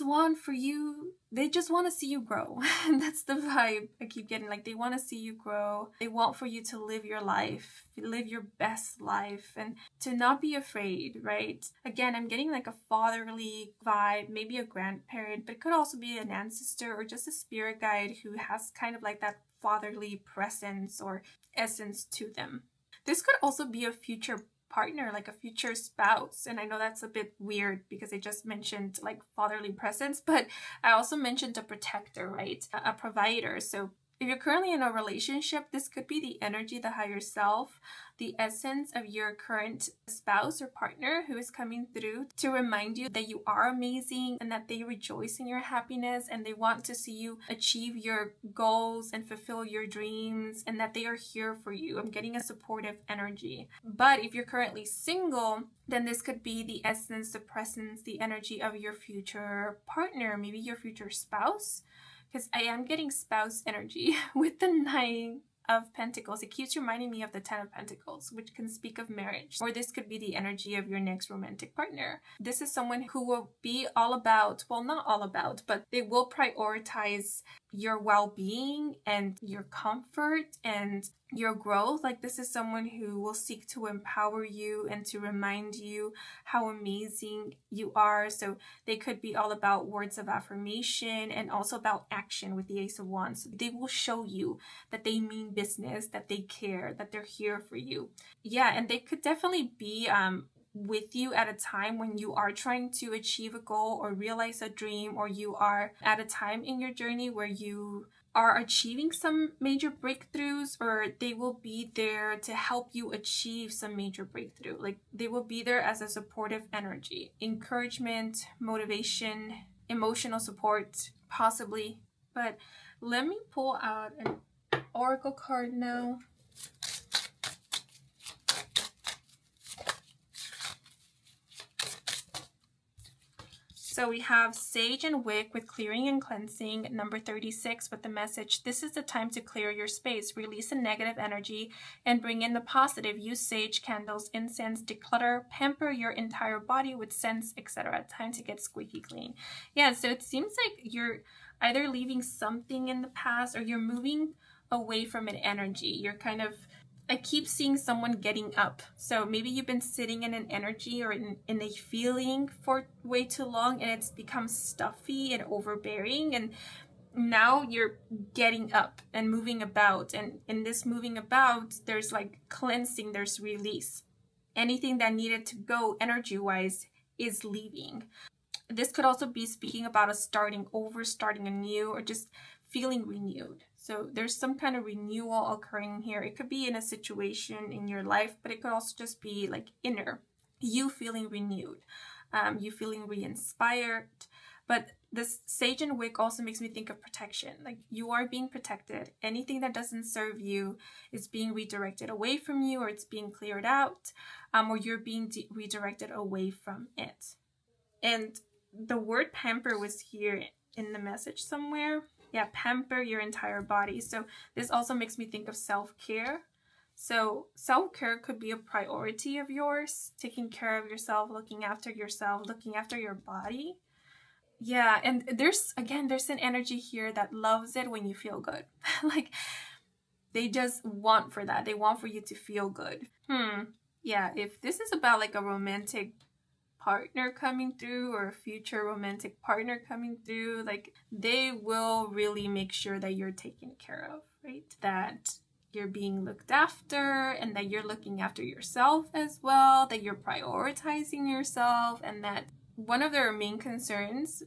want for you, they just want to see you grow. And that's the vibe I keep getting. Like, they want to see you grow. They want for you to live your life, live your best life, and to not be afraid, right? Again, I'm getting like a fatherly vibe, maybe a grandparent, but it could also be an ancestor or just a spirit guide who has kind of like that fatherly presence or essence to them. This could also be a future partner, like a future spouse. And I know that's a bit weird because I just mentioned like fatherly presence, but I also mentioned a protector, right? A provider. So if you're currently in a relationship, this could be the energy, the higher self, the essence of your current spouse or partner who is coming through to remind you that you are amazing and that they rejoice in your happiness and they want to see you achieve your goals and fulfill your dreams, and that they are here for you. I'm getting a supportive energy. But if you're currently single, then this could be the essence, the presence, the energy of your future partner, maybe your future spouse. Because I am getting spouse energy with the 9 of Pentacles. It keeps reminding me of the 10 of Pentacles, which can speak of marriage. Or this could be the energy of your next romantic partner. This is someone who will be all about, well, not all about, but they will prioritize your well-being and your comfort and your growth. Like, this is someone who will seek to empower you and to remind you how amazing you are. So they could be all about words of affirmation and also about action with the Ace of Wands. They will show you that they mean business, that they care, that they're here for you. Yeah, and they could definitely be with you at a time when you are trying to achieve a goal or realize a dream, or you are at a time in your journey where you are achieving some major breakthroughs, or they will be there to help you achieve some major breakthrough. Like, they will be there as a supportive energy, encouragement, motivation, emotional support, possibly. But let me pull out an oracle card now. So we have Sage and Wick with clearing and cleansing, number 36 with the message, this is the time to clear your space, release the negative energy and bring in the positive. Use sage, candles, incense, declutter, pamper your entire body with scents, etc. Time to get squeaky clean. Yeah, so it seems like you're either leaving something in the past or you're moving away from an energy. You're kind of, I keep seeing someone getting up. So maybe you've been sitting in an energy or in a feeling for way too long, and it's become stuffy and overbearing, and now you're getting up and moving about. And in this moving about, there's like cleansing, there's release. Anything that needed to go energy-wise is leaving. This could also be speaking about a starting over, starting anew, or just feeling renewed. So there's some kind of renewal occurring here. It could be in a situation in your life, but it could also just be like inner, you feeling renewed, you feeling re-inspired. But this Sage and Wig also makes me think of protection. Like you are being protected. Anything that doesn't serve you is being redirected away from you, or it's being cleared out, or you're being redirected away from it. And the word pamper was here in the message somewhere. Yeah, pamper your entire body. So this also makes me think of self-care. So self-care could be a priority of yours, taking care of yourself, looking after yourself, looking after your body. Yeah, and there's an energy here that loves it when you feel good. Like they just want for that. They want for you to feel good. Yeah, if this is about like a romantic partner coming through or a future romantic partner coming through, like they will really make sure that you're taken care of, right? That you're being looked after, and that you're looking after yourself as well, that you're prioritizing yourself, and that one of their main concerns,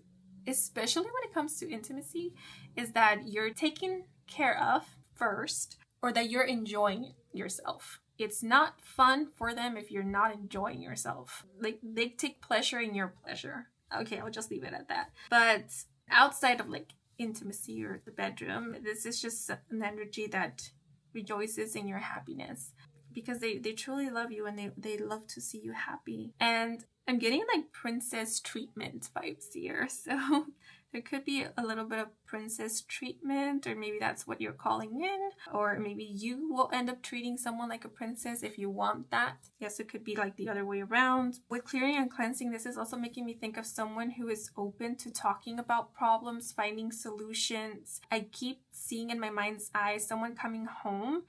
especially when it comes to intimacy, is that you're taken care of first, or that you're enjoying yourself. It's not fun for them if you're not enjoying yourself. Like they take pleasure in your pleasure. Okay, I'll just leave it at that. But outside of like intimacy or the bedroom, this is just an energy that rejoices in your happiness, because they truly love you, and they love to see you happy. And I'm getting like princess treatment vibes here. So there could be a little bit of princess treatment, or maybe that's what you're calling in, or maybe you will end up treating someone like a princess if you want that. Yes, it could be like the other way around. With clearing and cleansing, this is also making me think of someone who is open to talking about problems, finding solutions. I keep seeing in my mind's eye someone coming home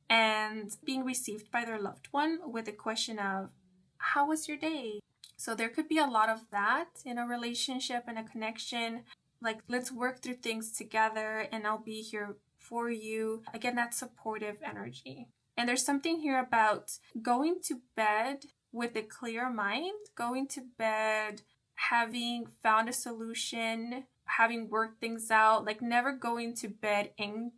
and being received by their loved one with a question of, how was your day? So there could be a lot of that in a relationship and a connection. Like, let's work through things together and I'll be here for you. Again, that supportive energy. And there's something here about going to bed with a clear mind, going to bed having found a solution, having worked things out, like never going to bed angry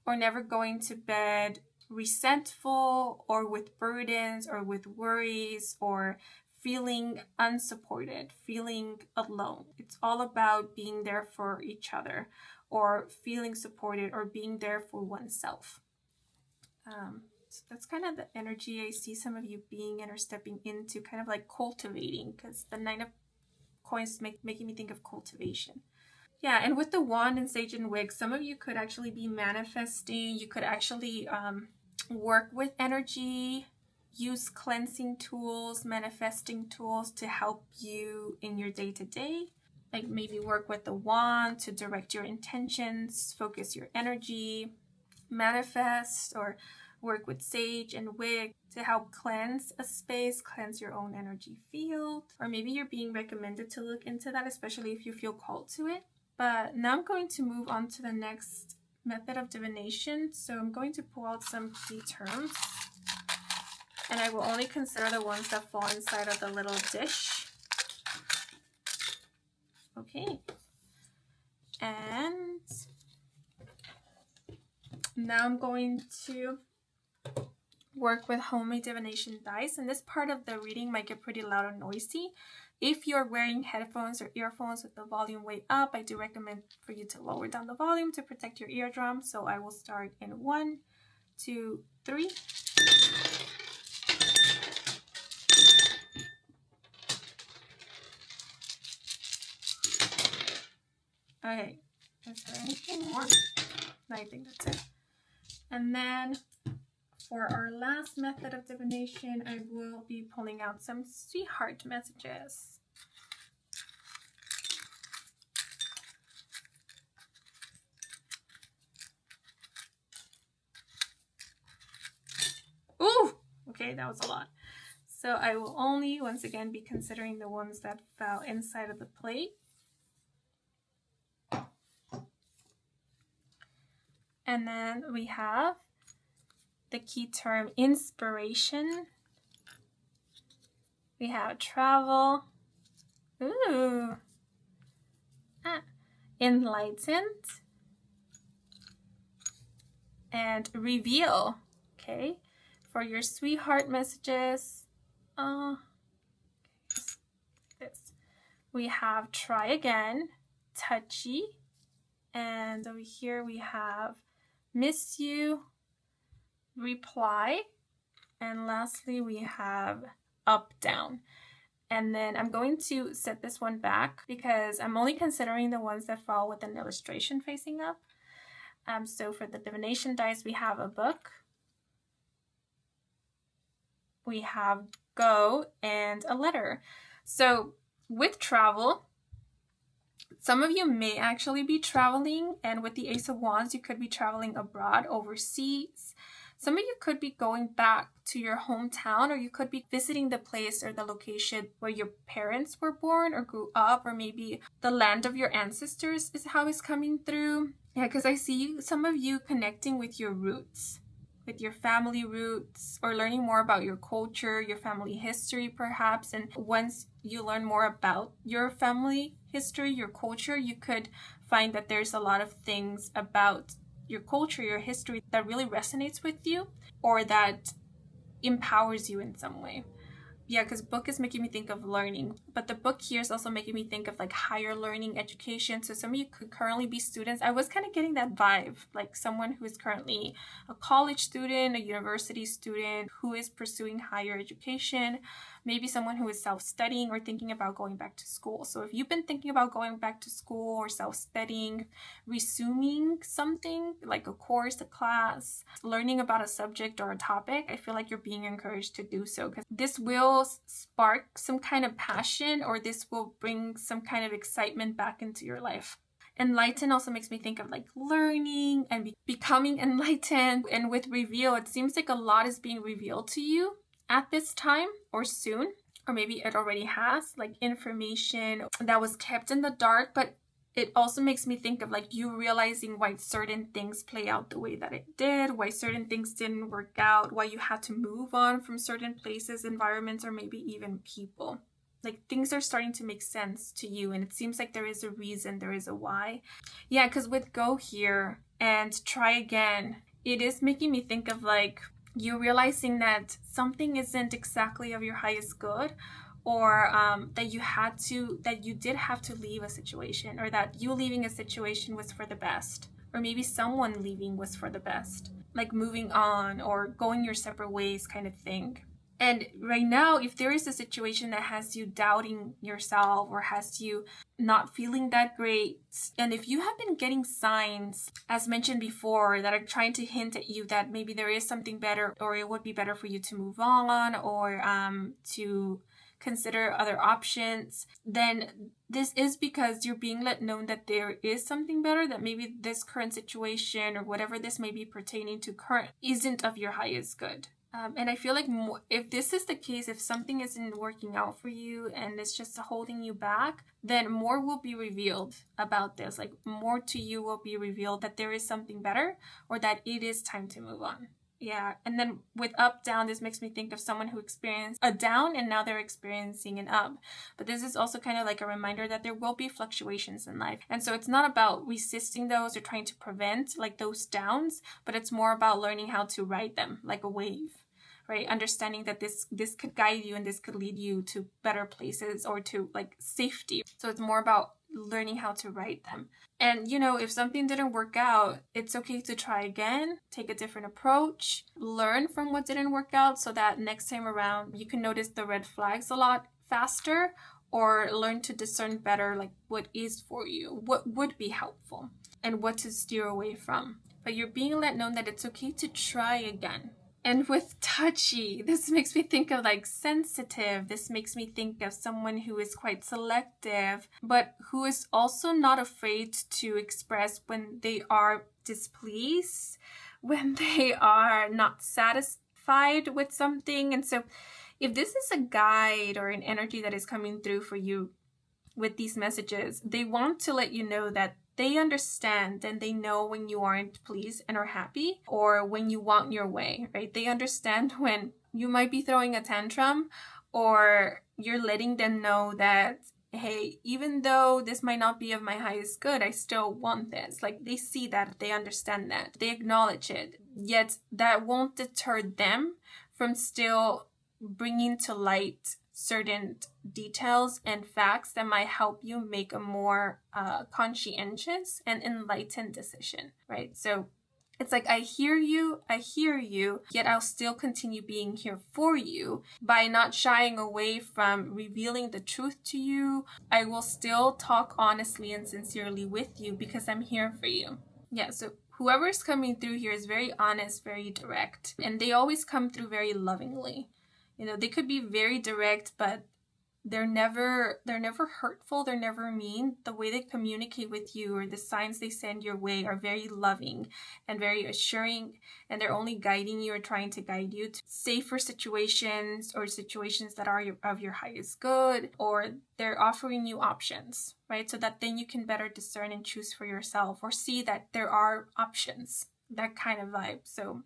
or never going to bed resentful or with burdens or with worries or feeling unsupported, feeling alone. It's all about being there for each other or feeling supported or being there for oneself. So that's kind of the energy I see some of you being in or stepping into, kind of like cultivating, because the Nine of Coins is making me think of cultivation. Yeah, and with the Wand and Sage and Wig, some of you could actually be manifesting. You could actually work with energy, use cleansing tools, manifesting tools to help you in your day-to-day. Like maybe work with the Wand to direct your intentions, focus your energy, manifest, or work with Sage and Wig to help cleanse a space, cleanse your own energy field. Or maybe you're being recommended to look into that, especially if you feel called to it. But now I'm going to move on to the next method of divination. So I'm going to pull out some key terms. And I will only consider the ones that fall inside of the little dish. Okay. And now I'm going to work with homemade divination dice. And this part of the reading might get pretty loud and noisy. If you're wearing headphones or earphones with the volume way up, I do recommend for you to lower down the volume to protect your eardrum. So I will start in 1, 2, 3. Okay, is there anything more? I think that's it. And then for our last method of divination, I will be pulling out some sweetheart messages. Okay, that was a lot. So I will only, once again, be considering the ones that fell inside of the plate. And then we have the key term inspiration. We have travel. Ooh. Enlightened. And reveal. Okay. For your sweetheart messages. This. We have try again. Touchy. And over here we have miss you. Reply. And lastly, we have up, down. And then I'm going to set this one back because I'm only considering the ones that fall with an illustration facing up. So for the divination dice, we have a book. We have go and a letter. So with travel, some of you may actually be traveling, and with the Ace of Wands, you could be traveling abroad, overseas. Some of you could be going back to your hometown, or you could be visiting the place or the location where your parents were born or grew up, or maybe the land of your ancestors is how it's coming through. Yeah, because I see some of you connecting with your roots, with your family roots, or learning more about your culture, your family history perhaps. And once you learn more about your family history, your culture, you could find that there's a lot of things about your culture, your history that really resonates with you or that empowers you in some way. Yeah, because book is making me think of learning, but the book here is also making me think of like higher learning education. So some of you could currently be students. I was kind of getting that vibe, like someone who is currently a college student, a university student who is pursuing higher education, maybe someone who is self-studying or thinking about going back to school. So if you've been thinking about going back to school or self-studying, resuming something like a course, a class, learning about a subject or a topic, I feel like you're being encouraged to do so, because this will spark some kind of passion, or this will bring some kind of excitement back into your life. Enlighten also makes me think of like learning and becoming enlightened. And with reveal, it seems like a lot is being revealed to you at this time or soon, or maybe it already has, like information that was kept in the dark. But it also makes me think of like you realizing why certain things play out the way that it did, why certain things didn't work out, why you had to move on from certain places, environments, or maybe even people. Like things are starting to make sense to you, and it seems like there is a reason, there is a why. Yeah, because with go here and try again, it is making me think of like you realizing that something isn't exactly of your highest good, or that you did have to leave a situation, or that you leaving a situation was for the best, or maybe someone leaving was for the best, like moving on or going your separate ways kind of thing. And right now, if there is a situation that has you doubting yourself or has you not feeling that great, and if you have been getting signs, as mentioned before, that are trying to hint at you that maybe there is something better, or it would be better for you to move on, or to consider other options, then this is because you're being let know that there is something better, that maybe this current situation or whatever this may be pertaining to current isn't of your highest good. And I feel like if this is the case, if something isn't working out for you and it's just holding you back, then more will be revealed about this. Like more to you will be revealed that there is something better, or that it is time to move on. Yeah, and then with up, down, this makes me think of someone who experienced a down and now they're experiencing an up. But this is also kind of like a reminder that there will be fluctuations in life. And so it's not about resisting those or trying to prevent like those downs, but it's more about learning how to ride them like a wave. Right? Understanding that this could guide you and this could lead you to better places or to like safety. So it's more about learning how to ride them. And you know, if something didn't work out, it's okay to try again, take a different approach, learn from what didn't work out so that next time around you can notice the red flags a lot faster, or learn to discern better like what is for you, what would be helpful, and what to steer away from. But you're being let know that it's okay to try again. And with touchy, this makes me think of like sensitive. This makes me think of someone who is quite selective, but who is also not afraid to express when they are displeased, when they are not satisfied identified with something. And so if this is a guide or an energy that is coming through for you with these messages, they want to let you know that they understand and they know when you aren't pleased and are happy, or when you want your way, right? They understand when you might be throwing a tantrum, or you're letting them know that, hey, even though this might not be of my highest good, I still want this. Like, they see that, they understand that, they acknowledge it. Yet that won't deter them from still bringing to light certain details and facts that might help you make a more conscientious and enlightened decision, right? So it's like, I hear you, yet I'll still continue being here for you by not shying away from revealing the truth to you. I will still talk honestly and sincerely with you because I'm here for you. Yeah, so whoever's coming through here is very honest, very direct, and they always come through very lovingly. You know, they could be very direct, but they're never hurtful, they're never mean. The way they communicate with you or the signs they send your way are very loving and very assuring, and they're only guiding you or trying to guide you to safer situations or situations that are of your highest good, or they're offering you options, right? So that then you can better discern and choose for yourself, or see that there are options, that kind of vibe. So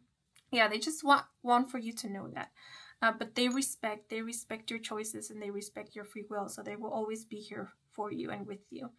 yeah, they just want for you to know that. But they respect your choices and they respect your free will. So they will always be here for you and with you.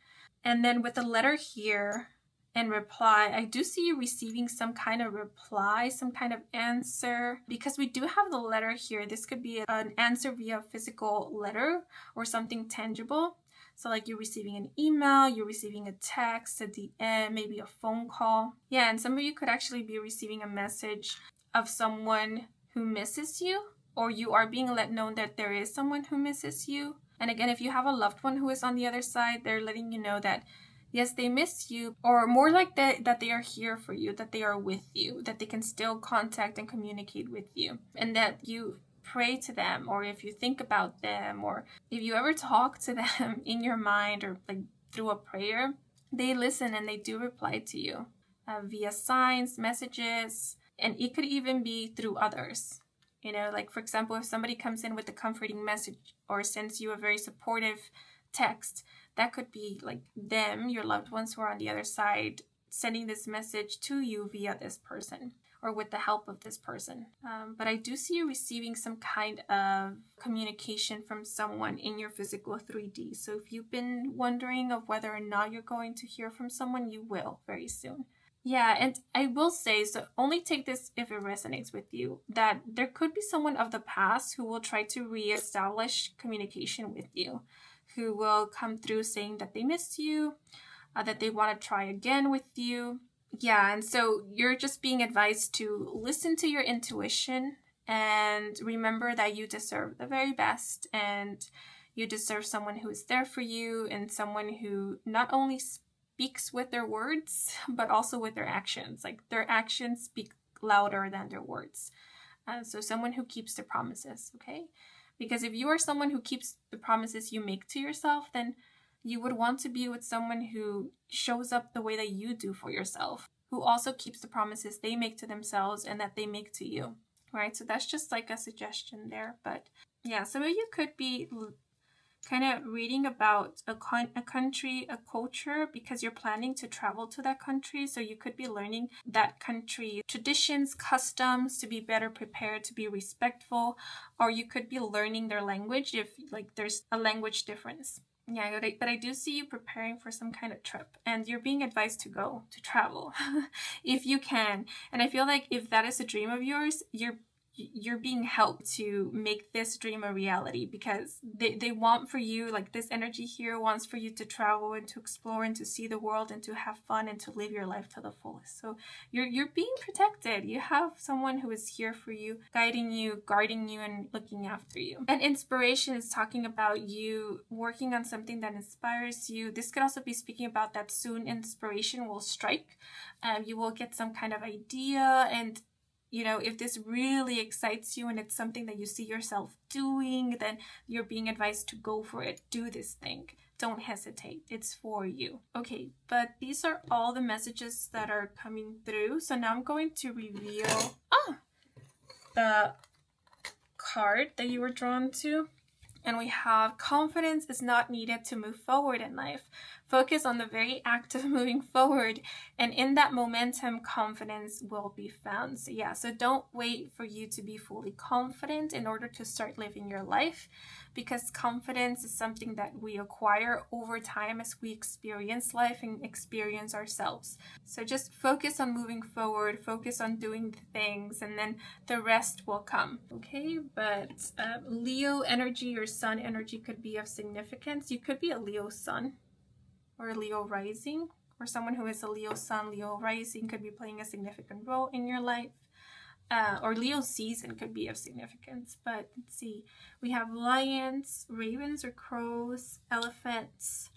And then with the letter here and reply, I do see you receiving some kind of reply, some kind of answer, because we do have the letter here. This could be an answer via physical letter or something tangible. So like you're receiving an email, you're receiving a text, a DM, maybe a phone call. Yeah, and some of you could actually be receiving a message of someone who misses you, or you are being let know that there is someone who misses you. And again, if you have a loved one who is on the other side, they're letting you know that, yes, they miss you, or more like that they are here for you, that they are with you, that they can still contact and communicate with you, and that you pray to them, or if you think about them, or if you ever talk to them in your mind or like through a prayer, they listen and they do reply to you via signs, messages, and it could even be through others. You know, like for example, if somebody comes in with a comforting message or sends you a very supportive text, that could be like them, your loved ones who are on the other side, sending this message to you via this person or with the help of this person. But I do see you receiving some kind of communication from someone in your physical 3D. So if you've been wondering of whether or not you're going to hear from someone, you will very soon. Yeah, and I will say, so only take this if it resonates with you, that there could be someone of the past who will try to reestablish communication with you, who will come through saying that they miss you, that they want to try again with you. Yeah, and so you're just being advised to listen to your intuition and remember that you deserve the very best, and you deserve someone who is there for you, and someone who not only speaks with their words, but also with their actions. Like their actions speak louder than their words. So someone who keeps their promises, okay? Because if you are someone who keeps the promises you make to yourself, then you would want to be with someone who shows up the way that you do for yourself, who also keeps the promises they make to themselves and that they make to you, right? So that's just like a suggestion there. But yeah, some of you could be kind of reading about a country, a culture, because you're planning to travel to that country. So you could be learning that country traditions, customs, to be better prepared, to be respectful, or you could be learning their language if like there's a language difference. Yeah, but I do see you preparing for some kind of trip, and you're being advised to travel if you can. And I feel like if that is a dream of yours, you're being helped to make this dream a reality, because they want for you, like this energy here wants for you to travel and to explore and to see the world and to have fun and to live your life to the fullest. So you're being protected. You have someone who is here for you, guiding you, guarding you, and looking after you. And inspiration is talking about you working on something that inspires you. This could also be speaking about that soon inspiration will strike. You will get some kind of idea, and you know, if this really excites you and it's something that you see yourself doing, then you're being advised to go for it. Do this thing. Don't hesitate. It's for you. Okay, but these are all the messages that are coming through. So now I'm going to reveal... the card that you were drawn to. And we have confidence is not needed to move forward in life. Focus on the very act of moving forward. And in that momentum, confidence will be found. So yeah, so don't wait for you to be fully confident in order to start living your life, because confidence is something that we acquire over time as we experience life and experience ourselves. So just focus on moving forward, focus on doing the things, and then the rest will come. Okay, but Leo energy or sun energy could be of significance. You could be a Leo sun or a Leo rising, or someone who is a Leo sun, Leo rising could be playing a significant role in your life. Or Leo season could be of significance. But let's see, we have lions, ravens or crows, elephants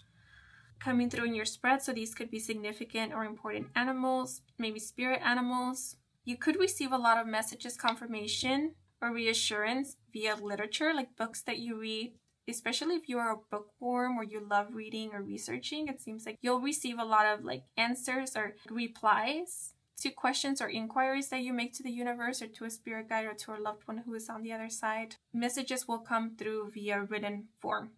coming through in your spread. So these could be significant or important animals, maybe spirit animals. You could receive a lot of messages, confirmation or reassurance via literature, like books that you read. Especially if you are a bookworm or you love reading or researching, it seems like you'll receive a lot of like answers or replies to questions or inquiries that you make to the universe or to a spirit guide or to a loved one who is on the other side. Messages will come through via written form,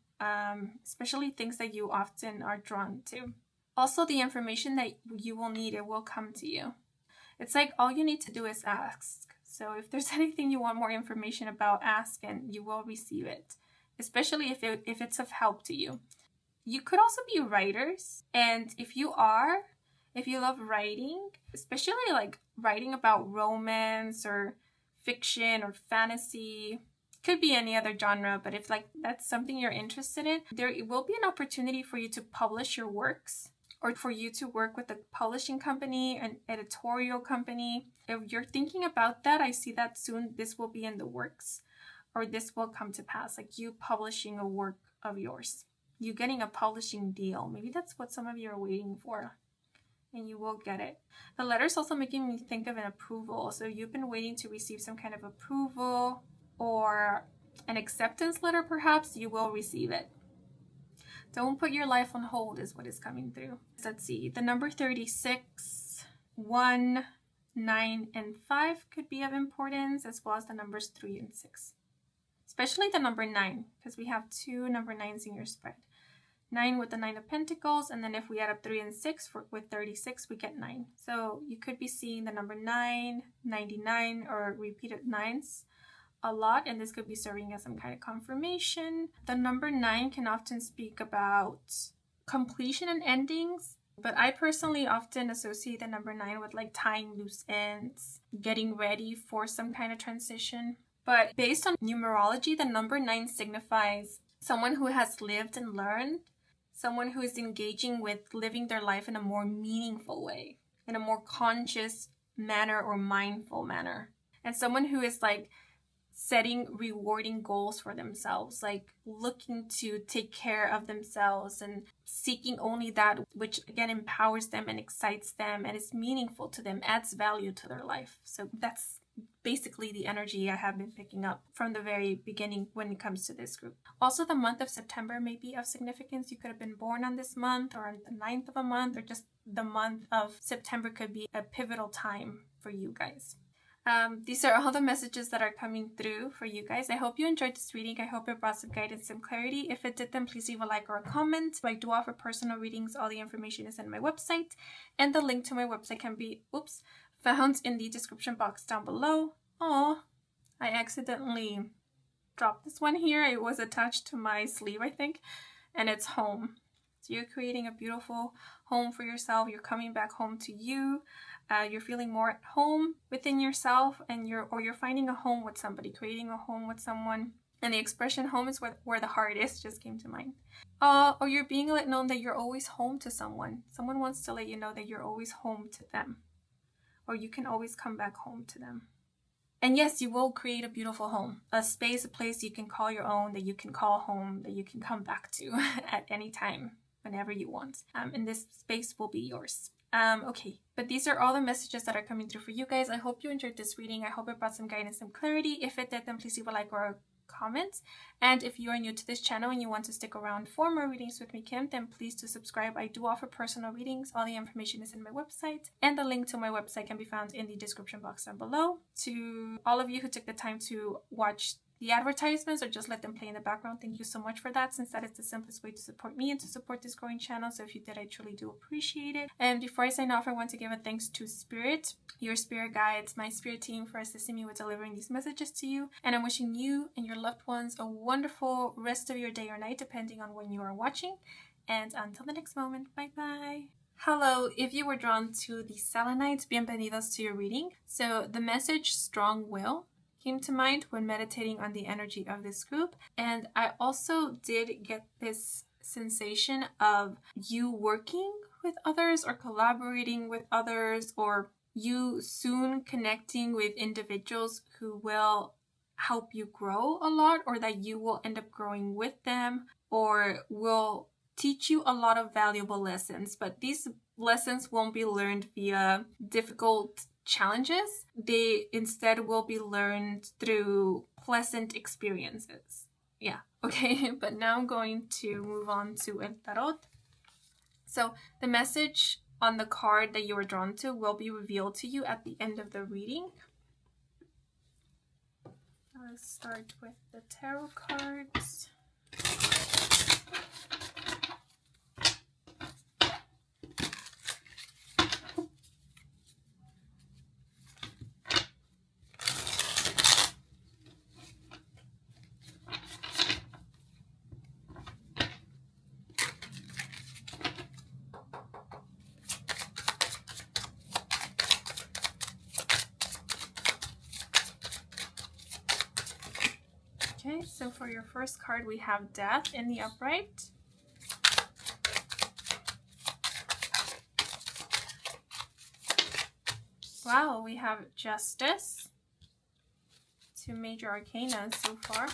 especially things that you often are drawn to. Also, the information that you will need, it will come to you. It's like all you need to do is ask. So if there's anything you want more information about, ask and you will receive it, especially if it's of help to you. You could also be writers, and if you love writing, especially like writing about romance or fiction or fantasy, could be any other genre, but if like that's something you're interested in, there will be an opportunity for you to publish your works or for you to work with a publishing company, an editorial company. If you're thinking about that, I see that soon this will be in the works, or this will come to pass, like you publishing a work of yours, you getting a publishing deal. Maybe that's what some of you are waiting for, and you will get it. The letter's also making me think of an approval. So you've been waiting to receive some kind of approval or an acceptance letter, perhaps. You will receive it. Don't put your life on hold is what is coming through. Let's see, the number 36, 1, 9, and 5 could be of importance, as well as the numbers 3 and 6. Especially the number 9, because we have 2 number 9s in your spread. 9 with the 9 of Pentacles, and then if we add up 3 and 6 with 36, we get 9. So you could be seeing the number 9, 99, or repeated 9s a lot, and this could be serving as some kind of confirmation. The number 9 can often speak about completion and endings, but I personally often associate the number 9 with like tying loose ends, getting ready for some kind of transition. But based on numerology, the number 9 signifies someone who has lived and learned, someone who is engaging with living their life in a more meaningful way, in a more conscious manner or mindful manner, and someone who is like setting rewarding goals for themselves, like looking to take care of themselves and seeking only that which again empowers them and excites them and is meaningful to them, adds value to their life. So that's basically the energy I have been picking up from the very beginning when it comes to this group. Also, the month of September may be of significance. You could have been born on this month or on the 9th of a month, or just the month of September could be a pivotal time for you guys. These are all the messages that are coming through for you guys. I hope you enjoyed this reading. I hope it brought some guidance, some clarity. If it did, then please leave a like or a comment. I do offer personal readings. All the information is in my website, and the link to my website can be found in the description box down below. Oh, I accidentally dropped this one here. It was attached to my sleeve, I think, and it's home. So you're creating a beautiful home for yourself. You're coming back home to you. You're feeling more at home within yourself, and you're finding a home with somebody, creating a home with someone. And the expression home is where the heart is just came to mind. Or you're being let know that you're always home to someone. Someone wants to let you know that you're always home to them, or you can always come back home to them. And yes, you will create a beautiful home, a space, a place you can call your own, that you can call home, that you can come back to at any time, whenever you want. And this space will be yours. Okay, but these are all the messages that are coming through for you guys. I hope you enjoyed this reading. I hope it brought some guidance, some clarity. If it did, then please leave a like or a comments. And if you are new to this channel and you want to stick around for more readings with me, Kim, then please do subscribe. I do offer personal readings. All the information is in my website, and the link to my website can be found in the description box down below. To all of you who took the time to watch the advertisements or just let them play in the background, thank you so much for that, since that is the simplest way to support me and to support this growing channel. So if you did, I truly do appreciate it. And before I sign off, I want to give a thanks to Spirit, your spirit guides, my spirit team, for assisting me with delivering these messages to you. And I'm wishing you and your loved ones a wonderful rest of your day or night, depending on when you are watching. And until the next moment, bye bye. Hello, if you were drawn to the Selenite, bienvenidos to your reading. So the message strong will came to mind when meditating on the energy of this group, and I also did get this sensation of you working with others or collaborating with others, or you soon connecting with individuals who will help you grow a lot, or that you will end up growing with them, or will teach you a lot of valuable lessons. But these lessons won't be learned via difficult challenges. They instead will be learned through pleasant experiences. Yeah, okay. But now I'm going to move on to El Tarot. So the message on the card that you were drawn to will be revealed to you at the end of the reading. Let's start with the tarot cards. Okay, so for your first card, we have Death in the upright. Wow, we have Justice. 2 major arcana so far.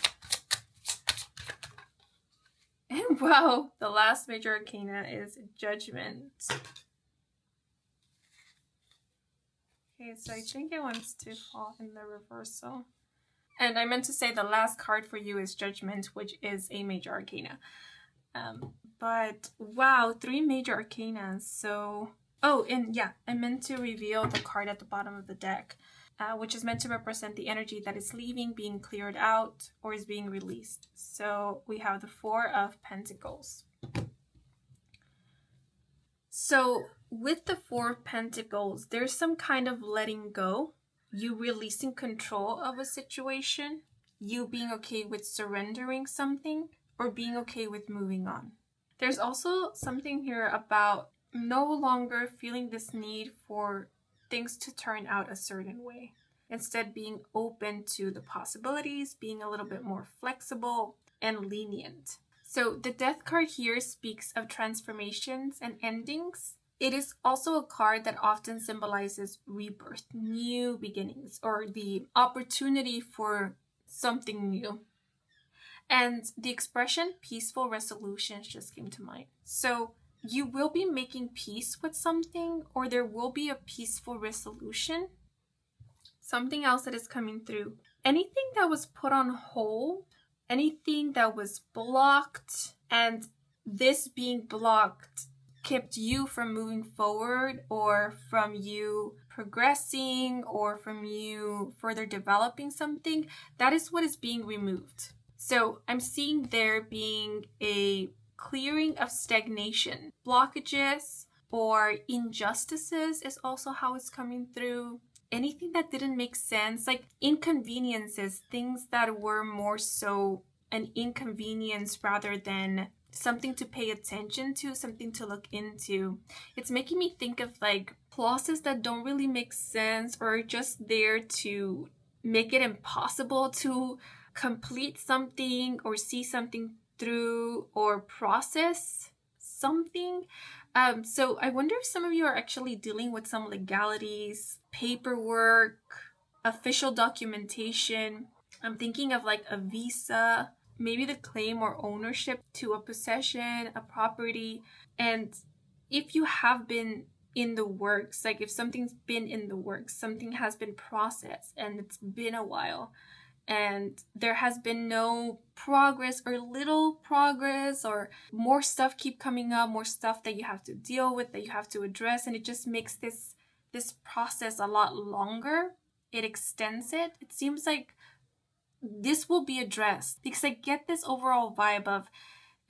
And wow, the last major arcana is Judgment. Okay, so I think it wants to fall in the reversal. And I meant to say the last card for you is Judgment, which is a major arcana. But wow, 3 major arcanas. So, oh, and yeah, I meant to reveal the card at the bottom of the deck, which is meant to represent the energy that is leaving, being cleared out, or is being released. So we have the 4 of Pentacles. So with the 4 of Pentacles, there's some kind of letting go. You releasing control of a situation, you being okay with surrendering something, or being okay with moving on. There's also something here about no longer feeling this need for things to turn out a certain way. Instead, being open to the possibilities, being a little bit more flexible and lenient. So the Death card here speaks of transformations and endings. It is also a card that often symbolizes rebirth, new beginnings, or the opportunity for something new. And the expression peaceful resolutions just came to mind. So you will be making peace with something, or there will be a peaceful resolution. Something else that is coming through. Anything that was put on hold, anything that was blocked, and this being blocked kept you from moving forward, or from you progressing, or from you further developing something, that is what is being removed. So I'm seeing there being a clearing of stagnation. Blockages or injustices is also how it's coming through. Anything that didn't make sense, like inconveniences, things that were more so an inconvenience rather than something to pay attention to, something to look into. It's making me think of like clauses that don't really make sense, or are just there to make it impossible to complete something or see something through or process something. So I wonder if some of you are actually dealing with some legalities, paperwork, official documentation. I'm thinking of like a visa, maybe the claim or ownership to a possession, a property. And if you have been in the works, like if something's been in the works, something has been processed and it's been a while, and there has been no progress or little progress, or more stuff keep coming up, more stuff that you have to deal with, that you have to address, and it just makes this process a lot longer. It extends it. It seems like this will be addressed, because I get this overall vibe of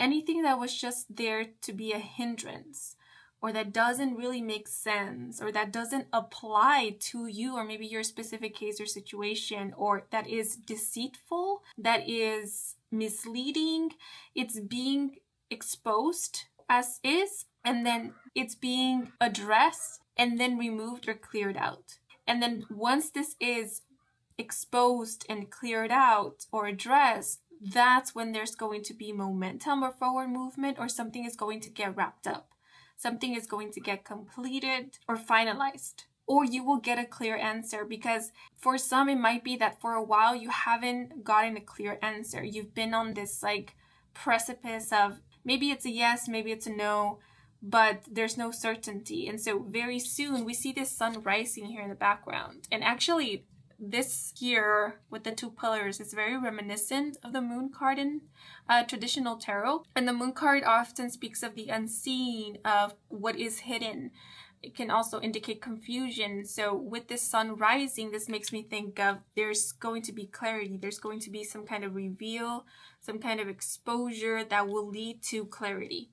anything that was just there to be a hindrance, or that doesn't really make sense, or that doesn't apply to you, or maybe your specific case or situation, or that is deceitful, that is misleading, it's being exposed as is, and then it's being addressed and then removed or cleared out. And then once this is exposed and cleared out or addressed, that's when there's going to be momentum or forward movement, or something is going to get wrapped up. Something is going to get completed or finalized, or you will get a clear answer. Because for some, it might be that for a while you haven't gotten a clear answer. You've been on this like precipice of maybe it's a yes, maybe it's a no, but there's no certainty. And so very soon we see this sun rising here in the background. And actually, this here with the two pillars is very reminiscent of the moon card in traditional tarot. And the moon card often speaks of the unseen, of what is hidden. It can also indicate confusion. So with this sun rising, this makes me think of there's going to be clarity. There's going to be some kind of reveal, some kind of exposure that will lead to clarity,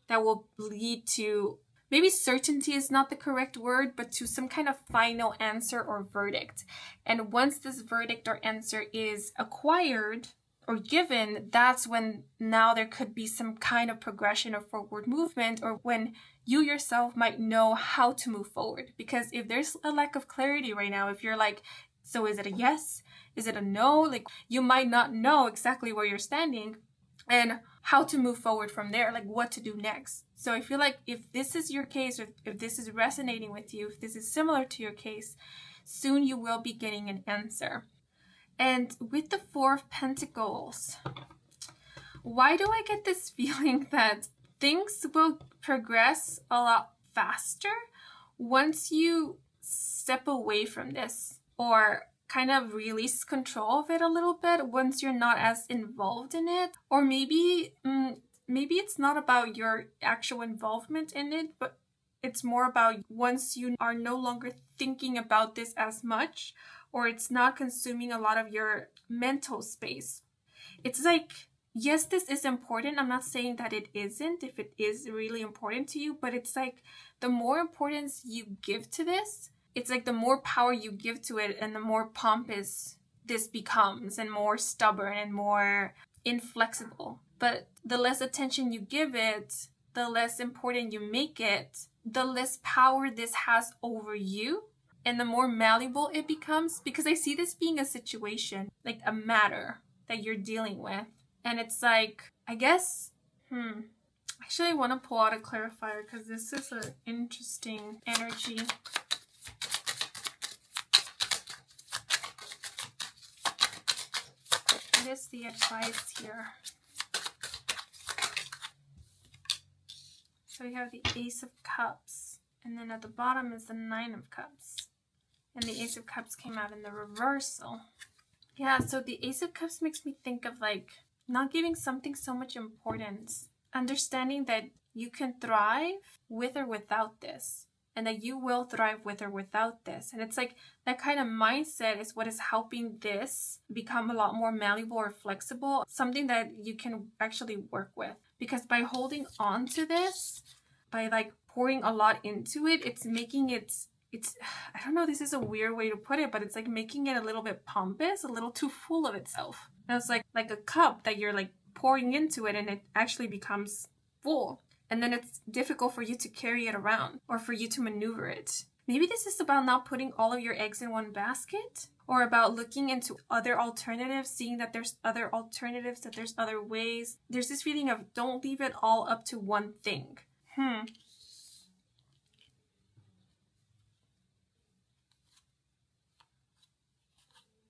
that will lead to, maybe certainty is not the correct word, but to some kind of final answer or verdict. And once this verdict or answer is acquired or given, that's when now there could be some kind of progression or forward movement, or when you yourself might know how to move forward. Because if there's a lack of clarity right now, if you're like, so is it a yes? Is it a no? Like, you might not know exactly where you're standing and how to move forward from there, like what to do next. So I feel like if this is your case, or if this is resonating with you, if this is similar to your case, soon you will be getting an answer. And with the Four of Pentacles, why do I get this feeling that things will progress a lot faster once you step away from this, or kind of release control of it a little bit once you're not as involved in it? Or maybe it's not about your actual involvement in it, but it's more about once you are no longer thinking about this as much, or it's not consuming a lot of your mental space. It's like, yes, this is important. I'm not saying that it isn't, if it is really important to you, but it's like the more importance you give to this, it's like the more power you give to it, and the more pompous this becomes, and more stubborn and more inflexible. But the less attention you give it, the less important you make it, the less power this has over you, and the more malleable it becomes. Because I see this being a situation, like a matter that you're dealing with. And it's like, I guess, actually I want to pull out a clarifier, because this is an interesting energy. What is the advice here? So we have the Ace of Cups, and then at the bottom is the Nine of Cups. And the Ace of Cups came out in the reversal. Yeah, so the Ace of Cups makes me think of like not giving something so much importance. Understanding that you can thrive with or without this. And that you will thrive with or without this. And it's like that kind of mindset is what is helping this become a lot more malleable or flexible. Something that you can actually work with. Because by holding on to this, by like pouring a lot into it, it's making it's I don't know, this is a weird way to put it, but it's like making it a little bit pompous, a little too full of itself. And it's like a cup that you're like pouring into it, and it actually becomes full. And then it's difficult for you to carry it around, or for you to maneuver it. Maybe this is about not putting all of your eggs in one basket, or about looking into other alternatives, seeing that there's other alternatives, that there's other ways. There's this feeling of don't leave it all up to one thing.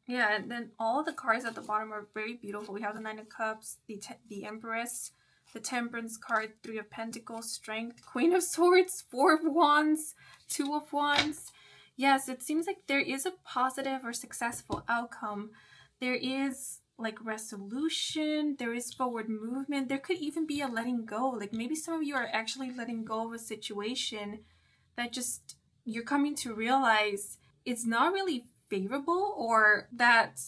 Yeah, and then all of the cards at the bottom are very beautiful. We have the Nine of Cups, the Empress, the Temperance card, Three of Pentacles, Strength, Queen of Swords, Four of Wands, Two of Wands. Yes, it seems like there is a positive or successful outcome there is like resolution, there is forward movement, there could even be a letting go. Like maybe some of you are actually letting go of a situation that just you're coming to realize it's not really favorable, or that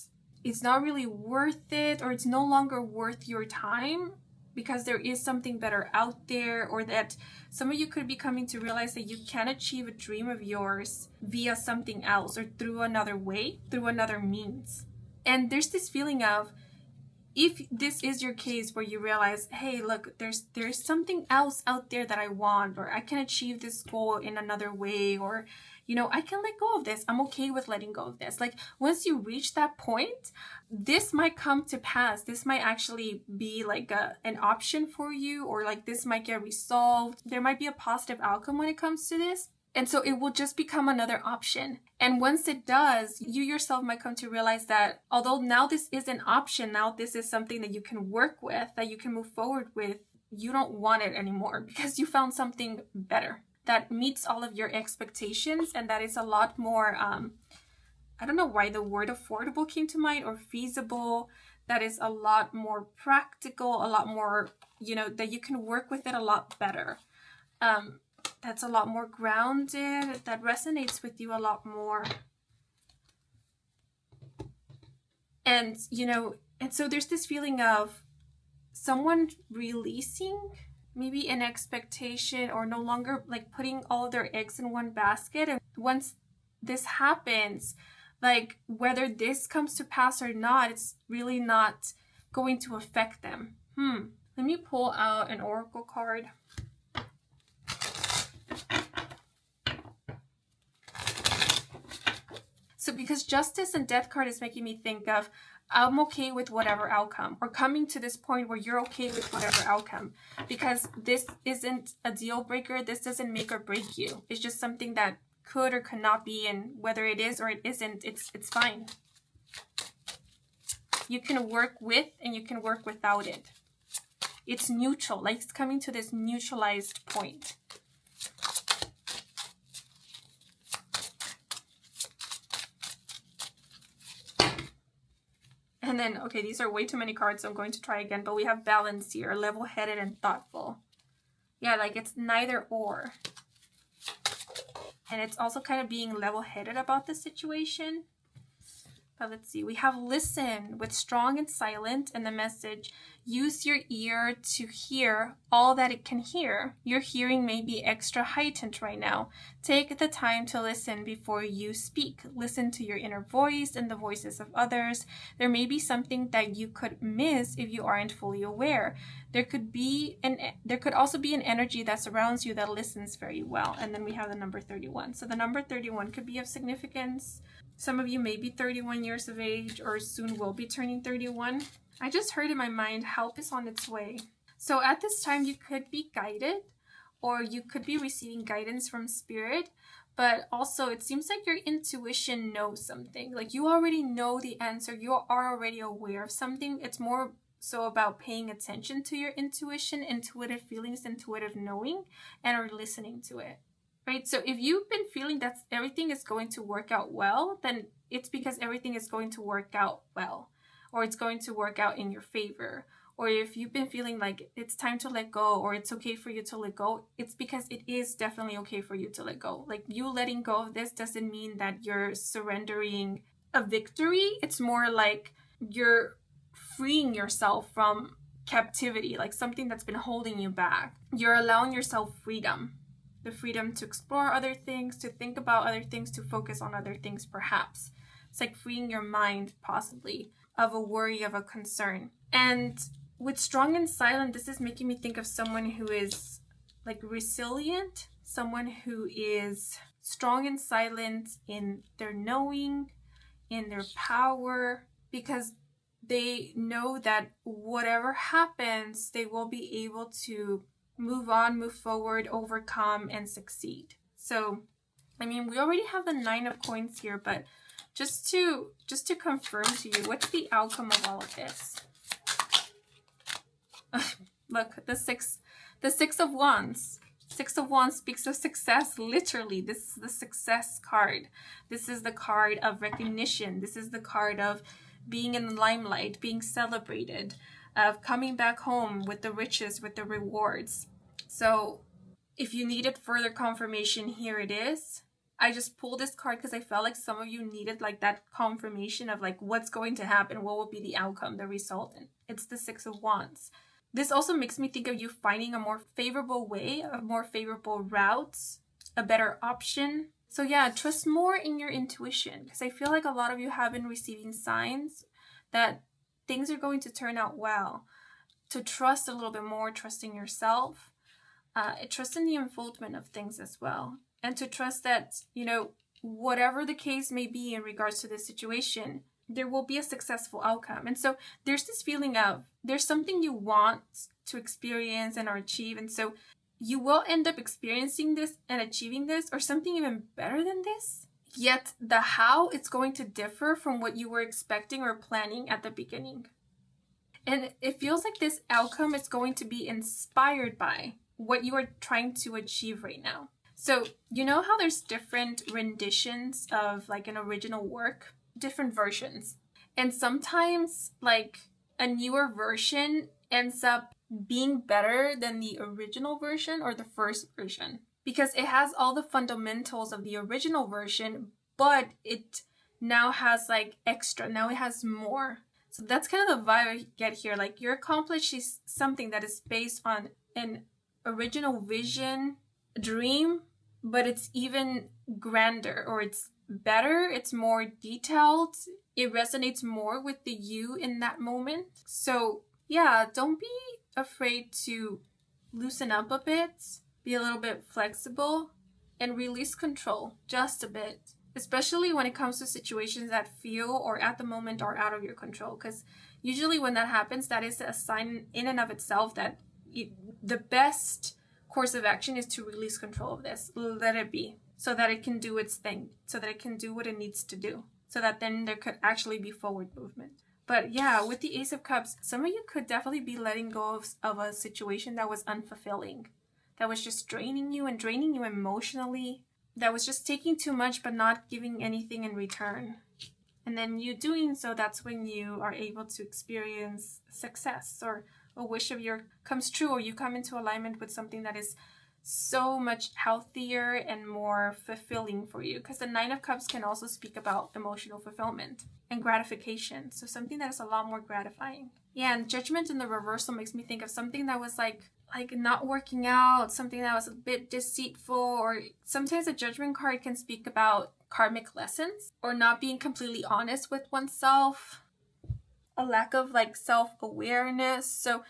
it's not really worth it, or it's no longer worth your time because there is something better out there, or that some of you could be coming to realize that you can achieve a dream of yours via something else or through another way, through another means. And there's this feeling of, if this is your case where you realize, hey, look, there's something else out there that I want, or I can achieve this goal in another way, or, you know, I can let go of this. I'm okay with letting go of this. Like once you reach that point, this might come to pass. This might actually be like an option for you, or like this might get resolved. There might be a positive outcome when it comes to this. And so it will just become another option. And once it does, you yourself might come to realize that although now this is an option, now this is something that you can work with, that you can move forward with, you don't want it anymore because you found something better that meets all of your expectations, and that is a lot more, I don't know why the word affordable came to mind, or feasible, that is a lot more practical, a lot more, you know, that you can work with it a lot better. That's a lot more grounded, that resonates with you a lot more. And, you know, and so there's this feeling of someone releasing maybe an expectation, or no longer like putting all of their eggs in one basket. And once this happens, like whether this comes to pass or not, it's really not going to affect them. Let me pull out an oracle card. So because Justice and Death card is making me think of, I'm okay with whatever outcome, or coming to this point where you're okay with whatever outcome, because this isn't a deal breaker. This doesn't make or break you. It's just something that could or could not be, and whether it is or it isn't, it's fine. You can work with and you can work without it. It's neutral, like it's coming to this neutralized point. And then, okay, these are way too many cards, so I'm going to try again. But we have balance here, level-headed and thoughtful. Yeah, like it's neither or. And it's also kind of being level-headed about the situation. But let's see, we have listen with strong and silent, and the message, use your ear to hear all that it can hear. Your hearing may be extra heightened right now. Take the time to listen before you speak. Listen to your inner voice and the voices of others. There may be something that you could miss if you aren't fully aware. There could also be an energy that surrounds you that listens very well. And then we have the number 31. So the number 31 could be of significance. Some of you may be 31 years of age, or soon will be turning 31. I just heard in my mind, help is on its way. So at this time, you could be guided, or you could be receiving guidance from spirit, but also it seems like your intuition knows something. Like you already know the answer. You are already aware of something. It's more so about paying attention to your intuition, intuitive feelings, intuitive knowing, and are listening to it. Right? So if you've been feeling that everything is going to work out well, then it's because everything is going to work out well, or it's going to work out in your favor. Or if you've been feeling like it's time to let go, or it's okay for you to let go, it's because it is definitely okay for you to let go. Like you letting go of this doesn't mean that you're surrendering a victory. It's more like you're freeing yourself from captivity, like something that's been holding you back. You're allowing yourself freedom. The freedom to explore other things, to think about other things, to focus on other things perhaps. It's like freeing your mind possibly of a worry, of a concern. And with strong and silent, this is making me think of someone who is like resilient, someone who is strong and silent in their knowing, in their power, because they know that whatever happens, they will be able to move on, move forward, overcome, and succeed. So, I mean, we already have the 9 of coins here, but just to confirm to you, what's the outcome of all of this? Look, the six of wands. 6 of wands speaks of success. Literally, this is the success card. This is the card of recognition. This is the card of being in the limelight, being celebrated, of coming back home with the riches, with the rewards. So if you needed further confirmation, here it is. I just pulled this card because I felt like some of you needed like that confirmation of like what's going to happen, what will be the outcome, the result. And it's the Six of Wands. This also makes me think of you finding a more favorable way, a more favorable route, a better option. So yeah, trust more in your intuition, because I feel like a lot of you have been receiving signs that things are going to turn out well. To trust a little bit more, trusting yourself, trust in the unfoldment of things as well. And to trust that, you know, whatever the case may be in regards to this situation, there will be a successful outcome. And so there's this feeling of there's something you want to experience and or achieve. And so you will end up experiencing this and achieving this, or something even better than this. Yet the how it's going to differ from what you were expecting or planning at the beginning. And it feels like this outcome is going to be inspired by what you are trying to achieve right now. So you know how there's different renditions of like an original work, different versions. And sometimes like a newer version ends up being better than the original version or the first version, because it has all the fundamentals of the original version, but it now has like extra, now it has more. So that's kind of the vibe I get here. Like you're accomplishing something that is based on an original vision, dream, but it's even grander, or it's better, it's more detailed, it resonates more with the you in that moment. So yeah, don't be afraid to loosen up a bit, be a little bit flexible, and release control just a bit, especially when it comes to situations that feel or at the moment are out of your control. Because usually when that happens, that is a sign in and of itself that the best course of action is to release control of this. Let it be, so that it can do its thing, so that it can do what it needs to do, so that then there could actually be forward movement. But yeah, with the Ace of Cups, some of you could definitely be letting go of a situation that was unfulfilling, that was just draining you and draining you emotionally, that was just taking too much but not giving anything in return. And then you doing so, that's when you are able to experience success, or a wish of yours comes true, or you come into alignment with something that is so much healthier and more fulfilling for you. Because the Nine of Cups can also speak about emotional fulfillment and gratification. So something that is a lot more gratifying. Yeah, and Judgment in the reversal makes me think of something that was like not working out, something that was a bit deceitful, or sometimes a Judgment card can speak about karmic lessons, or not being completely honest with oneself, a lack of like self-awareness. So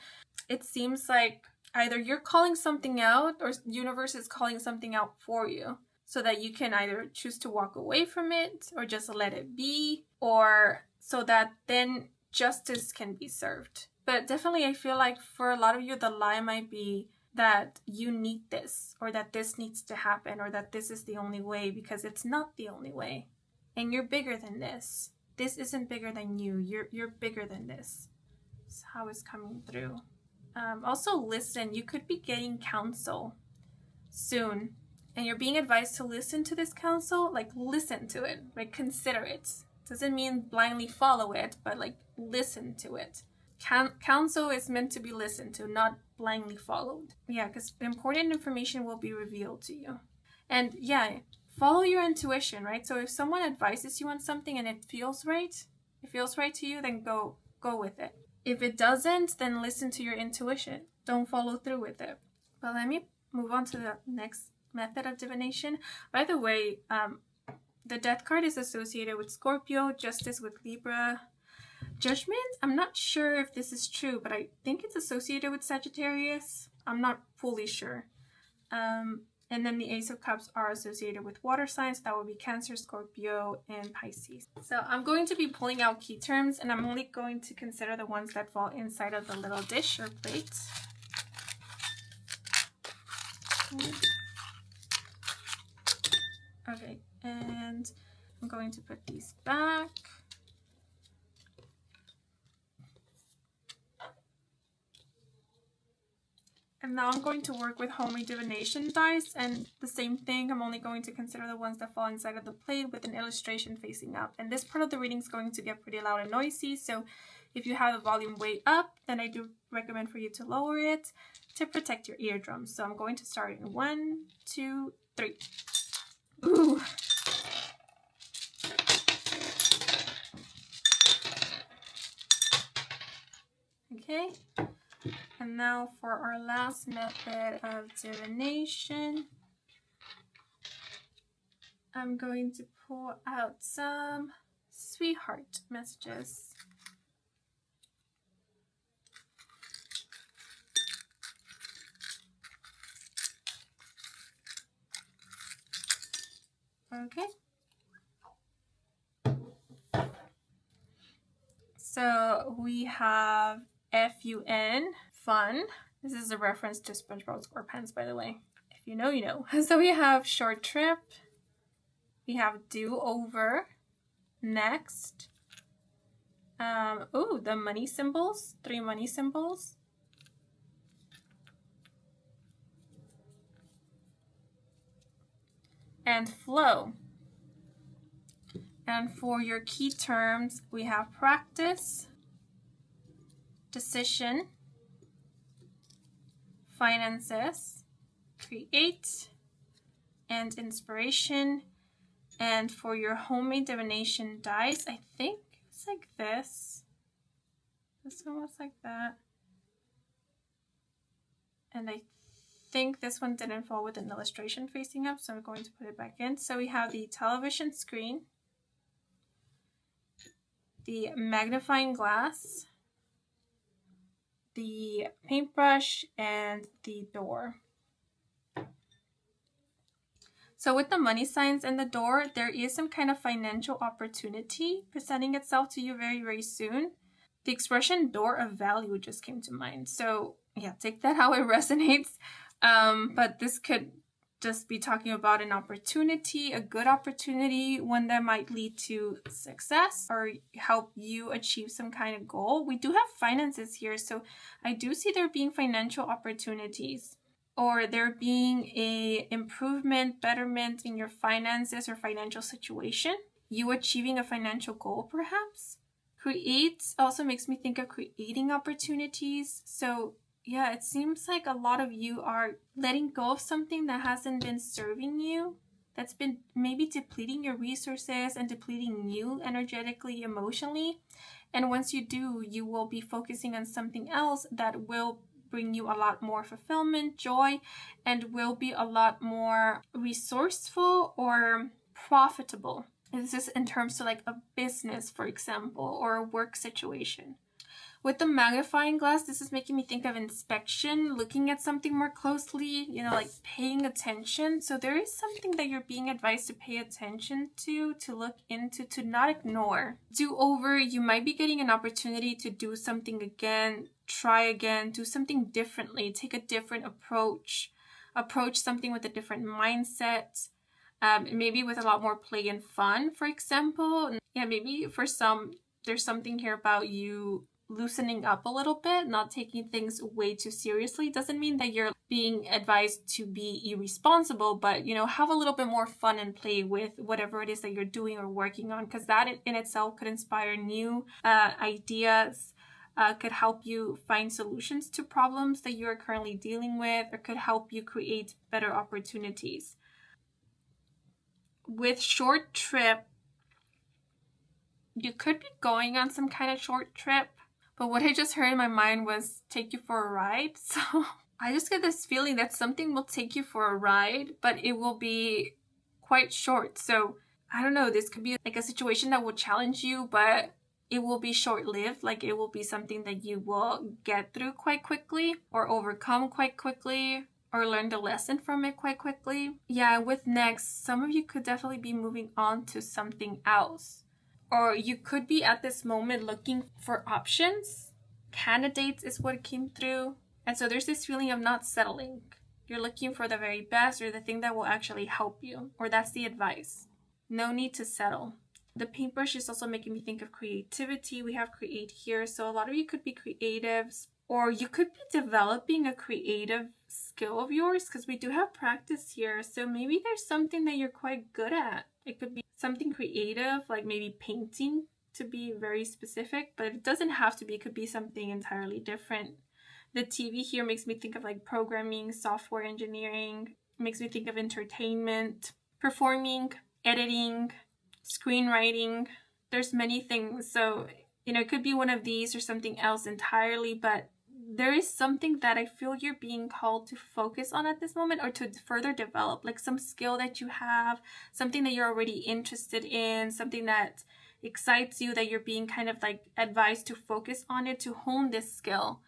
it seems like either you're calling something out, or the universe is calling something out for you, so that you can either choose to walk away from it or just let it be, or so that then justice can be served. But definitely I feel like for a lot of you, the lie might be that you need this, or that this needs to happen, or that this is the only way, because it's not the only way. And you're bigger than this. This isn't bigger than you. You're bigger than this. That's how it's coming through. Also listen. You could be getting counsel soon, and you're being advised to listen to this counsel. Like listen to it, like consider it. Doesn't mean blindly follow it, but like listen to it. Counsel is meant to be listened to, not blindly followed. Yeah, because important information will be revealed to you. And yeah, follow your intuition, right? So if someone advises you on something and it feels right to you, then go with it. If it doesn't, then listen to your intuition. Don't follow through with it. But let me move on to the next method of divination. By the way, the Death card is associated with Scorpio, Justice with Libra, Judgment, I'm not sure if this is true, but I think it's associated with Sagittarius. I'm not fully sure. And then the Ace of Cups are associated with water signs. That would be Cancer, Scorpio, and Pisces. So I'm going to be pulling out key terms, and I'm only going to consider the ones that fall inside of the little dish or plate. Okay, and I'm going to put these back. And now I'm going to work with homemade divination dice, and the same thing, I'm only going to consider the ones that fall inside of the plate with an illustration facing up. And this part of the reading is going to get pretty loud and noisy, so if you have the volume way up, then I do recommend for you to lower it to protect your eardrums. So I'm going to start in 1, 2, 3. Ooh. Okay. And now for our last method of divination, I'm going to pull out some sweetheart messages. Okay. So we have FUN, fun. This is a reference to SpongeBob SquarePants, by the way. If you know, you know. So we have short trip. We have do over. Next. Oh, the money symbols. 3 money symbols. And flow. And for your key terms, we have practice, decision, finances, create, and inspiration. And for your homemade divination dice, I think it's like this. This one was like that. And I think this one didn't fall with an illustration facing up, so I'm going to put it back in. So we have the television screen, the magnifying glass, the paintbrush, and the door. So with the money signs and the door, there is some kind of financial opportunity presenting itself to you very, very soon. The expression door of value just came to mind. So yeah, take that how it resonates. But this could just be talking about an opportunity, a good opportunity, one that might lead to success or help you achieve some kind of goal. We do have finances here, so I do see there being financial opportunities, or there being a improvement, betterment in your finances or financial situation. You achieving a financial goal, perhaps. Create also makes me think of creating opportunities. So yeah, it seems like a lot of you are letting go of something that hasn't been serving you, that's been maybe depleting your resources and depleting you energetically, emotionally. And once you do, you will be focusing on something else that will bring you a lot more fulfillment, joy, and will be a lot more resourceful or profitable. This is in terms of like a business, for example, or a work situation. With the magnifying glass, this is making me think of inspection, looking at something more closely, you know, like paying attention. So there is something that you're being advised to pay attention to look into, to not ignore. Do over, you might be getting an opportunity to do something again, try again, do something differently, take a different approach something with a different mindset, maybe with a lot more play and fun, for example. Yeah, maybe for some, there's something here about you loosening up a little bit, not taking things way too seriously. Doesn't mean that you're being advised to be irresponsible, but, you know, have a little bit more fun and play with whatever it is that you're doing or working on, because that in itself could inspire new ideas, could help you find solutions to problems that you're currently dealing with, or could help you create better opportunities. With short trip, you could be going on some kind of short trip. But what I just heard in my mind was take you for a ride. So I just get this feeling that something will take you for a ride, but it will be quite short. So I don't know, this could be like a situation that will challenge you, but it will be short-lived. Like it will be something that you will get through quite quickly or overcome quite quickly or learn the lesson from it quite quickly. Yeah, with next, some of you could definitely be moving on to something else. Or you could be at this moment looking for options. Candidates is what came through. And so there's this feeling of not settling. You're looking for the very best or the thing that will actually help you. Or that's the advice. No need to settle. The paintbrush is also making me think of creativity. We have create here. So a lot of you could be creatives, Or you could be developing a creative skill of yours, because we do have practice here. So maybe there's something that you're quite good at. It could be something creative, like maybe painting, to be very specific, but it doesn't have to be. It could be something entirely different. The TV here makes me think of like programming, software engineering. It makes me think of entertainment, performing, editing, screenwriting. There's many things. So, it could be one of these or something else entirely, but there is something that I feel you're being called to focus on at this moment, or to further develop, like some skill that you have, something that you're already interested in, something that excites you, that you're being kind of like advised to focus on it, to hone this skill,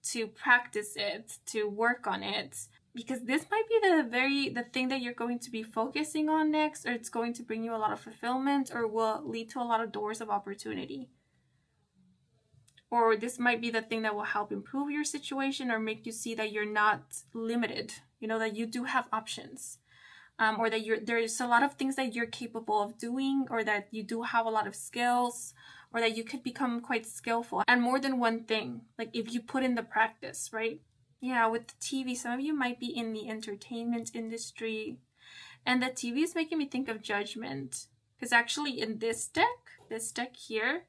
to practice it, to work on it. Because this might be the thing that you're going to be focusing on next, or it's going to bring you a lot of fulfillment, or will lead to a lot of doors of opportunity. Or this might be the thing that will help improve your situation, or make you see that you're not limited, that you do have options, or that there's a lot of things that you're capable of doing, or that you do have a lot of skills, or that you could become quite skillful and more than one thing, like if you put in the practice, right? Yeah, with the TV, some of you might be in the entertainment industry, and the TV is making me think of Judgment, because actually in this deck here,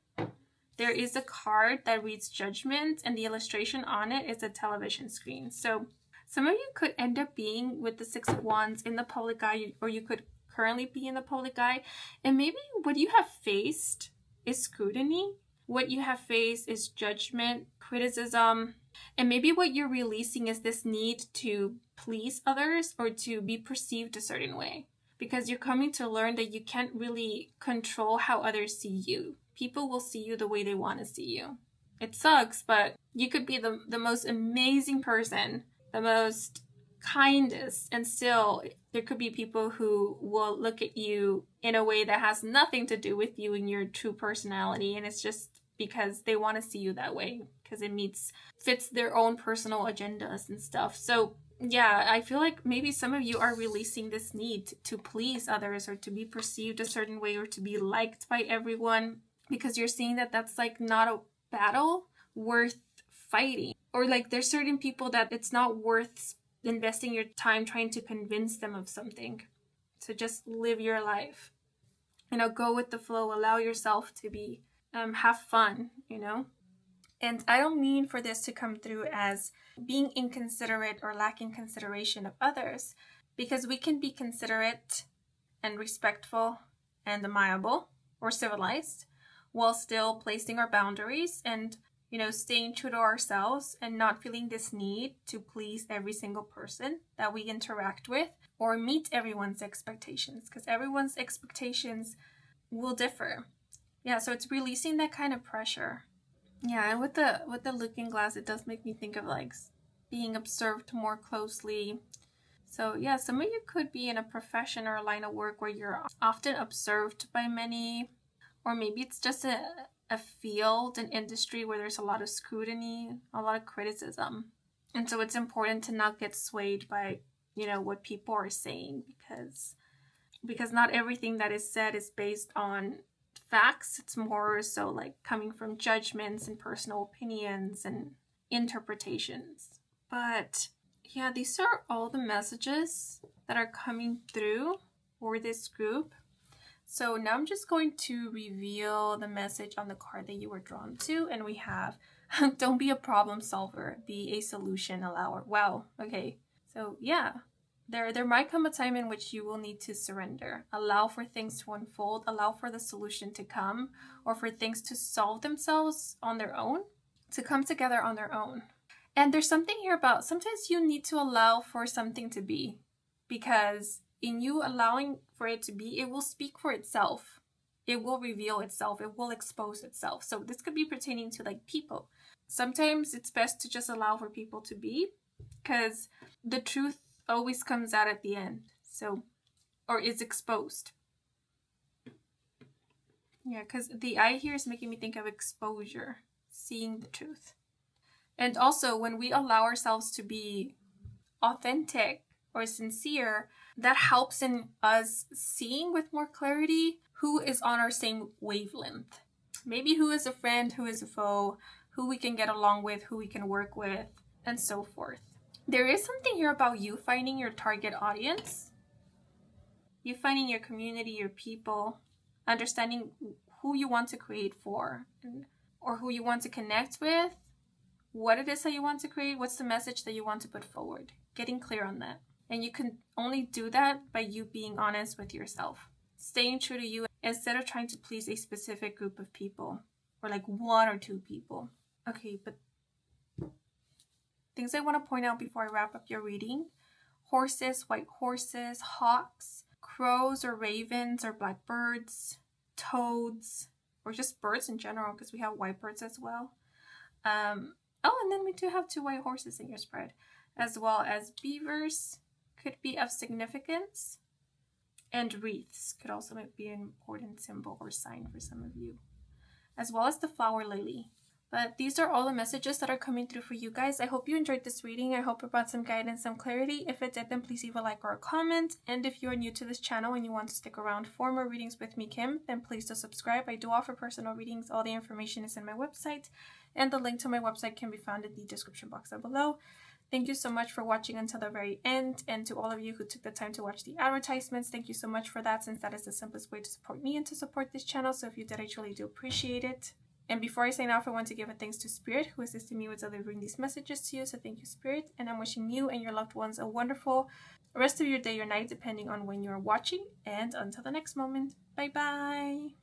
there is a card that reads Judgment, and the illustration on it is a television screen. So some of you could end up being with the Six of Wands in the public eye, or you could currently be in the public eye. And maybe what you have faced is scrutiny. What you have faced is judgment, criticism. And maybe what you're releasing is this need to please others, or to be perceived a certain way. Because you're coming to learn that you can't really control how others see you. People will see you the way they want to see you. It sucks, but you could be the most amazing person, the most kindest, and still there could be people who will look at you in a way that has nothing to do with you and your true personality, and it's just because they want to see you that way, because it fits their own personal agendas and stuff. So yeah, I feel like maybe some of you are releasing this need to please others, or to be perceived a certain way, or to be liked by everyone, because you're seeing that that's like not a battle worth fighting. Or like there's certain people that it's not worth investing your time trying to convince them of something. So just live your life. Go with the flow, allow yourself to be, have fun, And I don't mean for this to come through as being inconsiderate or lacking consideration of others, because we can be considerate and respectful and amiable or civilized while still placing our boundaries and, staying true to ourselves, and not feeling this need to please every single person that we interact with or meet everyone's expectations, because everyone's expectations will differ. Yeah, so it's releasing that kind of pressure. Yeah, and with the looking glass, it does make me think of like being observed more closely. So yeah, some of you could be in a profession or a line of work where you're often observed by many, or maybe it's just a field, an industry where there's a lot of scrutiny, a lot of criticism. And so it's important to not get swayed by, what people are saying, because not everything that is said is based on facts. It's more so like coming from judgments and personal opinions and interpretations. But yeah, these are all the messages that are coming through for this group. So now I'm just going to reveal the message on the card that you were drawn to. And we have, don't be a problem solver, be a solution allower. Wow. Okay. So yeah, there might come a time in which you will need to surrender, allow for things to unfold, allow for the solution to come, or for things to solve themselves on their own, to come together on their own. And there's something here about sometimes you need to allow for something to be, because in you allowing for it to be, it will speak for itself. It will reveal itself. It will expose itself. So this could be pertaining to like people. Sometimes it's best to just allow for people to be, because the truth always comes out at the end. So, or is exposed. Yeah, because the eye here is making me think of exposure, seeing the truth. And also when we allow ourselves to be authentic or sincere, that helps in us seeing with more clarity who is on our same wavelength. Maybe who is a friend, who is a foe, who we can get along with, who we can work with, and so forth. There is something here about you finding your target audience, you finding your community, your people, understanding who you want to create for, or who you want to connect with, what it is that you want to create, what's the message that you want to put forward, getting clear on that. And you can only do that by you being honest with yourself, staying true to you instead of trying to please a specific group of people or like 1 or 2 people. Okay, but things I want to point out before I wrap up your reading: horses, white horses, hawks, crows or ravens or blackbirds, toads, or just birds in general, because we have white birds as well. Oh, and then we do have 2 white horses in your spread, as well as beavers could be of significance, and wreaths could also be an important symbol or sign for some of you, as well as the flower lily. But these are all the messages that are coming through for you guys. I hope you enjoyed this reading. I hope it brought some guidance, some clarity. If it did, then please leave a like or a comment. And if you are new to this channel and you want to stick around for more readings with me, Kim, then please do subscribe. I do offer personal readings. All the information is in my website, and the link to my website can be found in the description box down below. Thank you so much for watching until the very end, and to all of you who took the time to watch the advertisements, thank you so much for that, since that is the simplest way to support me and to support this channel. So if you did, I truly do appreciate it. And before I sign off, I want to give a thanks to Spirit, who assisted me with delivering these messages to you. So thank you, Spirit. And I'm wishing you and your loved ones a wonderful rest of your day or night, depending on when you're watching. And until the next moment, bye-bye.